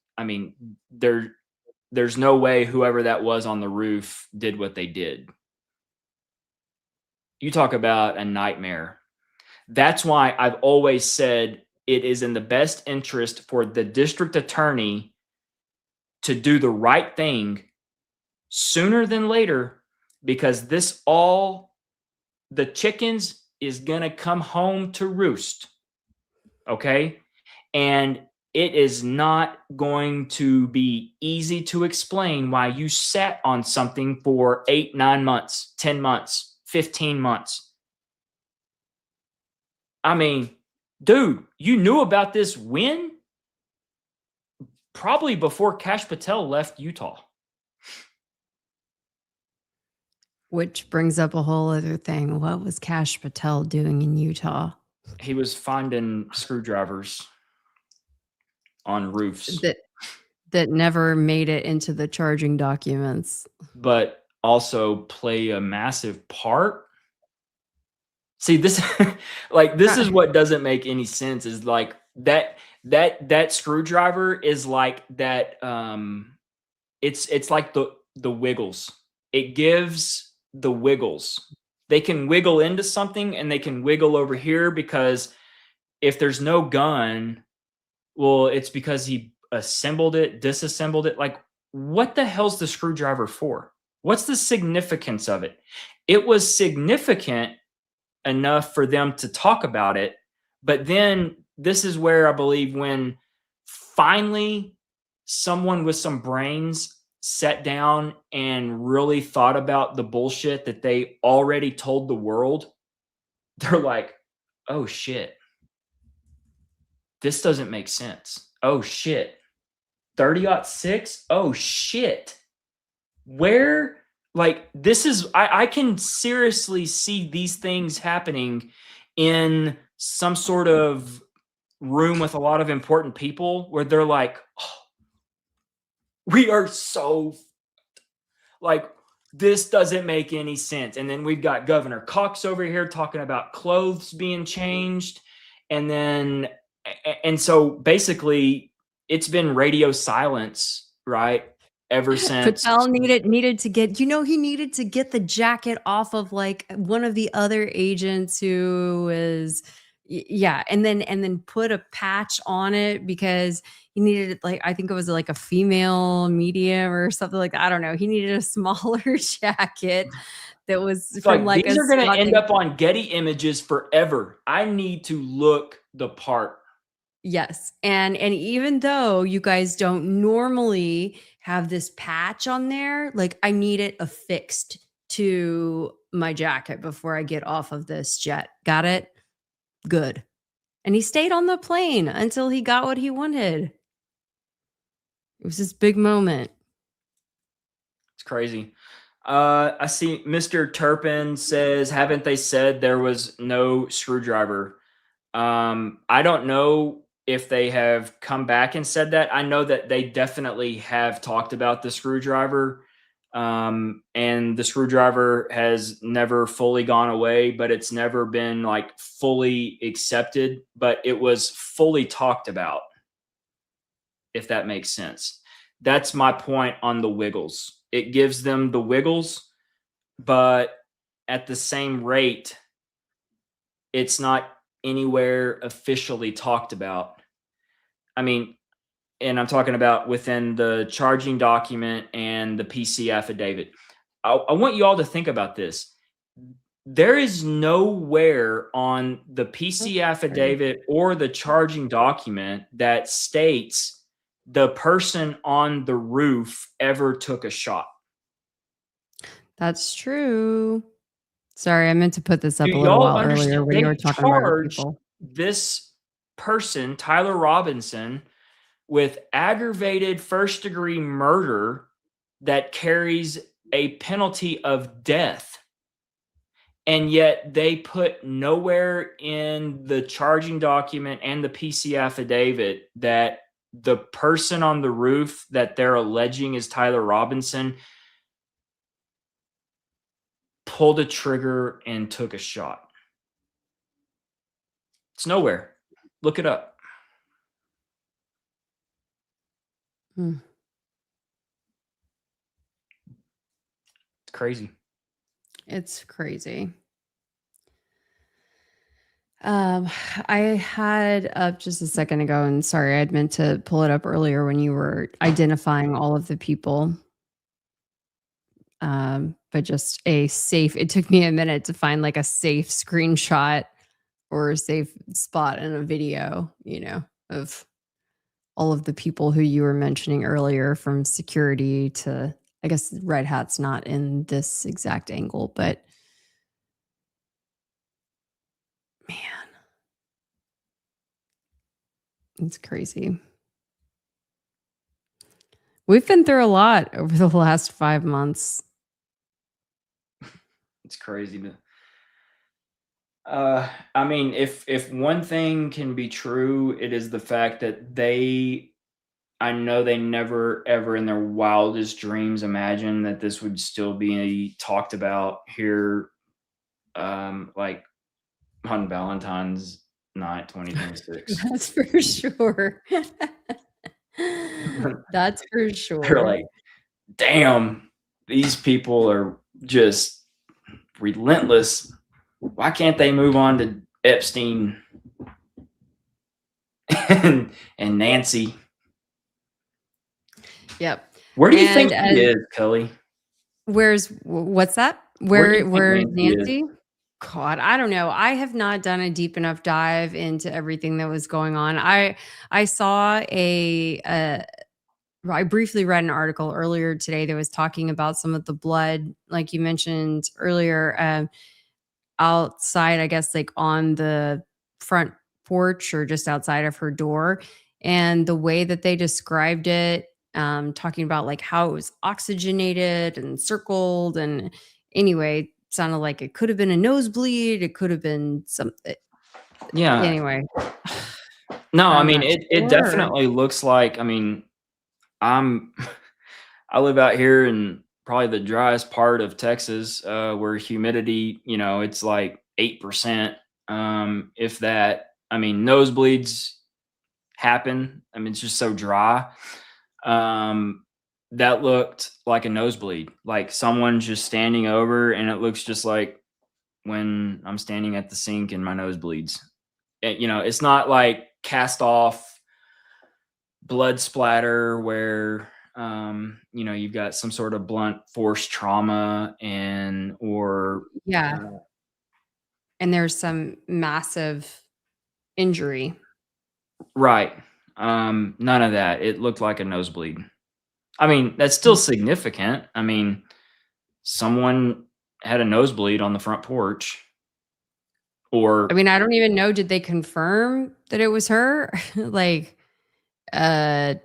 S2: no way whoever that was on the roof did what they did. You talk about a nightmare. That's why I've always said it is in the best interest for the district attorney to do the right thing sooner than later, because the chickens is going to come home to roost. Okay? And it is not going to be easy to explain why you sat on something for 8, 9 months, 10 months, 15 months. I mean, dude, you knew about this when? Probably before Kash Patel left Utah.
S1: Which brings up a whole other thing. What was Kash Patel doing in Utah?
S2: He was finding screwdrivers on roofs
S1: that never made it into the charging documents,
S2: but also play a massive part. See, this this is what doesn't make any sense, is like that screwdriver is like that. It's like the wiggles. It gives the wiggles. They can wiggle into something and they can wiggle over here, because if there's no gun, well, it's because he assembled it, disassembled it. Like, what the hell's the screwdriver for? What's the significance of it? It was significant enough for them to talk about it. But then this is where I believe when finally someone with some brains sat down and really thought about the bullshit that they already told the world, they're like, oh shit, this doesn't make sense. Oh shit, 30-06? Oh shit. Where, like, this is, I can seriously see these things happening in some sort of room with a lot of important people where they're like, oh, we are so, like, this doesn't make any sense. And then we've got Governor Cox over here talking about clothes being changed. And so basically it's been radio silence, right? Ever since
S1: Patel needed to get, he needed to get the jacket off of like one of the other agents who is, and then put a patch on it because he needed, like, I think it was like a female medium or something like that. I don't know. He needed a smaller jacket that was from like
S2: these are going to end up on Getty Images forever. I need to look the part.
S1: Yes. And even though you guys don't normally have this patch on there, like, I need it affixed to my jacket before I get off of this jet. Got it? Good. And he stayed on the plane until he got what he wanted. It was this big moment.
S2: It's crazy. I see Mr. Turpin says, haven't they said there was no screwdriver? I don't know if they have come back and said that. I know that they definitely have talked about the screwdriver. And the screwdriver has never fully gone away, but it's never been like fully accepted, but it was fully talked about, if that makes sense. That's my point on the wiggles. It gives them the wiggles, but at the same rate, it's not anywhere officially talked about. I mean, and I'm talking about within the charging document and the PC affidavit. I want you all to think about this. There is nowhere on the PC affidavit or the charging document that states the person on the roof ever took a shot.
S1: That's true. Sorry, I meant to put this up
S2: Do
S1: a little
S2: y'all
S1: while earlier
S2: understand?
S1: when you
S2: They
S1: were talking about other
S2: charged
S1: people.
S2: this person, Tyler Robinson, with aggravated first-degree murder that carries a penalty of death. And yet they put nowhere in the charging document and the PC affidavit that the person on the roof that they're alleging is Tyler Robinson pulled a trigger and took a shot. It's nowhere. Look it up.
S1: Hmm.
S2: It's crazy.
S1: It's crazy. I had up just a second ago, and sorry, I'd meant to pull it up earlier when you were identifying all of the people. But just a safe, it took me a minute to find like a safe screenshot or a safe spot in a video, you know, of all of the people who you were mentioning earlier, from security to, I guess Red Hat's not in this exact angle, but man, it's crazy. We've been through a lot over the last 5 months.
S2: It's crazy. I mean, if one thing can be true, it is the fact that I know they never ever in their wildest dreams imagined that this would still be talked about here, like on Valentine's night 2026.
S1: That's for sure. That's for
S2: They're
S1: sure.
S2: like, damn, these people are just relentless. Why can't they move on to Epstein and Nancy?
S1: Yep.
S2: Where do you think
S1: And
S2: he is, Kelly?
S1: what's that?
S2: Where do you think
S1: Where's
S2: Nancy is?
S1: Nancy? God, I don't know. I have not done a deep enough dive into everything that was going on. I saw I briefly read an article earlier today that was talking about some of the blood, like you mentioned earlier, outside, I guess, like on the front porch or just outside of her door. And the way that they described it, talking about like how it was oxygenated and circled. And anyway, sounded like it could have been a nosebleed. It could have been something.
S2: Yeah.
S1: Anyway.
S2: No, I
S1: I'm
S2: mean,
S1: not
S2: it
S1: sure.
S2: definitely looks like, I mean, I live out here in probably the driest part of Texas, where humidity, you know, it's like 8%. If that, I mean, nosebleeds happen. I mean, it's just so dry. That looked like a nosebleed, like someone just standing over, and it looks just like when I'm standing at the sink and my nose bleeds. You know, it's not like cast off blood splatter where you know, you've got some sort of blunt force trauma or
S1: Yeah. And there's some massive injury.
S2: right. None of that. It looked like a nosebleed. I mean, that's still significant. I mean, someone had a nosebleed on the front porch. Or
S1: I mean, I don't even know. Did they confirm that it was her? Like, I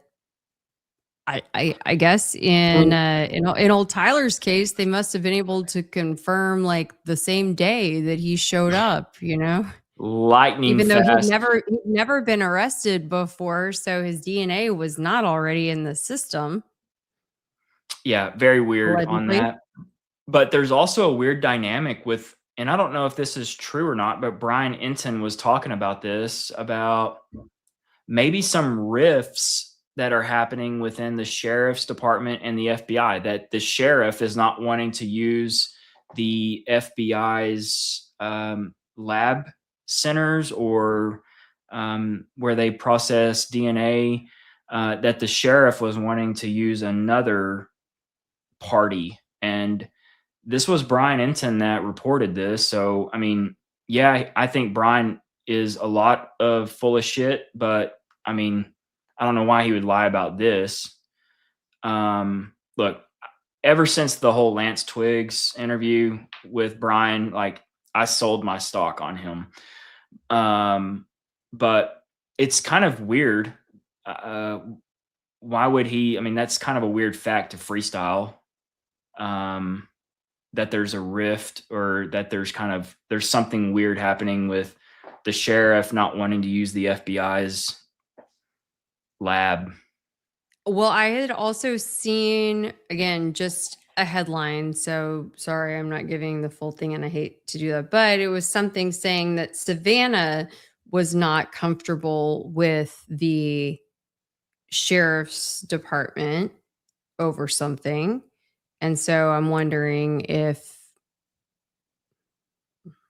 S1: guess in old Tyler's case, they must have been able to confirm like the same day that he showed up.
S2: lightning
S1: Even though
S2: fast.
S1: he'd never been arrested before, so his DNA was not already in the system.
S2: Yeah, very weird on
S1: Allegedly.
S2: that. But there's also a weird dynamic with, and I don't know if this is true or not, but Brian Enton was talking about this, about maybe some rifts that are happening within the sheriff's department and the FBI, that the sheriff is not wanting to use the FBI's lab centers or where they process DNA, that the sheriff was wanting to use another party. And this was Brian Enton that reported this. So, I mean, yeah, I think Brian is a lot of full of shit, but I mean, I don't know why he would lie about this. Look, ever since the whole Lance Twiggs interview with Brian, like I sold my stock on him. But it's kind of weird. Why would he? I mean, that's kind of a weird fact to freestyle. That there's a rift, or that there's something weird happening with the sheriff not wanting to use the FBI's lab.
S1: Well, I had also seen, again, just a headline. So sorry, I'm not giving the full thing and I hate to do that. But it was something saying that Savannah was not comfortable with the sheriff's department over something. And so I'm wondering if,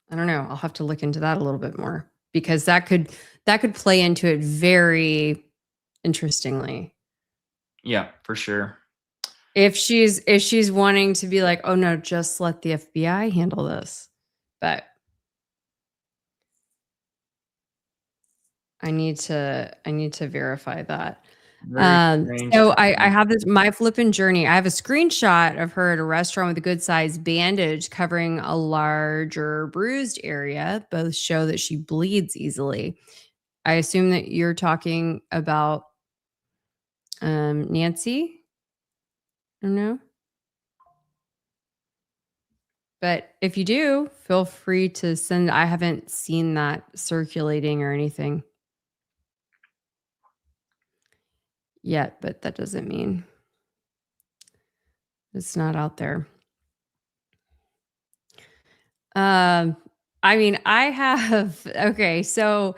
S1: I don't know, I'll have to look into that a little bit more, because that could play into it very interestingly.
S2: Yeah, for sure.
S1: If she's wanting to be like, oh no, just let the FBI handle this. But I need to verify that. So I have this, my flippin' journey. I have a screenshot of her at a restaurant with a good sized bandage covering a larger bruised area. Both show that she bleeds easily. I assume that you're talking about Nancy. I don't know. But if you do, feel free to send. I haven't seen that circulating or anything yet, but that doesn't mean it's not out there. I mean, I have, okay, so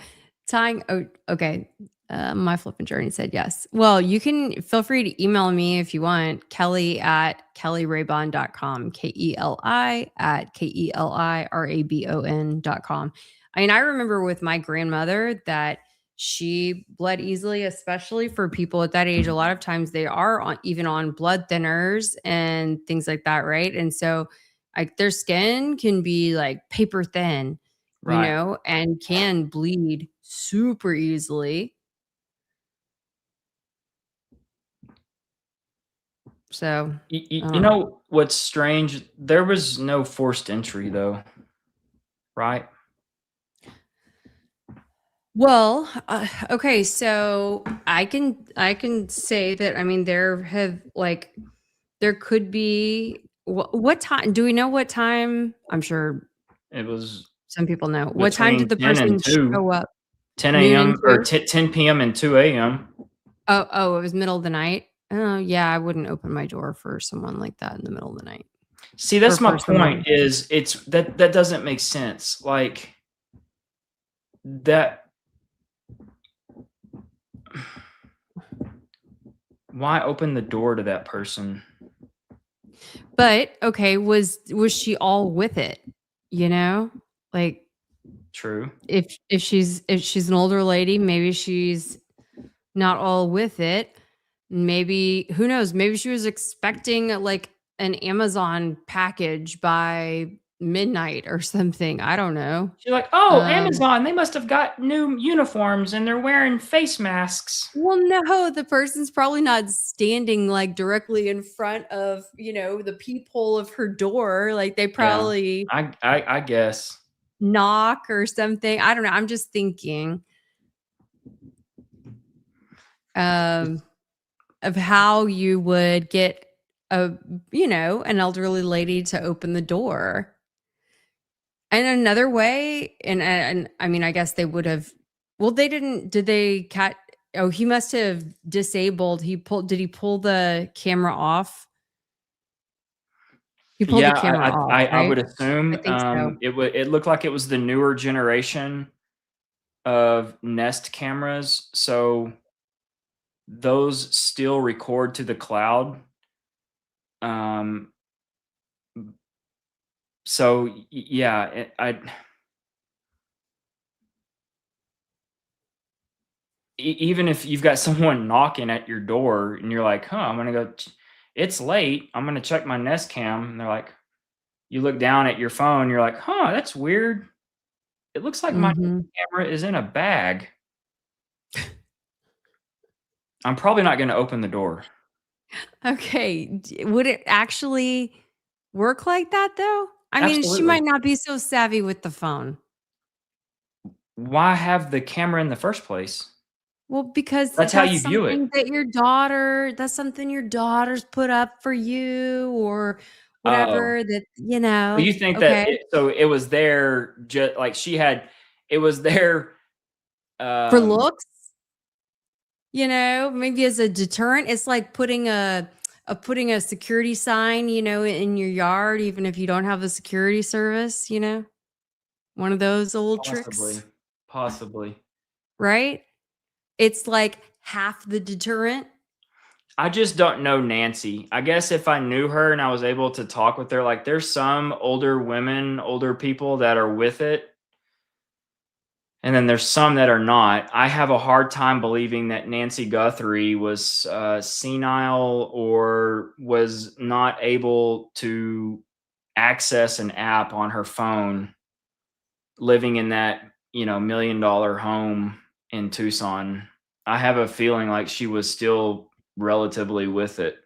S1: tying, okay, my flippin' journey said yes. Well, you can feel free to email me if you want, kelly@kellyrabon.com, KELI@KELIRABON.com. I mean, I remember with my grandmother that she bled easily, especially for people at that age. A lot of times they are even on blood thinners and things like that, right? And so like their skin can be like paper thin,
S2: Right.
S1: and can bleed super easily. So
S2: you know what's strange? There was no forced entry though, right?
S1: well, okay, so I can say that, I mean, there could be, what time, do we know what time? I'm sure
S2: It was
S1: some people know. What time
S2: between
S1: did the
S2: 10 and
S1: person
S2: 2.
S1: show up?
S2: 10
S1: Noon
S2: a.m.
S1: and
S2: or
S1: 2?
S2: 10 p.m. and 2 a.m.
S1: Oh, it was middle of the night. Oh, yeah, I wouldn't open my door for someone like that in the middle of the night.
S2: See, that's
S1: Or
S2: my
S1: for someone.
S2: point, is that doesn't make sense. Like that, why open the door to that person?
S1: But okay, was she all with it? Like,
S2: True.
S1: if she's an older lady, maybe she's not all with it. Maybe, who knows, maybe she was expecting like an Amazon package by midnight or something. I don't know.
S2: She's like, oh, Amazon, they must have got new uniforms and they're wearing face masks.
S1: Well, no, the person's probably not standing like directly in front of, the peephole of her door. Like they probably,
S2: I guess.
S1: knock or something. I don't know. I'm just thinking of how you would get an elderly lady to open the door. And another way, and I mean, I guess they would have. Well, they didn't. Did they cat? Oh, he must have disabled. Did he pull the camera off? He pulled the camera off,
S2: I would
S1: right?
S2: assume
S1: I think so.
S2: it looked like it was the newer generation of Nest cameras, so those still record to the cloud. So yeah, even if you've got someone knocking at your door and you're like, I'm gonna go. It's late. I'm gonna check my Nest cam, and they're like, you look down at your phone, you're like, that's weird. It looks like my camera is in a bag. I'm probably not going to open the door.
S1: Okay. Would it actually work like that though? I mean, she
S2: Absolutely.
S1: might not be so savvy with the phone.
S2: Why have the camera in the first place?
S1: Well, because
S2: That's how you view it.
S1: That's something your daughter's put up for you or whatever that,
S2: So you think
S1: okay.
S2: that it was there just like it was there
S1: For looks, maybe as a deterrent. It's like putting a security sign, in your yard, even if you don't have a security service, one of those old tricks,
S2: possibly.
S1: Right? It's like half the deterrent.
S2: I just don't know Nancy. I guess if I knew her and I was able to talk with her, like there's some older women, older people that are with it. And then there's some that are not. I have a hard time believing that Nancy Guthrie was senile or was not able to access an app on her phone living in that, $1 million home in Tucson. I have a feeling like she was still relatively with it.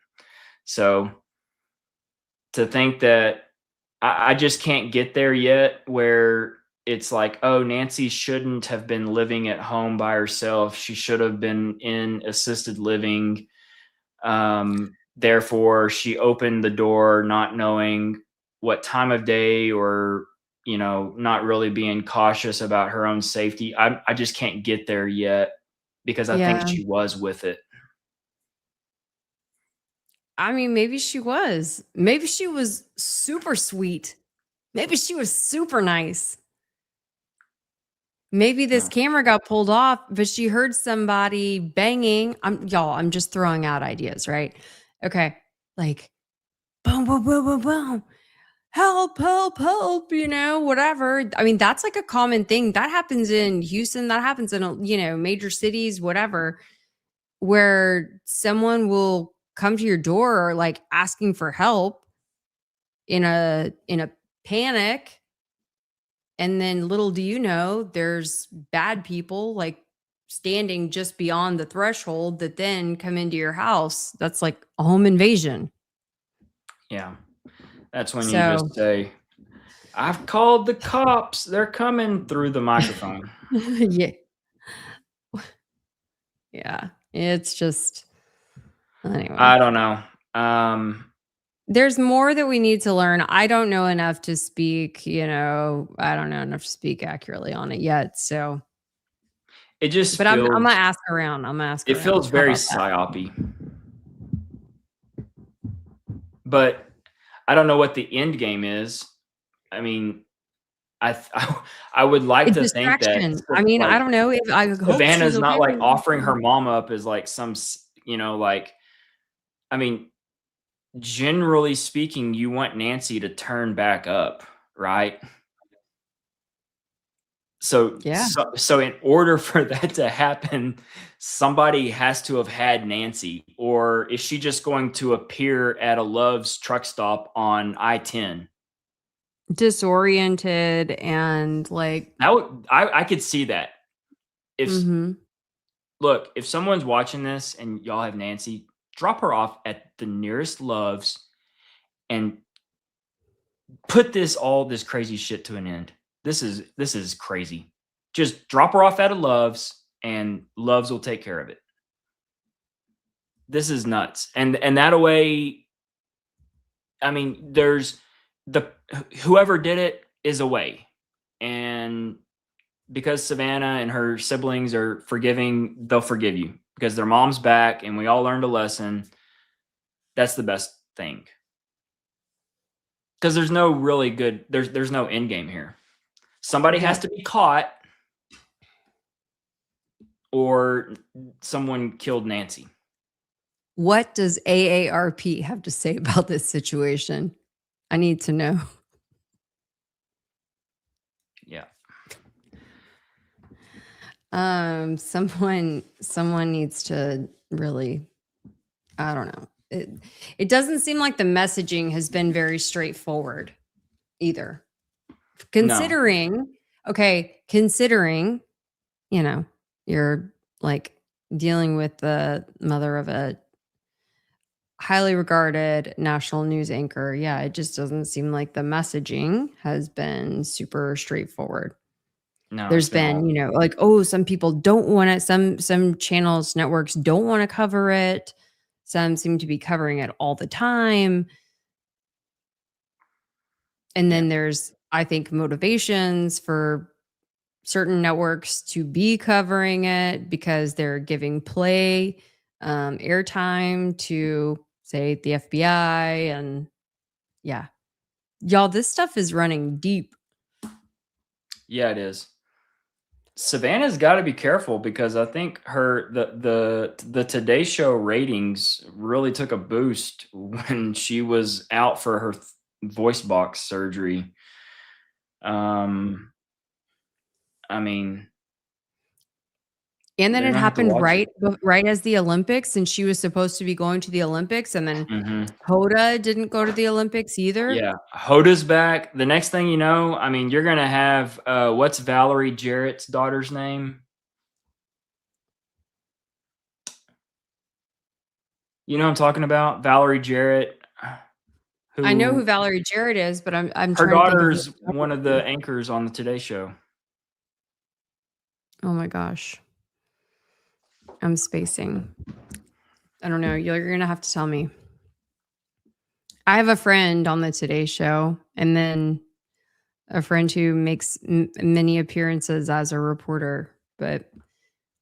S2: So to think that I just can't get there yet where it's like, Nancy shouldn't have been living at home by herself. She should have been in assisted living. Therefore, she opened the door not knowing what time of day or, not really being cautious about her own safety. I just can't get there yet because I think she was with it.
S1: I mean, maybe she was. Maybe she was super sweet. Maybe she was super nice. Maybe this camera got pulled off, but she heard somebody banging. I'm just throwing out ideas, right? Okay. Like, boom, boom, boom, boom, boom. Help, help, help, whatever. I mean, that's like a common thing. That happens in Houston. That happens in, major cities, whatever, where someone will come to your door like asking for help in a panic. And then little do you know, there's bad people like standing just beyond the threshold that then come into your house. That's like a home invasion.
S2: Yeah. That's when you just say, I've called the cops. They're coming through the microphone.
S1: Yeah. Yeah. It's just, anyway.
S2: I don't know.
S1: There's more that we need to learn. I don't know enough to speak, I don't know enough to speak accurately on it yet. So
S2: it just
S1: but I'm gonna ask around.
S2: It feels very psyopy. But I don't know what the end game is. I mean, I would like to think that.
S1: I mean, I don't know if
S2: Savannah's not like offering her mom up as like some, I mean, generally speaking, you want Nancy to turn back up, right? So,
S1: yeah.
S2: So in order for that to happen, somebody has to have had Nancy, or is she just going to appear at a Love's truck stop on I-10?
S1: Disoriented and like
S2: I could see that. If look, if someone's watching this and y'all have Nancy, drop her off at the nearest Love's and put all this crazy shit to an end. This is crazy. Just drop her off at a Love's and Love's will take care of it. This is nuts. And that way, I mean, there's whoever did it is away. And because Savannah and her siblings are forgiving, they'll forgive you because their mom's back and we all learned a lesson. That's the best thing. Because there's no really good, there's no end game here. Somebody has to be caught or someone killed Nancy.
S1: What does AARP have to say about this situation? I need to know.
S2: Yeah.
S1: Someone needs to really, I don't know. It doesn't seem like the messaging has been very straightforward either. Considering, you know, you're like dealing with the mother of a highly regarded national news anchor. Yeah, it just doesn't seem like the messaging has been super straightforward.
S2: No,
S1: There's been, you know, like, oh, some people don't want it. Some channels, networks don't want to cover it. Some seem to be covering it all the time. And then there's, I think, motivations for certain networks to be covering it because they're giving play, airtime to, say, the FBI. And yeah, y'all, this stuff is running deep.
S2: Yeah, it is. Savannah's got to be careful because I think the Today Show ratings really took a boost when she was out for her voice box surgery. I mean,
S1: and then
S2: they're
S1: it
S2: gonna have to
S1: happened
S2: watch
S1: right as the Olympics, and she was supposed to be going to the Olympics, and then Hoda didn't go to the Olympics either.
S2: Yeah, Hoda's back. The next thing you know, I mean, you're gonna have what's Valerie Jarrett's daughter's name? You know what I'm talking about? Valerie Jarrett.
S1: I know who Valerie Jarrett is, but I'm
S2: her
S1: trying
S2: daughter's
S1: to think of
S2: one of the anchors on the Today Show.
S1: Oh my gosh. I'm spacing. I don't know. You're going to have to tell me. I have a friend on the Today Show and then a friend who makes many appearances as a reporter. But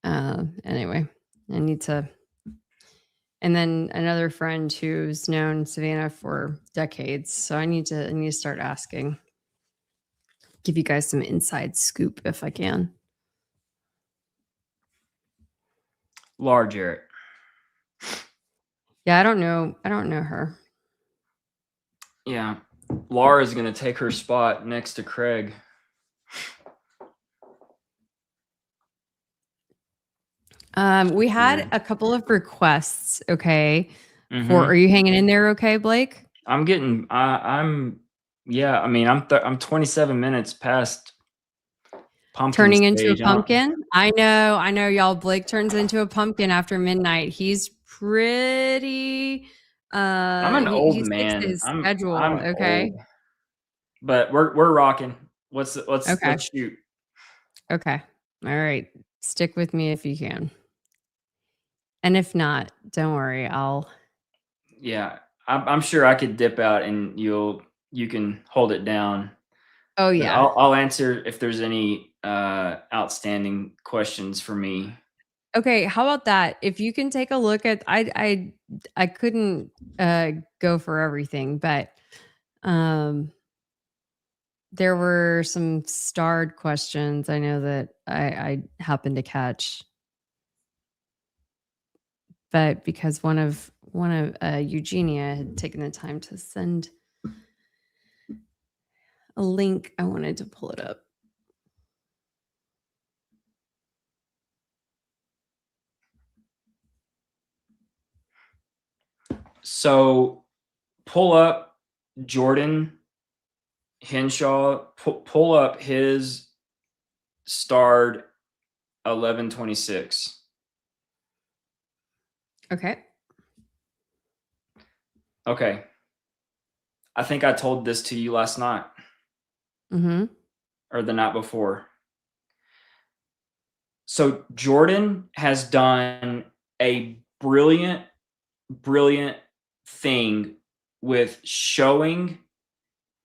S1: anyway, I need to. And then another friend who's known Savannah for decades. So I need to start asking. Give you guys some inside scoop if I can.
S2: Laura Jarrett.
S1: Yeah, I don't know her.
S2: Yeah. Laura's going to take her spot next to Craig.
S1: We had a couple of requests, okay?
S2: Mhm.
S1: Are you hanging in there okay, Blake?
S2: I'm getting I'm 27 minutes past pumpkin
S1: Turning into a
S2: stage.
S1: pumpkin? I know, y'all. Blake turns into a pumpkin after midnight. He's pretty
S2: I'm an old
S1: he sticks
S2: man.
S1: to his
S2: I'm
S1: schedule, okay?
S2: old. But we're rocking. Let's shoot.
S1: Okay. All right. Stick with me if you can. And if not, don't worry.
S2: Yeah. I'm sure I could dip out and you can hold it down.
S1: Oh
S2: But
S1: yeah.
S2: I'll answer if there's any outstanding questions for me.
S1: Okay, how about that? If you can take a look at I couldn't go for everything, but there were some starred questions I know that I happened to catch. But because one of Eugenia had taken the time to send a link, I wanted to pull it up.
S2: So pull up Jordan Henshaw, pull up his starred 1126.
S1: Okay.
S2: Okay. I think I told this to you last night.
S1: Mm-hmm.
S2: or the night before. So Jordan has done a brilliant thing with showing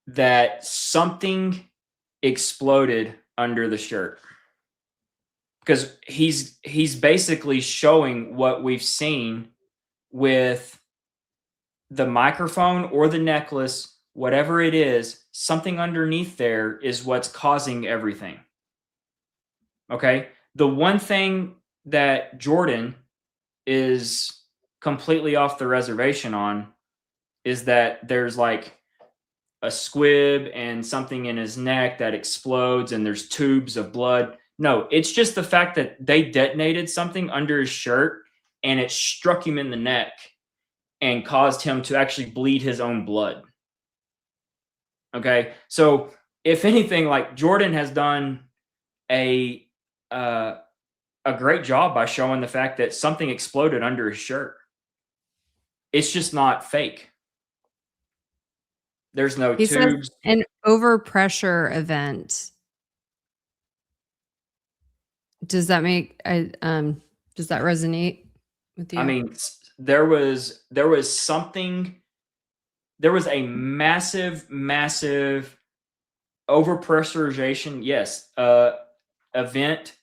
S2: that something exploded under the shirt. Because he's basically showing what we've seen with the microphone or the necklace, whatever it is, something underneath there is what's causing everything. Okay? The one thing that Jordan is completely off the reservation on is that there's like a squib and something in his neck that explodes and there's tubes of blood. No, it's just the fact that they detonated something under his shirt and it struck him in the neck and caused him to actually bleed his own blood. Okay, so if anything, like Jordan has done a great job by showing the fact that something exploded under his shirt. It's just not fake. There's no
S1: He says
S2: tubes.
S1: an overpressure event. Does that make does that resonate with you?
S2: I mean, there was something. There was a massive overpressurization. Yes, event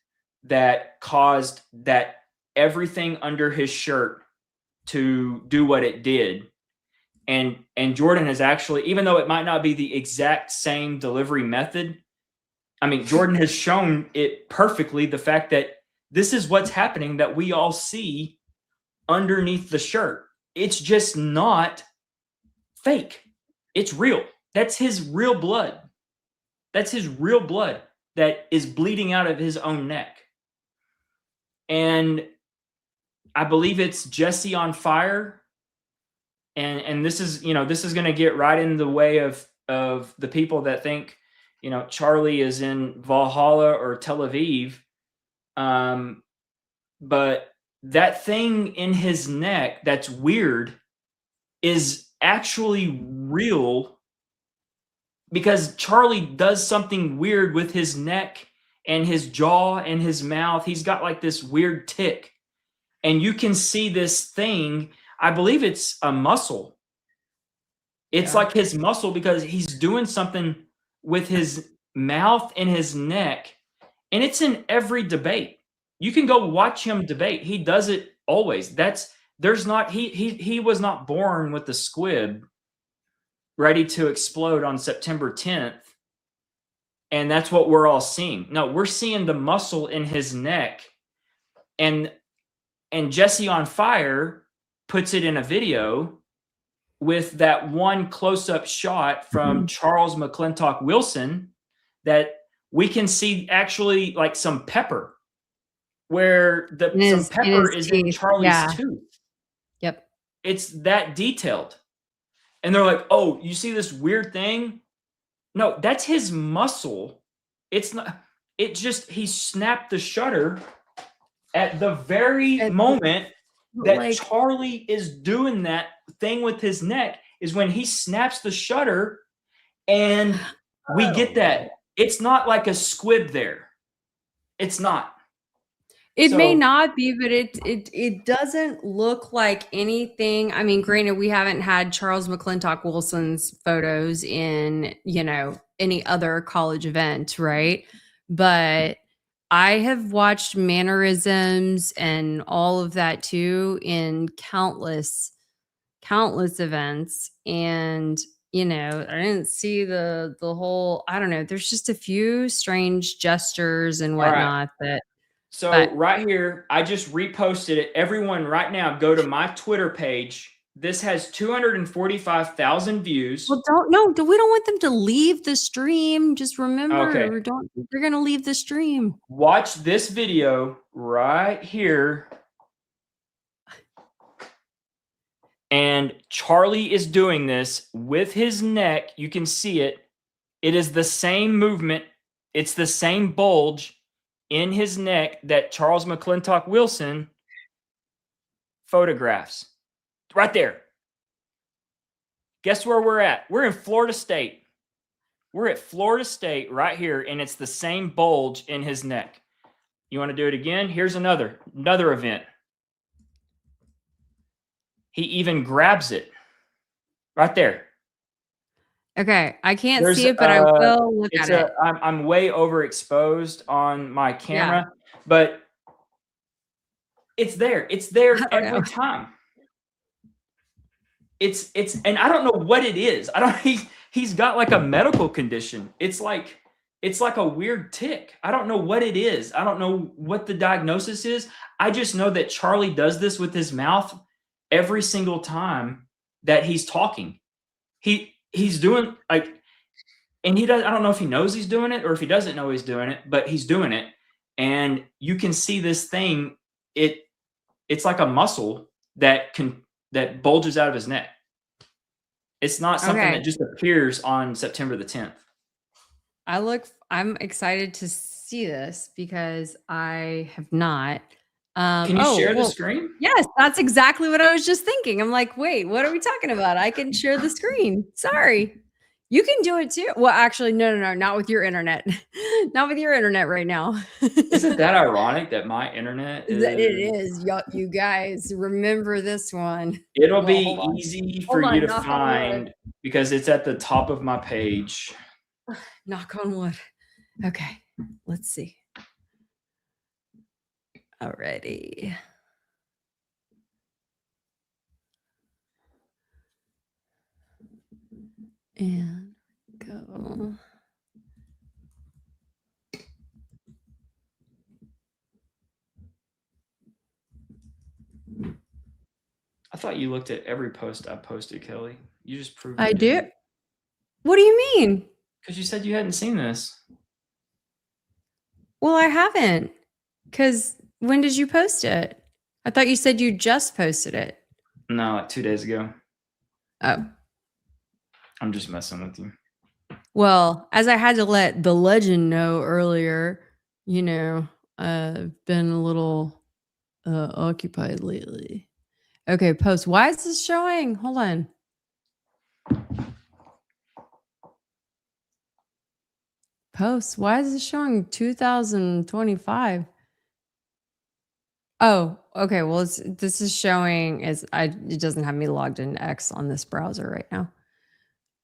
S2: that caused that everything under his shirt to do what it did. And Jordan has actually, even though it might not be the exact same delivery method, I mean, Jordan has shown it perfectly, the fact that this is what's happening that we all see underneath the shirt. It's just not fake. It's real. That's his real blood. That's his real blood that is bleeding out of his own neck. And I believe it's Jesse on Fire. And this is, this is going to get right in the way of the people that think, Charlie is in Valhalla or Tel Aviv. But that thing in his neck that's weird is actually real, because Charlie does something weird with his neck and his jaw and his mouth. He's got like this weird tick. And you can see this thing. I believe it's a muscle. It's like his muscle, because he's doing something with his mouth and his neck. And it's in every debate. You can go watch him debate. He does it always. He was not born with the squib ready to explode on September 10th. And that's what we're all seeing. No, we're seeing the muscle in his neck. And Jesse on Fire puts it in a video with that one close-up shot from Charles McClintock Wilson that we can see actually like some pepper, where some pepper is in Charlie's tooth.
S1: Yep.
S2: It's that detailed. And they're like, oh, you see this weird thing? No, that's his muscle. It's not, he snapped the shutter at the very moment that Charlie is doing that thing with his neck, is when he snaps the shutter, and we get that. It's not like a squib there. It's not.
S1: It may not be, but it doesn't look like anything. I mean, granted, we haven't had Charles McClintock Wilson's photos in, any other college event, right? But I have watched mannerisms and all of that too in countless events. And, I didn't see the whole, I don't know. There's just a few strange gestures and whatnot
S2: right here, I just reposted it. Everyone right now, go to my Twitter page. This has 245,000 views.
S1: Well, we don't want them to leave the stream. Just remember, they're going to leave the stream.
S2: Watch this video right here. And Charlie is doing this with his neck. You can see it. It is the same movement. It's the same bulge in his neck that Charles McClintock Wilson photographs. Right there. Guess where we're at? We're in Florida State. We're at Florida State right here, and it's the same bulge in his neck. You want to do it again? Here's another event. He even grabs it right there.
S1: Okay, I can't see it, but I will look at it.
S2: I'm way overexposed on my camera, but it's there. It's there every time. It's and I don't know what it is. He's got like a medical condition. It's like a weird tick. I don't know what it is. I don't know what the diagnosis is. I just know that Charlie does this with his mouth every single time that he's talking. He's doing like, and he does. I don't know if he knows he's doing it or if he doesn't know he's doing it, but he's doing it. And you can see this thing. It's like a muscle that bulges out of his neck. It's not something that just appears on September the 10th.
S1: I'm excited to see this because I have not.
S2: Can you share the screen?
S1: Yes, that's exactly what I was just thinking. I'm like, wait, what are we talking about? I can share the screen. Sorry. You can do it too. Well, actually, no, not with your internet. Not with your internet right now.
S2: Isn't that ironic that my internet is?
S1: It is. You guys remember this one.
S2: It'll be easy for you to find because it's at the top of my page.
S1: Knock on wood. Okay, let's see. Alrighty. And go.
S2: I thought you looked at every post I posted, Kelly. You just proved
S1: I do. What do you mean?
S2: Because you said you hadn't seen this.
S1: Well, I haven't. Because when did you post it? I thought you said you just posted it.
S2: No, like 2 days ago.
S1: Oh.
S2: I'm just messing with you.
S1: Well, as I had to let the legend know earlier, I've been a little occupied lately. Okay, post. Why is this showing? Hold on. Post. Why is this showing 2025? Oh, okay. Well, this is showing it doesn't have me logged into X on this browser right now.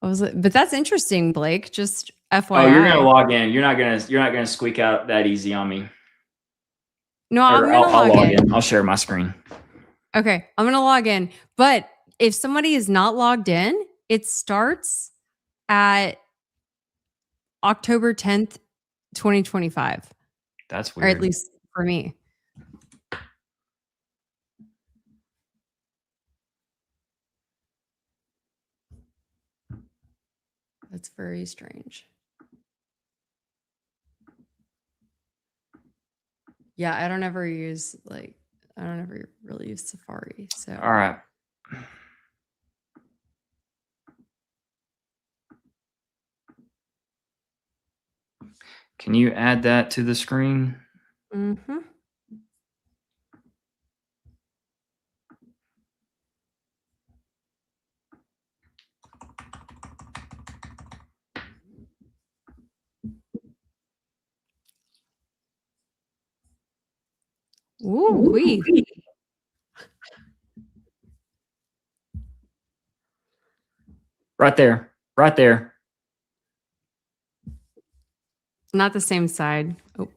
S1: But that's interesting, Blake. Just FYI.
S2: Oh, you're gonna log in. You're not gonna squeak out that easy on me.
S1: No, I'll
S2: log in. I'll share my screen.
S1: Okay, I'm gonna log in. But if somebody is not logged in, it starts at October 10th, 2025.
S2: That's weird.
S1: Or at least for me. That's very strange. Yeah, I don't ever really use Safari. So
S2: all right. Can you add that to the screen?
S1: Mm-hmm. Ooh, wee.
S2: Right there. Right there.
S1: Not the same side. Oh.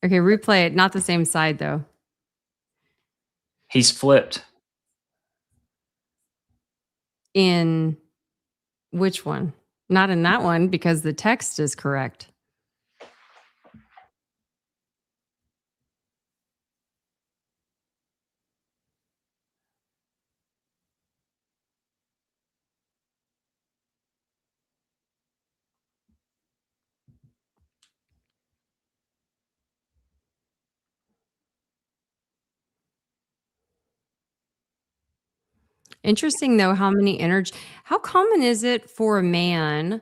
S1: Okay, replay it. Not the same side, though.
S2: He's flipped.
S1: In which one? Not in that one, because the text is correct. Interesting, though, how common is it for a man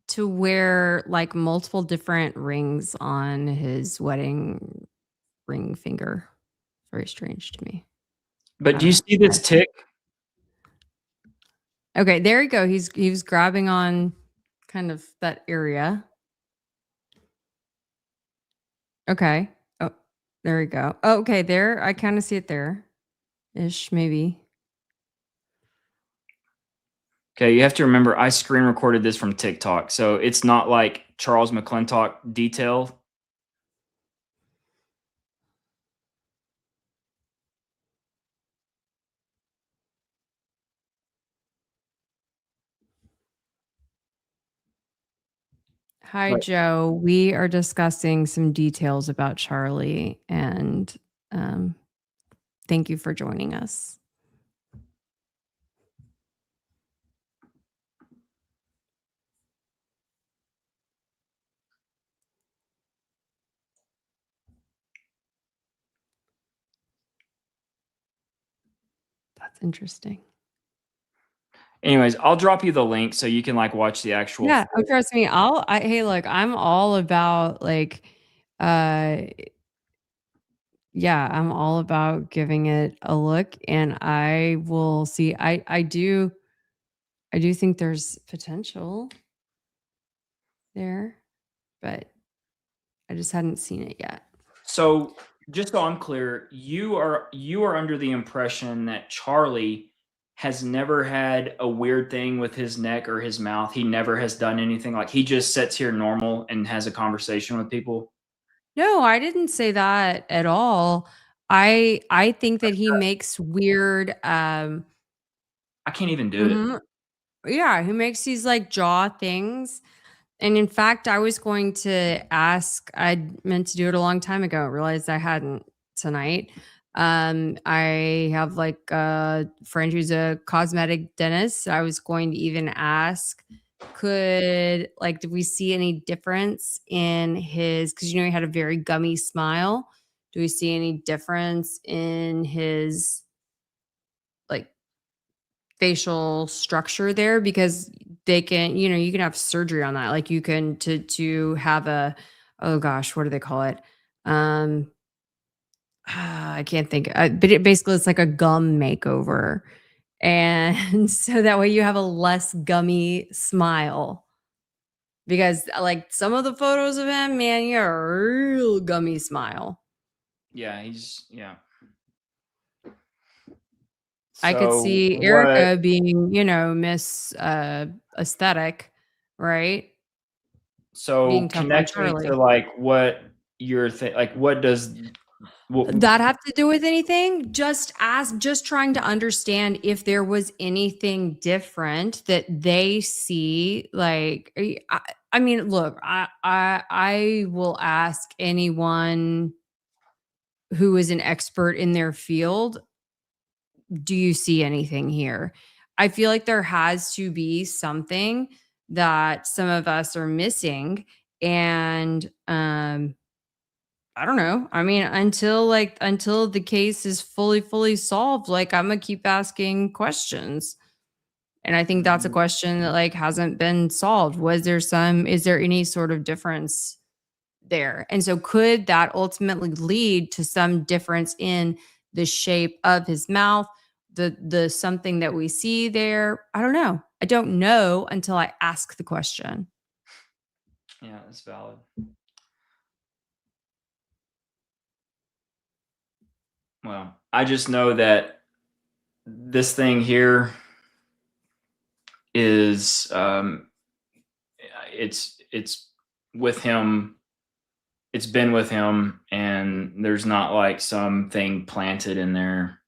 S1: to wear like multiple different rings on his wedding ring finger? Very strange to me.
S2: But do you see this tick?
S1: Okay, there you go. He was grabbing on kind of that area. Okay. Oh, there we go. Oh, okay, there. I kind of see it there. Ish, maybe.
S2: Okay, you have to remember I screen recorded this from TikTok, so it's not like Charles McClintock detail.
S1: Hi,
S2: Right.
S1: Joe. We are discussing some details about Charlie, and thank you for joining us. That's interesting.
S2: Anyways, I'll drop you the link so you can like watch the actual.
S1: Yeah, oh, trust me. Hey, look, I'm all about like, uh, yeah, I'm all about giving it a look, and I will see. I do think there's potential there, but I just hadn't seen it yet.
S2: So just so I'm clear, you are under the impression that Charlie has never had a weird thing with his neck or his mouth. He never has done anything, like he just sits here normal and has a conversation with people.
S1: No, I didn't say that at all. I think that he makes weird
S2: I can't even do it.
S1: mhm. Yeah, he makes these like jaw things. And in fact, I was going to ask, I meant to do it a long time ago, realized I hadn't tonight. I have like a friend who's a cosmetic dentist. I was going to even ask, did we see any difference in his, because he had a very gummy smile. Do we see any difference in his like facial structure there? Because they can, you can have surgery on that. Like you can to have a, oh gosh, what do they call it? I can't think, but it's like a gum makeover. And so that way you have a less gummy smile. Because like some of the photos of him, man, you got a real gummy smile.
S2: Yeah.
S1: I could
S2: So
S1: see
S2: what?
S1: Erika being, Miss Aesthetic, right?
S2: So
S1: Being tough on
S2: connect me
S1: Charlie.
S2: to like what you're like. What does
S1: That have to do with anything? Just trying to understand if there was anything different that they see. Like, I mean, look, I will ask anyone who is an expert in their field, do you see anything here? I feel like there has to be something that some of us are missing. And I don't know. I mean, until the case is fully solved, like I'm gonna keep asking questions. And I think that's a question that like hasn't been solved. Is there any sort of difference there? And so could that ultimately lead to some difference in the shape of his mouth, the something that we see there? I don't know. I don't know until I ask the question.
S2: Yeah, that's valid. Well, I just know that this thing here is it's with him. It's been with him, and there's not like something planted in there.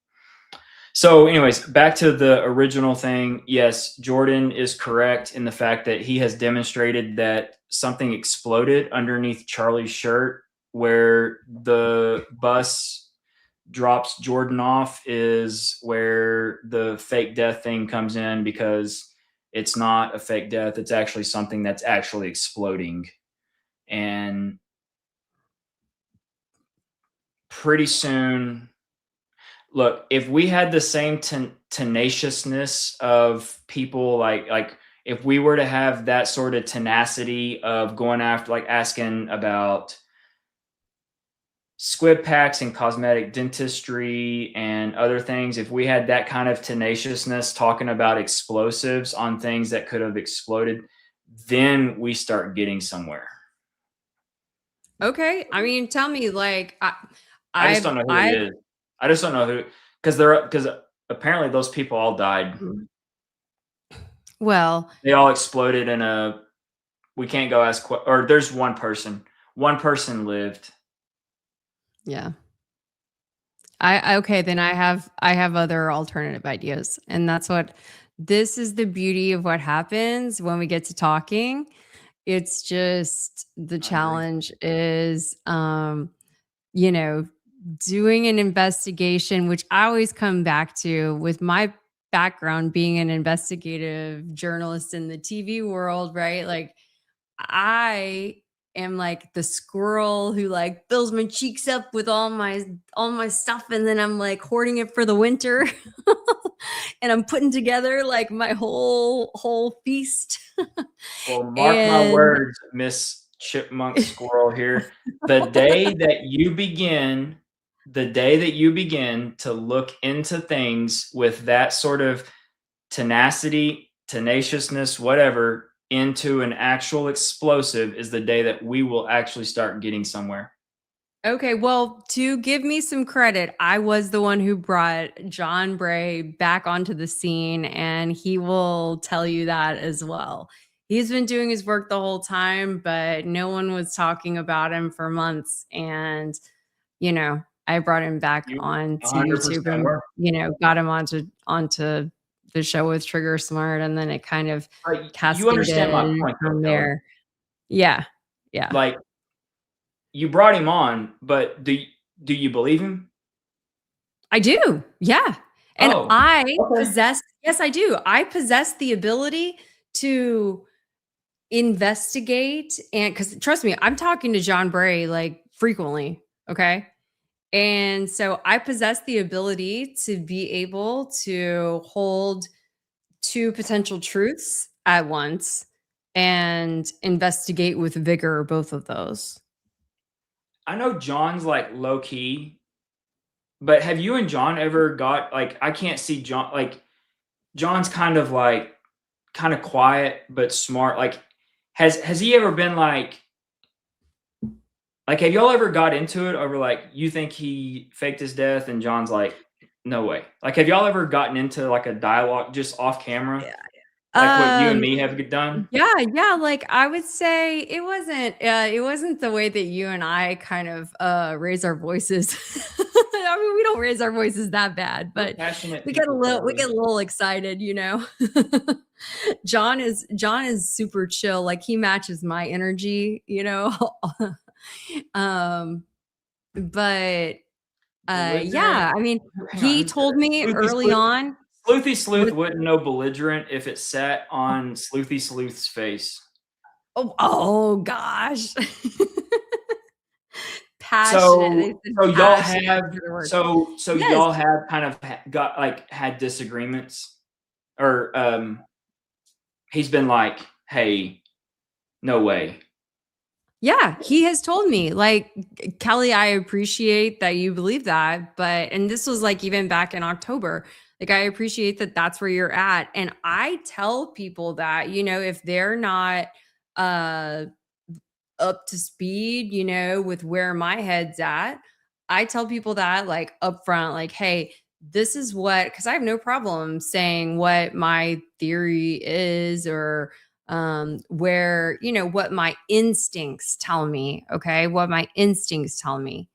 S2: So anyways, back to the original thing. Yes, Jordan is correct in the fact that he has demonstrated that something exploded underneath Charlie's shirt where the bus drops Jordan off is where the fake death thing comes in, because it's not a fake death. It's actually something that's actually exploding. And pretty soon, look, if we had the same tenaciousness of people, like if we were to have that sort of tenacity of going after, like asking about squib packs and cosmetic dentistry and other things, if we had that kind of tenaciousness talking about explosives on things that could have exploded, then we start getting somewhere.
S1: Okay. I mean, tell me, like,
S2: I just don't know who it is. I just don't know who, because apparently those people all died.
S1: Well,
S2: They all exploded in a. We can't go ask. Or there's one person. One person lived.
S1: yeah. Okay, then I have other alternative ideas. And this is the beauty of what happens when we get to talking. It's just the challenge is you know, doing an investigation, which I always come back to with my background being an investigative journalist in the TV world, right? Like I am like the squirrel who like fills my cheeks up with all my stuff, and then I'm like hoarding it for the winter. And I'm putting together like my whole feast.
S2: Well, mark my words, Miss Chipmunk Squirrel here. The day that you begin to look into things with that sort of tenacity, tenaciousness, whatever, into an actual explosive is the day that we will actually start getting somewhere.
S1: Okay, well, to give me some credit, I was the one who brought John Bray back onto the scene, and he will tell you that as well. He's been doing his work the whole time, but no one was talking about him for months. And, I brought him back onto YouTube and, got him onto the show with Trigger Smart, and then it kind of cascaded
S2: you understand my point
S1: from there. Yeah.
S2: Like, you brought him on, but do you believe him?
S1: I do. Yeah. And I
S2: possess,
S1: yes, I do. I possess the ability to investigate, and because trust me, I'm talking to John Bray like frequently. Okay. And so I possess the ability to be able to hold two potential truths at once and investigate with vigor both of those.
S2: I know John's like low key, but have you and John ever got like, I can't see John, like John's kind of quiet but smart. Like has he ever been like have y'all ever got into it over like you think he faked his death and John's like, no way. Like have y'all ever gotten into like a dialogue just off camera?
S1: Yeah.
S2: Like what you and me have done?
S1: Yeah. Like I would say it wasn't the way that you and I kind of raise our voices. I mean, we don't raise our voices that bad, but we get a little excited, John is super chill. Like he matches my energy, but yeah, I mean, he told me early on.
S2: Sleuthy Sleuth wouldn't know belligerent if it sat on Sleuthy Sleuth's face.
S1: Oh gosh.
S2: Passionate. So y'all have y'all have kind of got like had disagreements, or he's been like, hey, no way.
S1: Yeah, he has told me, like, Kelly, I appreciate that you believe that, and this was like even back in October. Like, I appreciate that that's where you're at. And I tell people that, if they're not up to speed, with where my head's at, I tell people that like up front, like, hey, this is what, because I have no problem saying what my theory is, or where, what my instincts tell me. Okay. What my instincts tell me.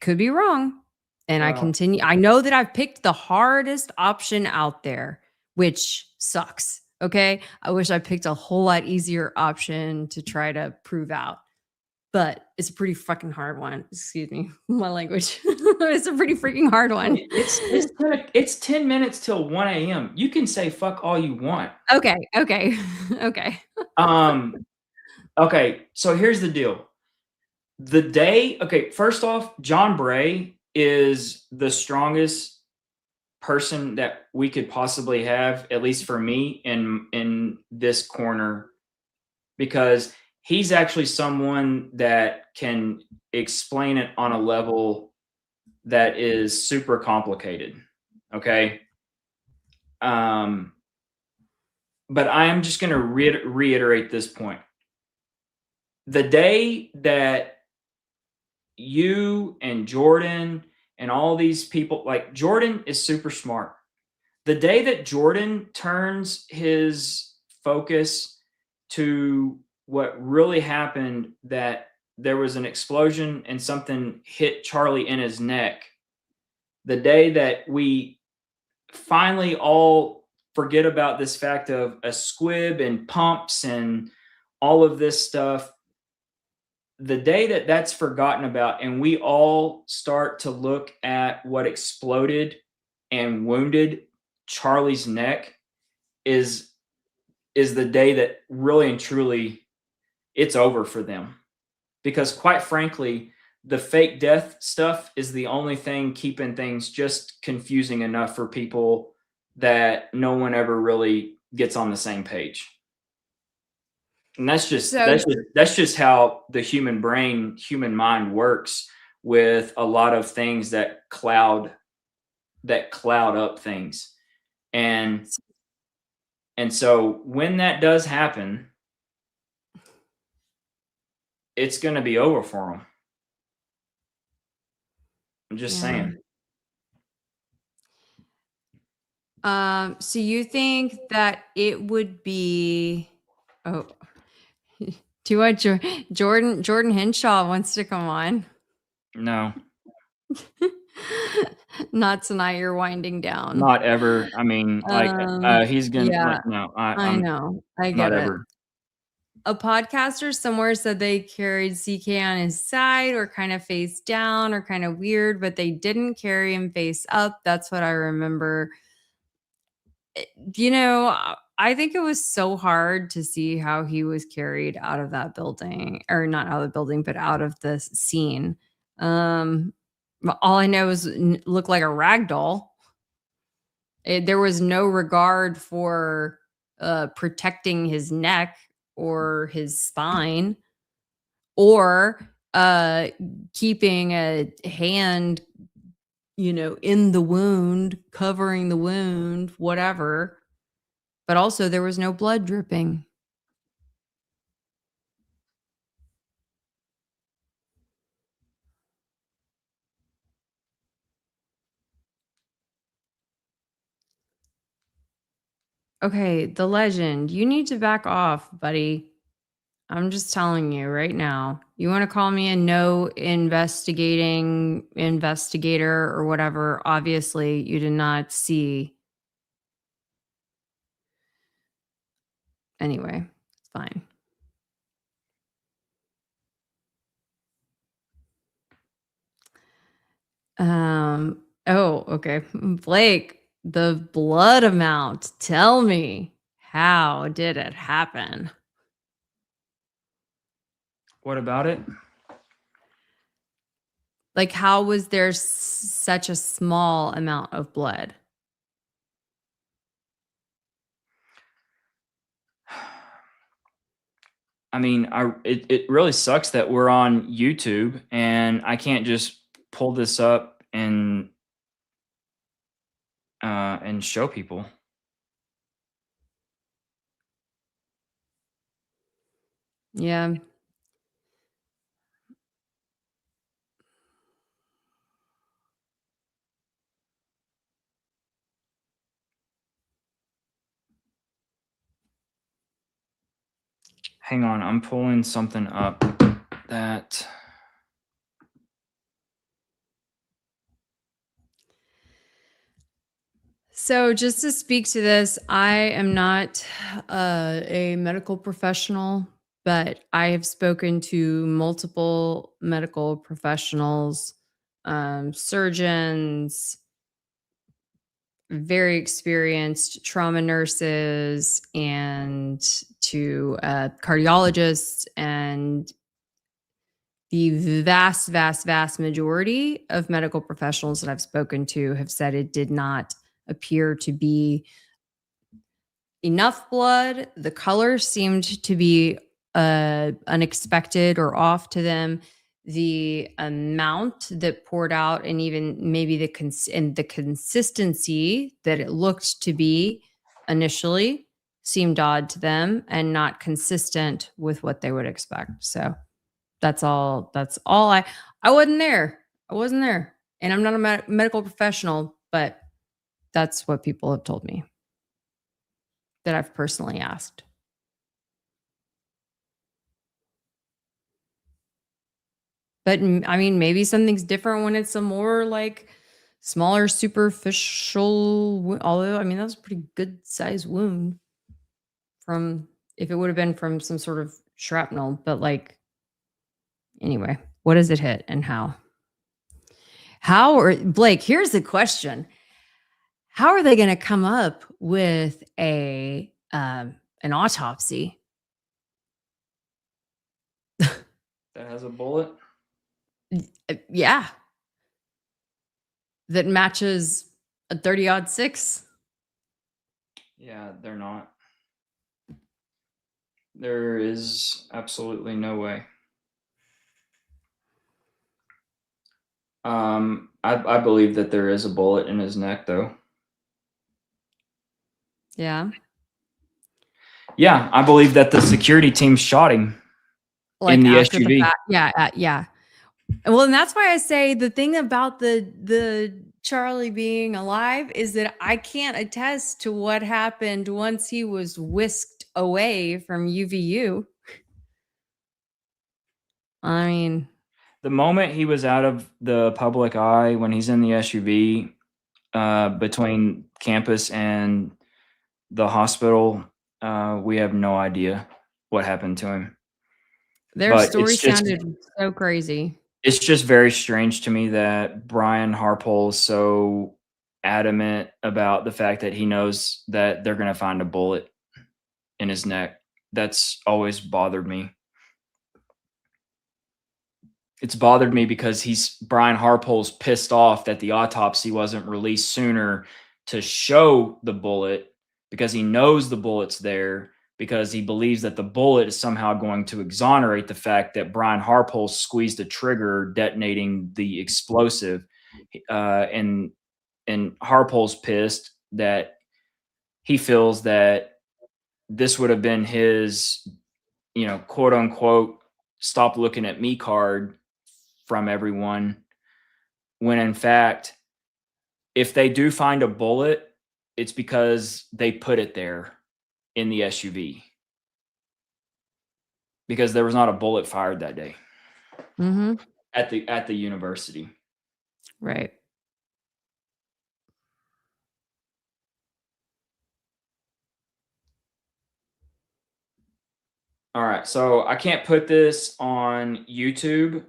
S1: Could be wrong. And I continue. I know that I've picked the hardest option out there, which sucks. Okay. I wish I picked a whole lot easier option to try to prove out, but it's a pretty fucking hard one. Excuse me, my language. It's a pretty freaking hard one.
S2: It's 10 minutes till 1 a.m. You can say fuck all you want.
S1: Okay.
S2: Okay. So here's the deal. First off, John Bray is the strongest person that we could possibly have, at least for me, in this corner, because he's actually someone that can explain it on a level that is super complicated. Okay. but I am just going to reiterate this point. The day that you and Jordan and all these people, like Jordan is super smart. The day that Jordan turns his focus to what really happened, that there was an explosion and something hit Charlie in his neck, the day that we finally all forget about this fact of a squib and pumps and all of this stuff, the day that that's forgotten about and we all start to look at what exploded and wounded Charlie's neck is the day that really and truly it's over for them. Because quite frankly, the fake death stuff is the only thing keeping things just confusing enough for people that no one ever really gets on the same page. And that's just how the human brain, human mind works with a lot of things that cloud up things. And so when that does happen, it's going to be over for them. I'm just saying.
S1: So you think that it would be, do you want Jordan Henshaw wants to come on?
S2: No.
S1: Not tonight. You're winding down.
S2: Not ever. I mean, like he's gonna.
S1: Yeah,
S2: like, no,
S1: I know. I get
S2: not
S1: it.
S2: ever.
S1: A podcaster somewhere said they carried CK on his side or kind of face down or kind of weird, but they didn't carry him face up. That's what I remember. You know, I think it was so hard to see how he was carried out of that building, or not out of the building, but out of the scene. All I know is looked like a rag doll. There was no regard for protecting his neck or his spine, or keeping a hand, in the wound, covering the wound, whatever. But also there was no blood dripping. Okay, the legend. You need to back off, buddy. I'm just telling you right now. You want to call me a no investigator or whatever. Obviously, you did not see. Anyway, it's fine. Oh, okay. Blake, the blood amount. Tell me, how did it happen?
S2: What about it?
S1: Like, how was there such a small amount of blood?
S2: I mean, it really sucks that we're on YouTube and I can't just pull this up and show people.
S1: Yeah.
S2: Hang on, I'm pulling something up that.
S1: So just to speak to this, I am not a medical professional, but I have spoken to multiple medical professionals, surgeons, very experienced trauma nurses, and to cardiologists, and the vast majority of medical professionals that I've spoken to have said it did not appear to be enough blood. The color seemed to be unexpected or off to them. The amount that poured out, and even maybe the consistency that it looked to be initially, seemed odd to them and not consistent with what they would expect. So that's all I wasn't there. I wasn't there. And I'm not a medical professional, but that's what people have told me that I've personally asked. But I mean, maybe something's different when it's a more like smaller, superficial. Although, I mean, that was a pretty good sized wound from if it would have been from some sort of shrapnel. But like, anyway, what does it hit and how? How or Blake? Here's the question: how are they going to come up with an autopsy
S2: That has a bullet.
S1: Yeah, that matches a 30-06?
S2: Yeah, they're not. There is absolutely no way. I believe that there is a bullet in his neck, though.
S1: Yeah,
S2: Yeah, I believe that the security team shot him
S1: like
S2: in the
S1: after the
S2: SUV.
S1: fact. Yeah, yeah. Well, and that's why I say the thing about the Charlie being alive is that I can't attest to what happened once he was whisked away from UVU. I mean,
S2: The moment he was out of the public eye, when he's in the SUV between campus and the hospital, we have no idea what happened to him.
S1: their
S2: But
S1: story
S2: it's just-
S1: sounded so crazy.
S2: It's just very strange to me that Brian Harpole is so adamant about the fact that he knows that they're going to find a bullet in his neck. That's always bothered me. It's bothered me because Brian Harpole's pissed off that the autopsy wasn't released sooner to show the bullet, because he knows the bullet's there, because he believes that the bullet is somehow going to exonerate the fact that Brian Harpole squeezed a trigger detonating the explosive. And Harpole's pissed that he feels that this would have been his, quote unquote, stop looking at me card from everyone, when in fact, if they do find a bullet, it's because they put it there in the SUV, because there was not a bullet fired that day at the university.
S1: Right.
S2: All right, so I can't put this on YouTube.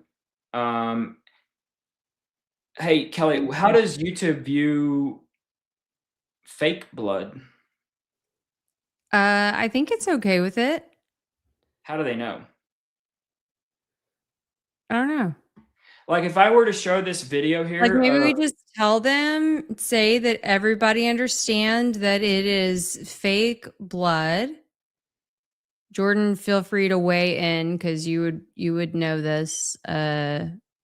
S2: Hey, Kelly, how does YouTube view fake blood?
S1: I think it's okay with it.
S2: How do they know?
S1: I don't know.
S2: Like, if I were to show this video here,
S1: Like maybe we just tell them, say that everybody understand that it is fake blood. Jordan, feel free to weigh in because you would know this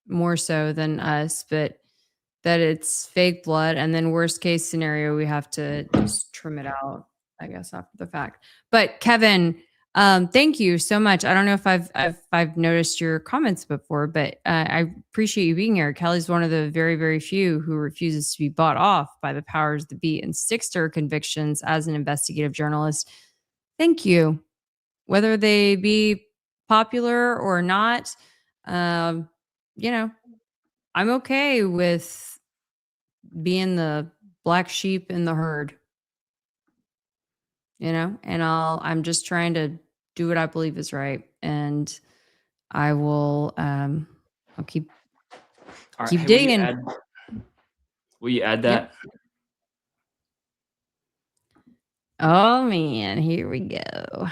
S1: more so than us, but that it's fake blood, and then worst case scenario, we have to just trim it out, I guess, after the fact. But Kevin, thank you so much. I don't know if I've noticed your comments before, but I appreciate you being here. Kelly's one of the very, very few who refuses to be bought off by the powers that be and sticks to her convictions as an investigative journalist. Thank you. Whether they be popular or not, I'm okay with being the black sheep in the herd, and I'm just trying to do what I believe is right. And I will, I'll keep
S2: All right, hey,
S1: digging.
S2: Will you add that?
S1: Yep. Oh man, here we go.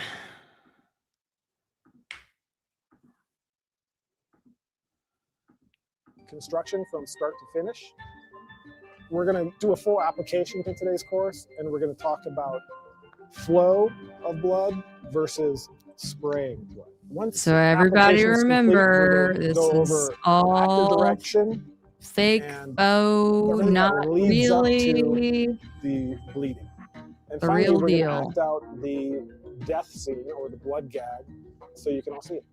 S7: Construction from start to finish. We're going to do a full application to today's course, and we're going to talk about flow of blood versus spraying blood. Once
S1: So everybody
S7: application's
S1: remember,
S7: complete,
S1: this
S7: we're gonna go
S1: is
S7: over
S1: all
S7: active direction,
S1: fake,
S7: and
S1: oh,
S7: everything that
S1: not
S7: leads up to
S1: really.
S7: the bleeding. And
S1: The
S7: finally,
S1: real
S7: we're going to
S1: deal.
S7: act out the death scene or the blood gag so you can all see it.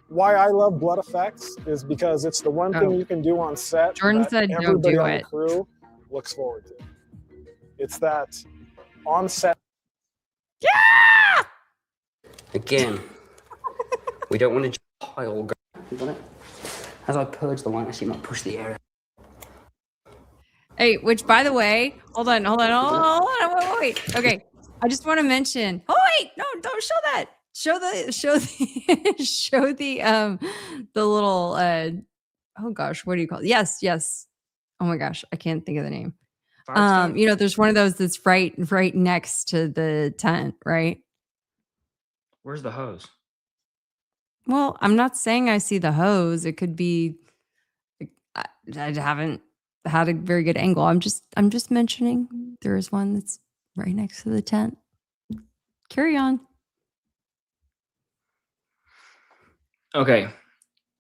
S7: Why I love blood effects is because it's the one thing
S1: Oh.
S7: you can do on set
S1: Jordan
S7: that
S1: said don't
S7: everybody
S1: do
S7: on the
S1: it.
S7: crew looks forward to. It's that on set.
S1: Yeah!
S8: Again, we don't want to pile on it. As I purge the line, I might push the air out.
S1: Hey, which by the way, hold on, wait. Okay, I just want to mention. Oh wait, no, don't show that. Show the show the little oh gosh, what do you call it? Yes. Oh my gosh, I can't think of the name. You know, there's one of those that's right next to the tent, right?
S2: Where's the hose?
S1: Well, I'm not saying I see the hose. It could be I haven't had a very good angle. I'm just mentioning there is one that's right next to the tent. Carry on.
S2: Okay.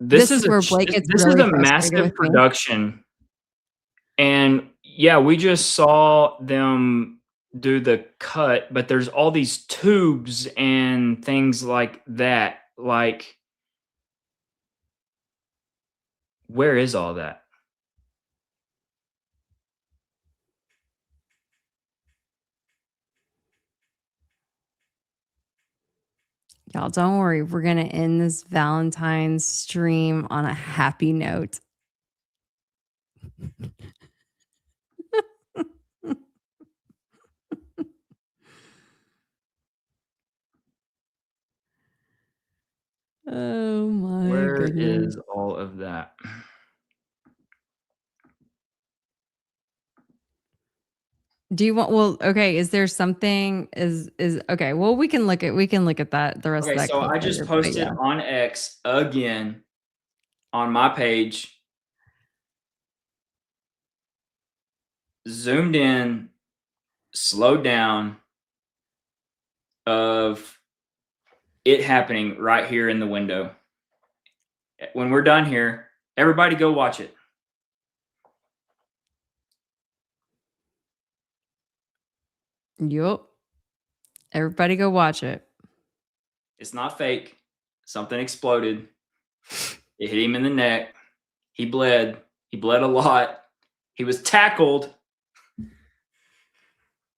S2: This is
S1: where Blake gets
S2: this
S1: really
S2: is a
S1: frustrated
S2: massive
S1: with me.
S2: production. And yeah, we just saw them do the cut, but there's all these tubes and things like that. Like, where is all that?
S1: Y'all, don't worry. We're going to end this Valentine's stream on a happy note. Oh my
S2: Where
S1: goodness.
S2: is all of that?
S1: Do you want, well, okay, is there something is okay, well, we can look at that, the rest of
S2: Okay,
S1: that
S2: so
S1: clip
S2: I just
S1: later, but
S2: posted
S1: yeah.
S2: on X again on my page. Zoomed in, slowed down of it happening right here in the window. When we're done here, everybody go watch it.
S1: Yup. Everybody go watch it.
S2: It's not fake. Something exploded. It hit him in the neck. He bled. He bled a lot. He was tackled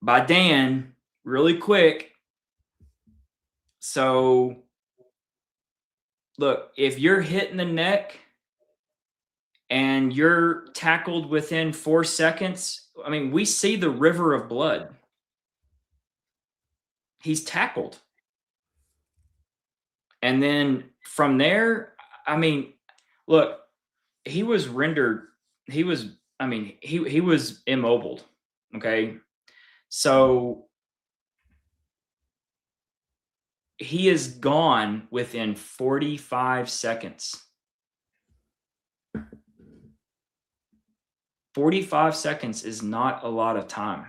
S2: by Dan really quick. So, look, if you're hit in the neck and you're tackled within 4 seconds, I mean, we see the river of blood. He's tackled. And then from there, I mean, look, he was rendered, he was immobile. Okay. So he is gone within 45 seconds. 45 seconds is not a lot of time.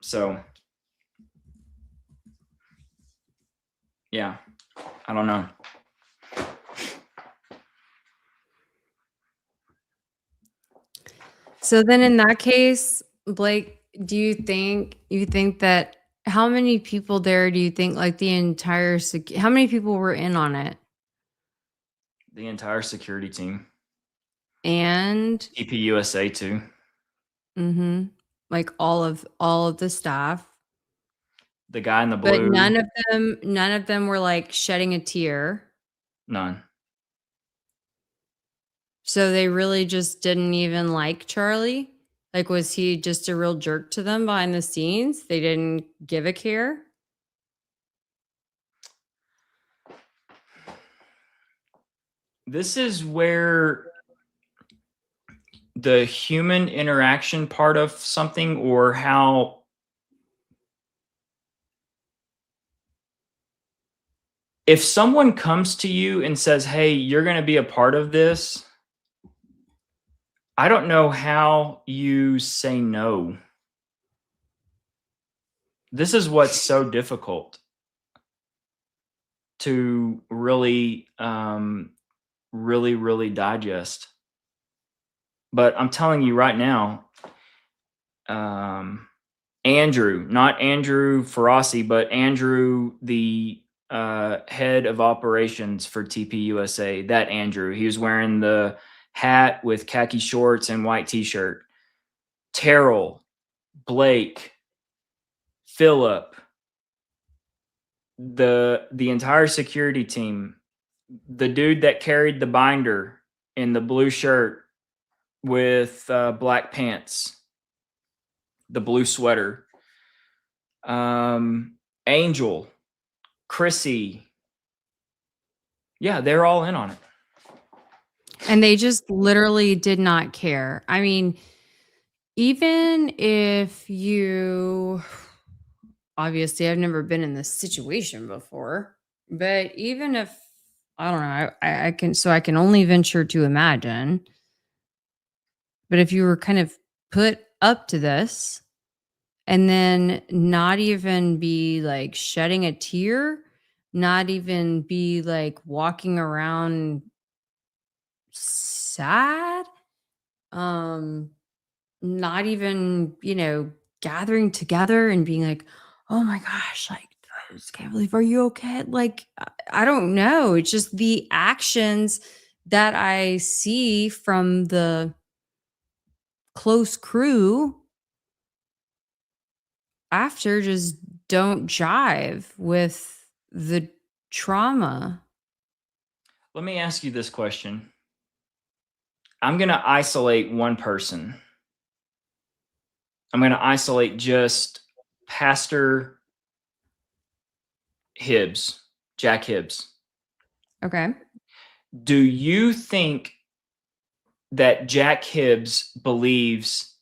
S2: So, yeah, I don't know.
S1: So then in that case, Blake, do you think that how many people there do you think like the entire how many people were in on it?
S2: The entire security team.
S1: And
S2: TPUSA too.
S1: Mm-hmm. Like all of the staff.
S2: The guy in the blue.
S1: But none of them were like shedding a tear.
S2: None.
S1: So they really just didn't even like Charlie? Like, was he just a real jerk to them behind the scenes? They didn't give a care?
S2: This is where the human interaction part of something, or how if someone comes to you and says, hey, you're going to be a part of this, I don't know how you say no. This is what's so difficult to really, really digest. But I'm telling you right now, Andrew, not Andrew Ferrasi, but Andrew, the head of operations for TPUSA, that Andrew, he was wearing the hat with khaki shorts and white t-shirt. Terrell, Blake, Philip, the entire security team, the dude that carried the binder in the blue shirt with black pants, the blue sweater, Angel, Chrissy, yeah, they're all in on it.
S1: And they just literally did not care. I mean, even if you, obviously, I've never been in this situation before, but even if, I don't know, I can only venture to imagine. But if you were kind of put up to this and then not even be like shedding a tear, not even be like walking around sad, not even, gathering together and being like, oh my gosh, like, I just can't believe, are you okay? Like, I don't know. It's just the actions that I see from the close crew after just don't jive with the trauma.
S2: Let me ask you this question. I'm going to isolate one person. I'm going to isolate just Pastor Hibbs, Jack Hibbs.
S1: Okay.
S2: Do you think that Jack Hibbs believes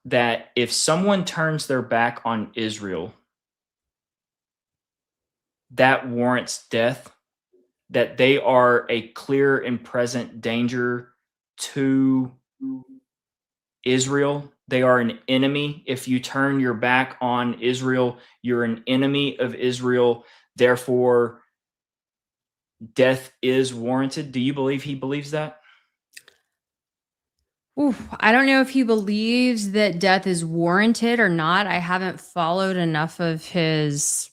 S2: that if someone turns their back on Israel, that warrants death? That they are a clear and present danger to Israel? They are an enemy. If you turn your back on Israel, you're an enemy of Israel. Therefore, death is warranted. Do you believe he believes that?
S1: Ooh, I don't know if he believes that death is warranted or not. I haven't followed enough of his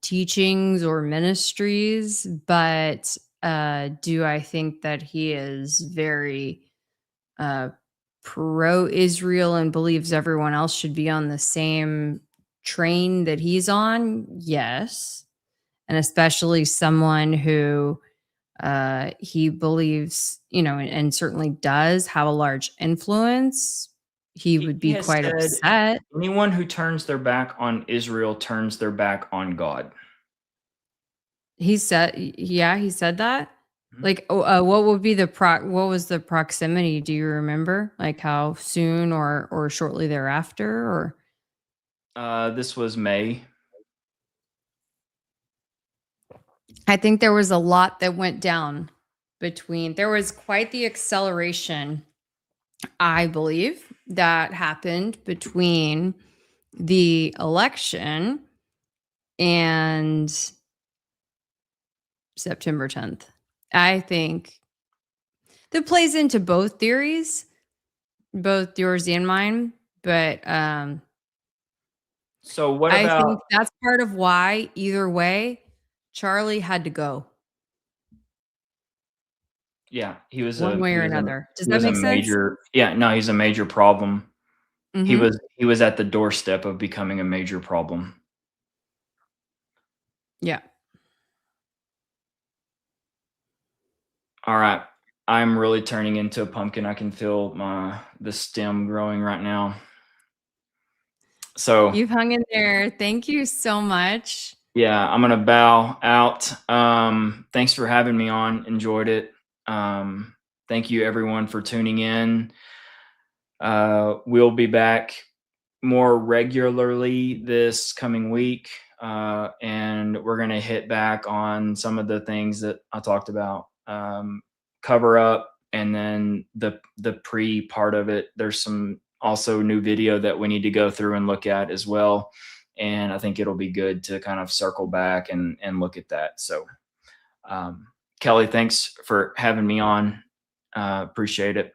S1: teachings or ministries, but do I think that he is very pro-Israel and believes everyone else should be on the same train that he's on? Yes. And especially someone who he believes, and certainly does have a large influence. He would be
S2: has
S1: quite
S2: said,
S1: upset.
S2: anyone who turns their back on Israel turns their back on God.
S1: He said that.
S2: Mhm.
S1: Like, what would be what was the proximity? Do you remember? Like how soon or shortly thereafter, or?
S2: This was May.
S1: I think there was a lot that went down there was quite the acceleration, I believe, that happened between the election and September 10th. I think that plays into both theories, both yours and mine. But
S2: So what
S1: I
S2: about?
S1: think that's part of why, either way, Charlie had to go.
S2: Yeah, he was
S1: one way or another. Does that make sense?
S2: He's a major problem.
S1: Mhm.
S2: He was at the doorstep of becoming a major problem.
S1: Yeah.
S2: All right. I'm really turning into a pumpkin. I can feel the stem growing right now. So
S1: You've hung in there. Thank you so much.
S2: yeah, I'm gonna bow out. Thanks for having me on. Enjoyed it. Thank you everyone for tuning in. We'll be back more regularly this coming week, and we're gonna hit back on some of the things that I talked about. Cover up, and then the pre part of it. There's some also new video that we need to go through and look at as well. And I think it'll be good to kind of circle back and look at that. So, Kelly, thanks for having me on. Appreciate it.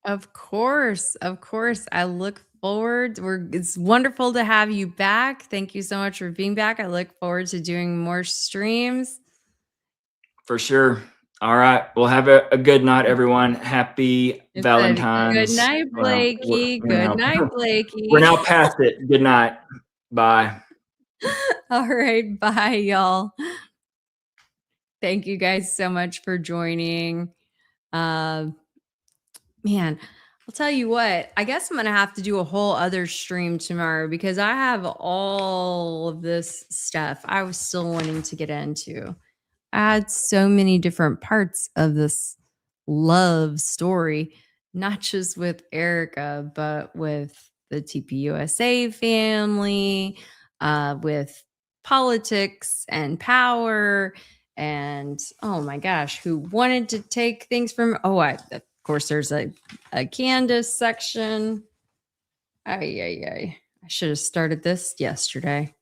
S1: Of course. I look forward. It's wonderful to have you back. Thank you so much for being back. I look forward to doing more streams.
S2: For sure. All right. Well, have a good night, everyone. Happy Valentine's.
S1: Good night, Blakey. Good night, Blakey.
S2: We're now past it. Good night. Bye.
S1: All right. Bye, y'all. Thank you guys so much for joining. Man, I'll tell you what, I guess I'm going to have to do a whole other stream tomorrow because I have all of this stuff I was still wanting to get into. I had so many different parts of this love story, not just with Erika, but with the TPUSA family, with politics and power. And oh my gosh, who wanted to take things from, of course, there's a Candace section. I should have started this yesterday.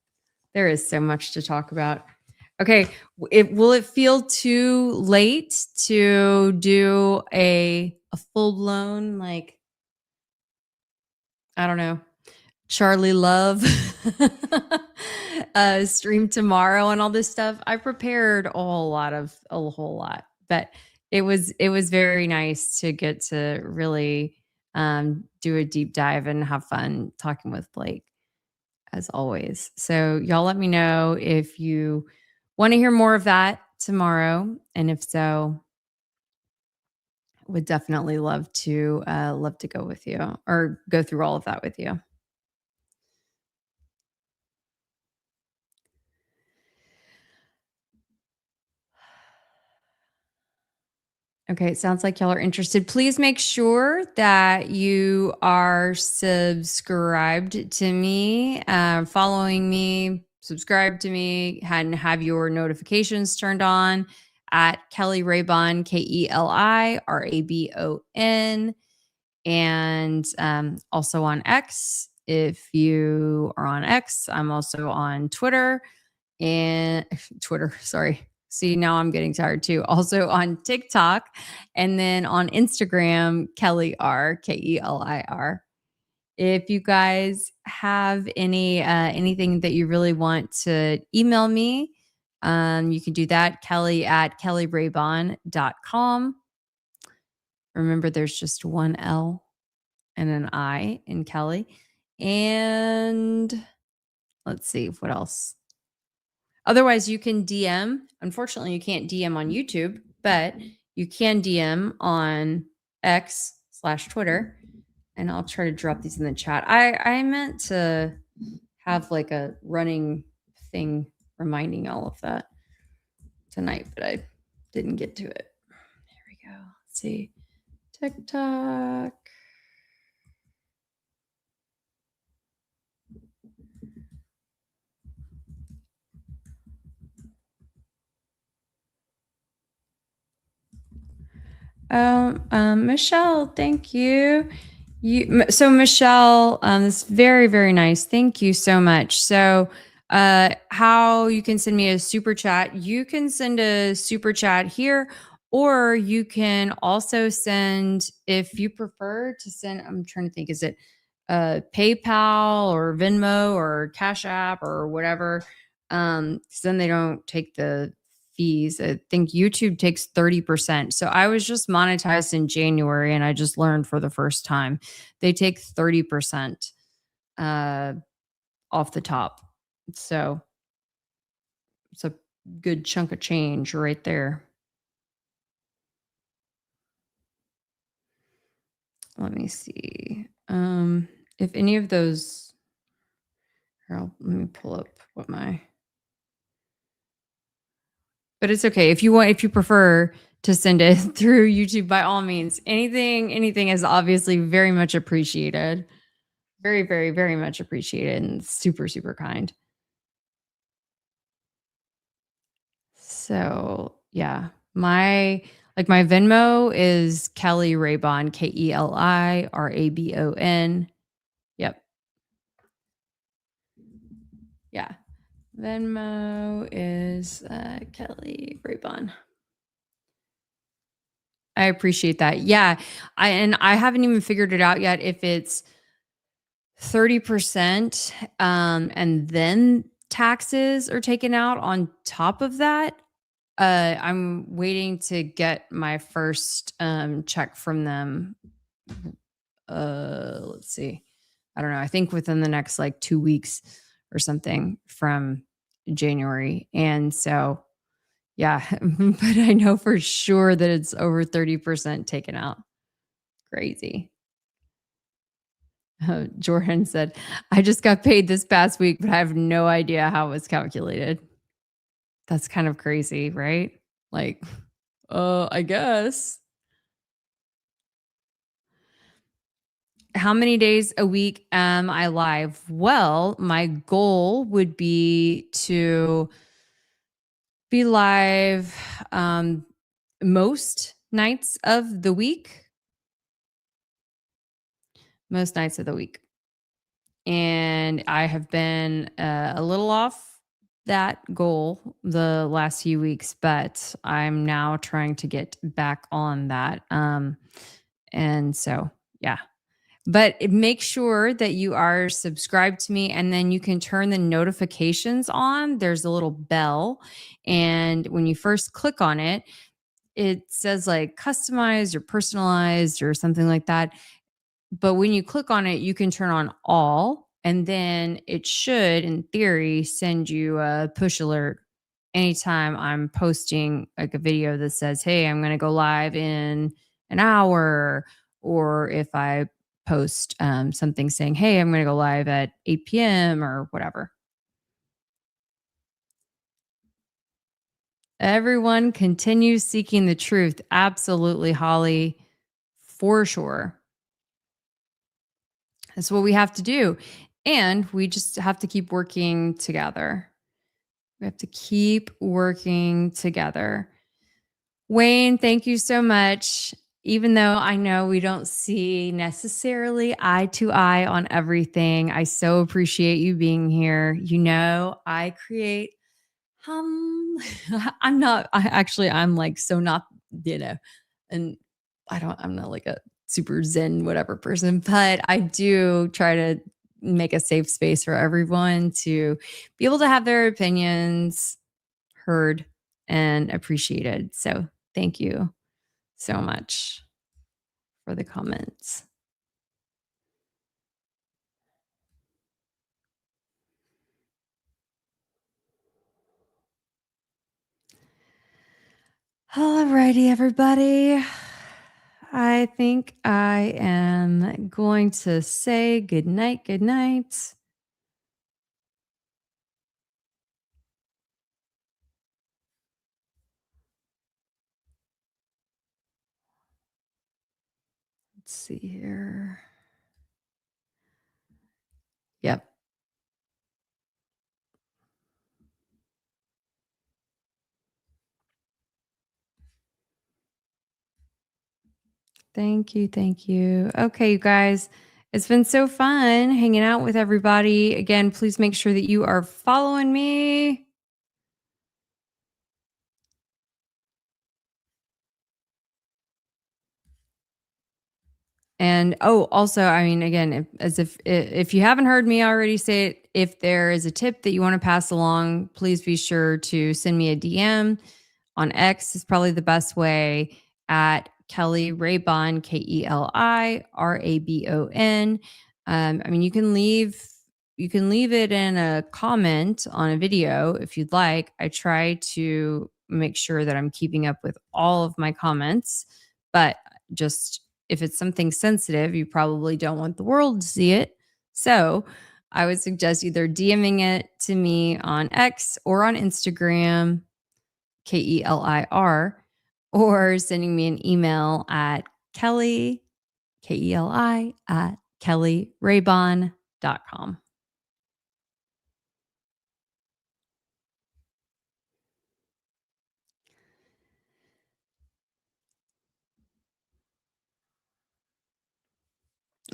S1: There is so much to talk about. Okay, will it feel too late to do a full-blown, like, I don't know, Charlie Love stream tomorrow and all this stuff? I prepared a whole lot, but it was very nice to get to really do a deep dive and have fun talking with Blake, as always. So y'all let me know if you want to hear more of that tomorrow, and if so, would definitely love to go with you or go through all of that with you. Okay, it sounds like y'all are interested. Please make sure that you are subscribed to me, following me, subscribe to me, and have your notifications turned on at Kelly Raybon, KELIRABON, and also on X. If you are on X, I'm also on Twitter and sorry. See, now I'm getting tired too. Also on TikTok, and then on Instagram, Kelly R, KELIR. If you guys have anything that you really want to email me, you can do that, kelly@kellyraybon.com. Remember, there's just one L and an I in Kelly. And let's see, what else? Otherwise, you can DM. Unfortunately, you can't DM on YouTube, but you can DM on X/Twitter. And I'll try to drop these in the chat. I meant to have like a running thing reminding all of that tonight, but I didn't get to it. There we go. Let's see. TikTok. Michelle, thank you. So Michelle, it's very, very nice. Thank you so much. So, how you can send me a super chat? You can send a super chat here, or you can also send, if you prefer to send. I'm trying to think. Is it PayPal or Venmo or Cash App or whatever? Because then they don't take the fees. I think YouTube takes 30%. So I was just monetized in January, and I just learned for the first time they take 30% off the top. So it's a good chunk of change right there. Let me see. If any of those, let me pull up what my. But it's okay. If you prefer to send it through YouTube, by all means, anything is obviously very much appreciated. Very, very, very much appreciated, and super, super kind. So yeah, my Venmo is Kelly Raybon, KELIRABON. Yep. Yeah. Venmo is Kelly Raybon. I appreciate that. Yeah. I haven't even figured it out yet if it's 30% and then taxes are taken out on top of that. I'm waiting to get my first check from them. Let's see. I don't know. I think within the next like 2 weeks or something from January. And so, yeah, but I know for sure that it's over 30% taken out. Crazy. Jordan said, I just got paid this past week, but I have no idea how it was calculated. That's kind of crazy, right? Like, I guess. How many days a week am I live? Well, my goal would be to be live most nights of the week. Most nights of the week. And I have been a little off that goal the last few weeks, but I'm now trying to get back on that. And so, yeah. But make sure that you are subscribed to me, and then you can turn the notifications on. There's a little bell. And when you first click on it, it says like customized or personalized or something like that. But when you click on it, you can turn on all, and then it should, in theory, send you a push alert anytime I'm posting like a video that says, hey, I'm going to go live in an hour. Or if I post something saying, hey, I'm going to go live at 8 p.m. or whatever. Everyone continues seeking the truth. Absolutely, Holly, for sure. That's what we have to do. And we just have to keep working together. We have to keep working together. Wayne, thank you so much. Even though I know we don't see necessarily eye to eye on everything, I so appreciate you being here. You know, I create, I'm like, so not, and I'm not like a super zen whatever person, but I do try to make a safe space for everyone to be able to have their opinions heard and appreciated. So thank you so much for the comments. Alrighty, everybody. I think I am going to say good night. Good night. Let's see here. Yep. Thank you. Thank you. Okay, you guys, it's been so fun hanging out with everybody. Again, please make sure that you are following me. And also, I mean, again, if you haven't heard me already say it, if there is a tip that you want to pass along, please be sure to send me a DM on X. Is probably the best way, at Kelly Raybon, KELIRABON. I mean, you can leave it in a comment on a video if you'd like. I try to make sure that I'm keeping up with all of my comments, but just if it's something sensitive, you probably don't want the world to see it. So I would suggest either DMing it to me on X or on Instagram, KELIR, or sending me an email at Kelly, KELI, at kellyraybon.com.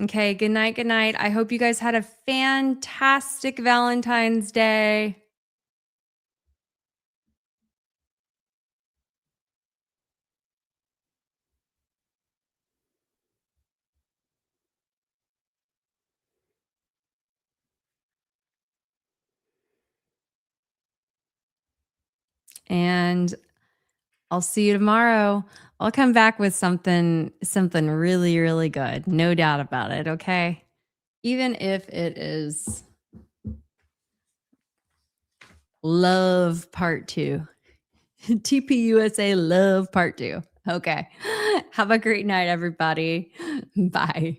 S1: Okay, good night. Good night. I hope you guys had a fantastic Valentine's Day. And I'll see you tomorrow. I'll come back with something really, really good. No doubt about it. Okay. Even if it is love part 2. TPUSA love part 2. Okay. Have a great night, everybody. Bye.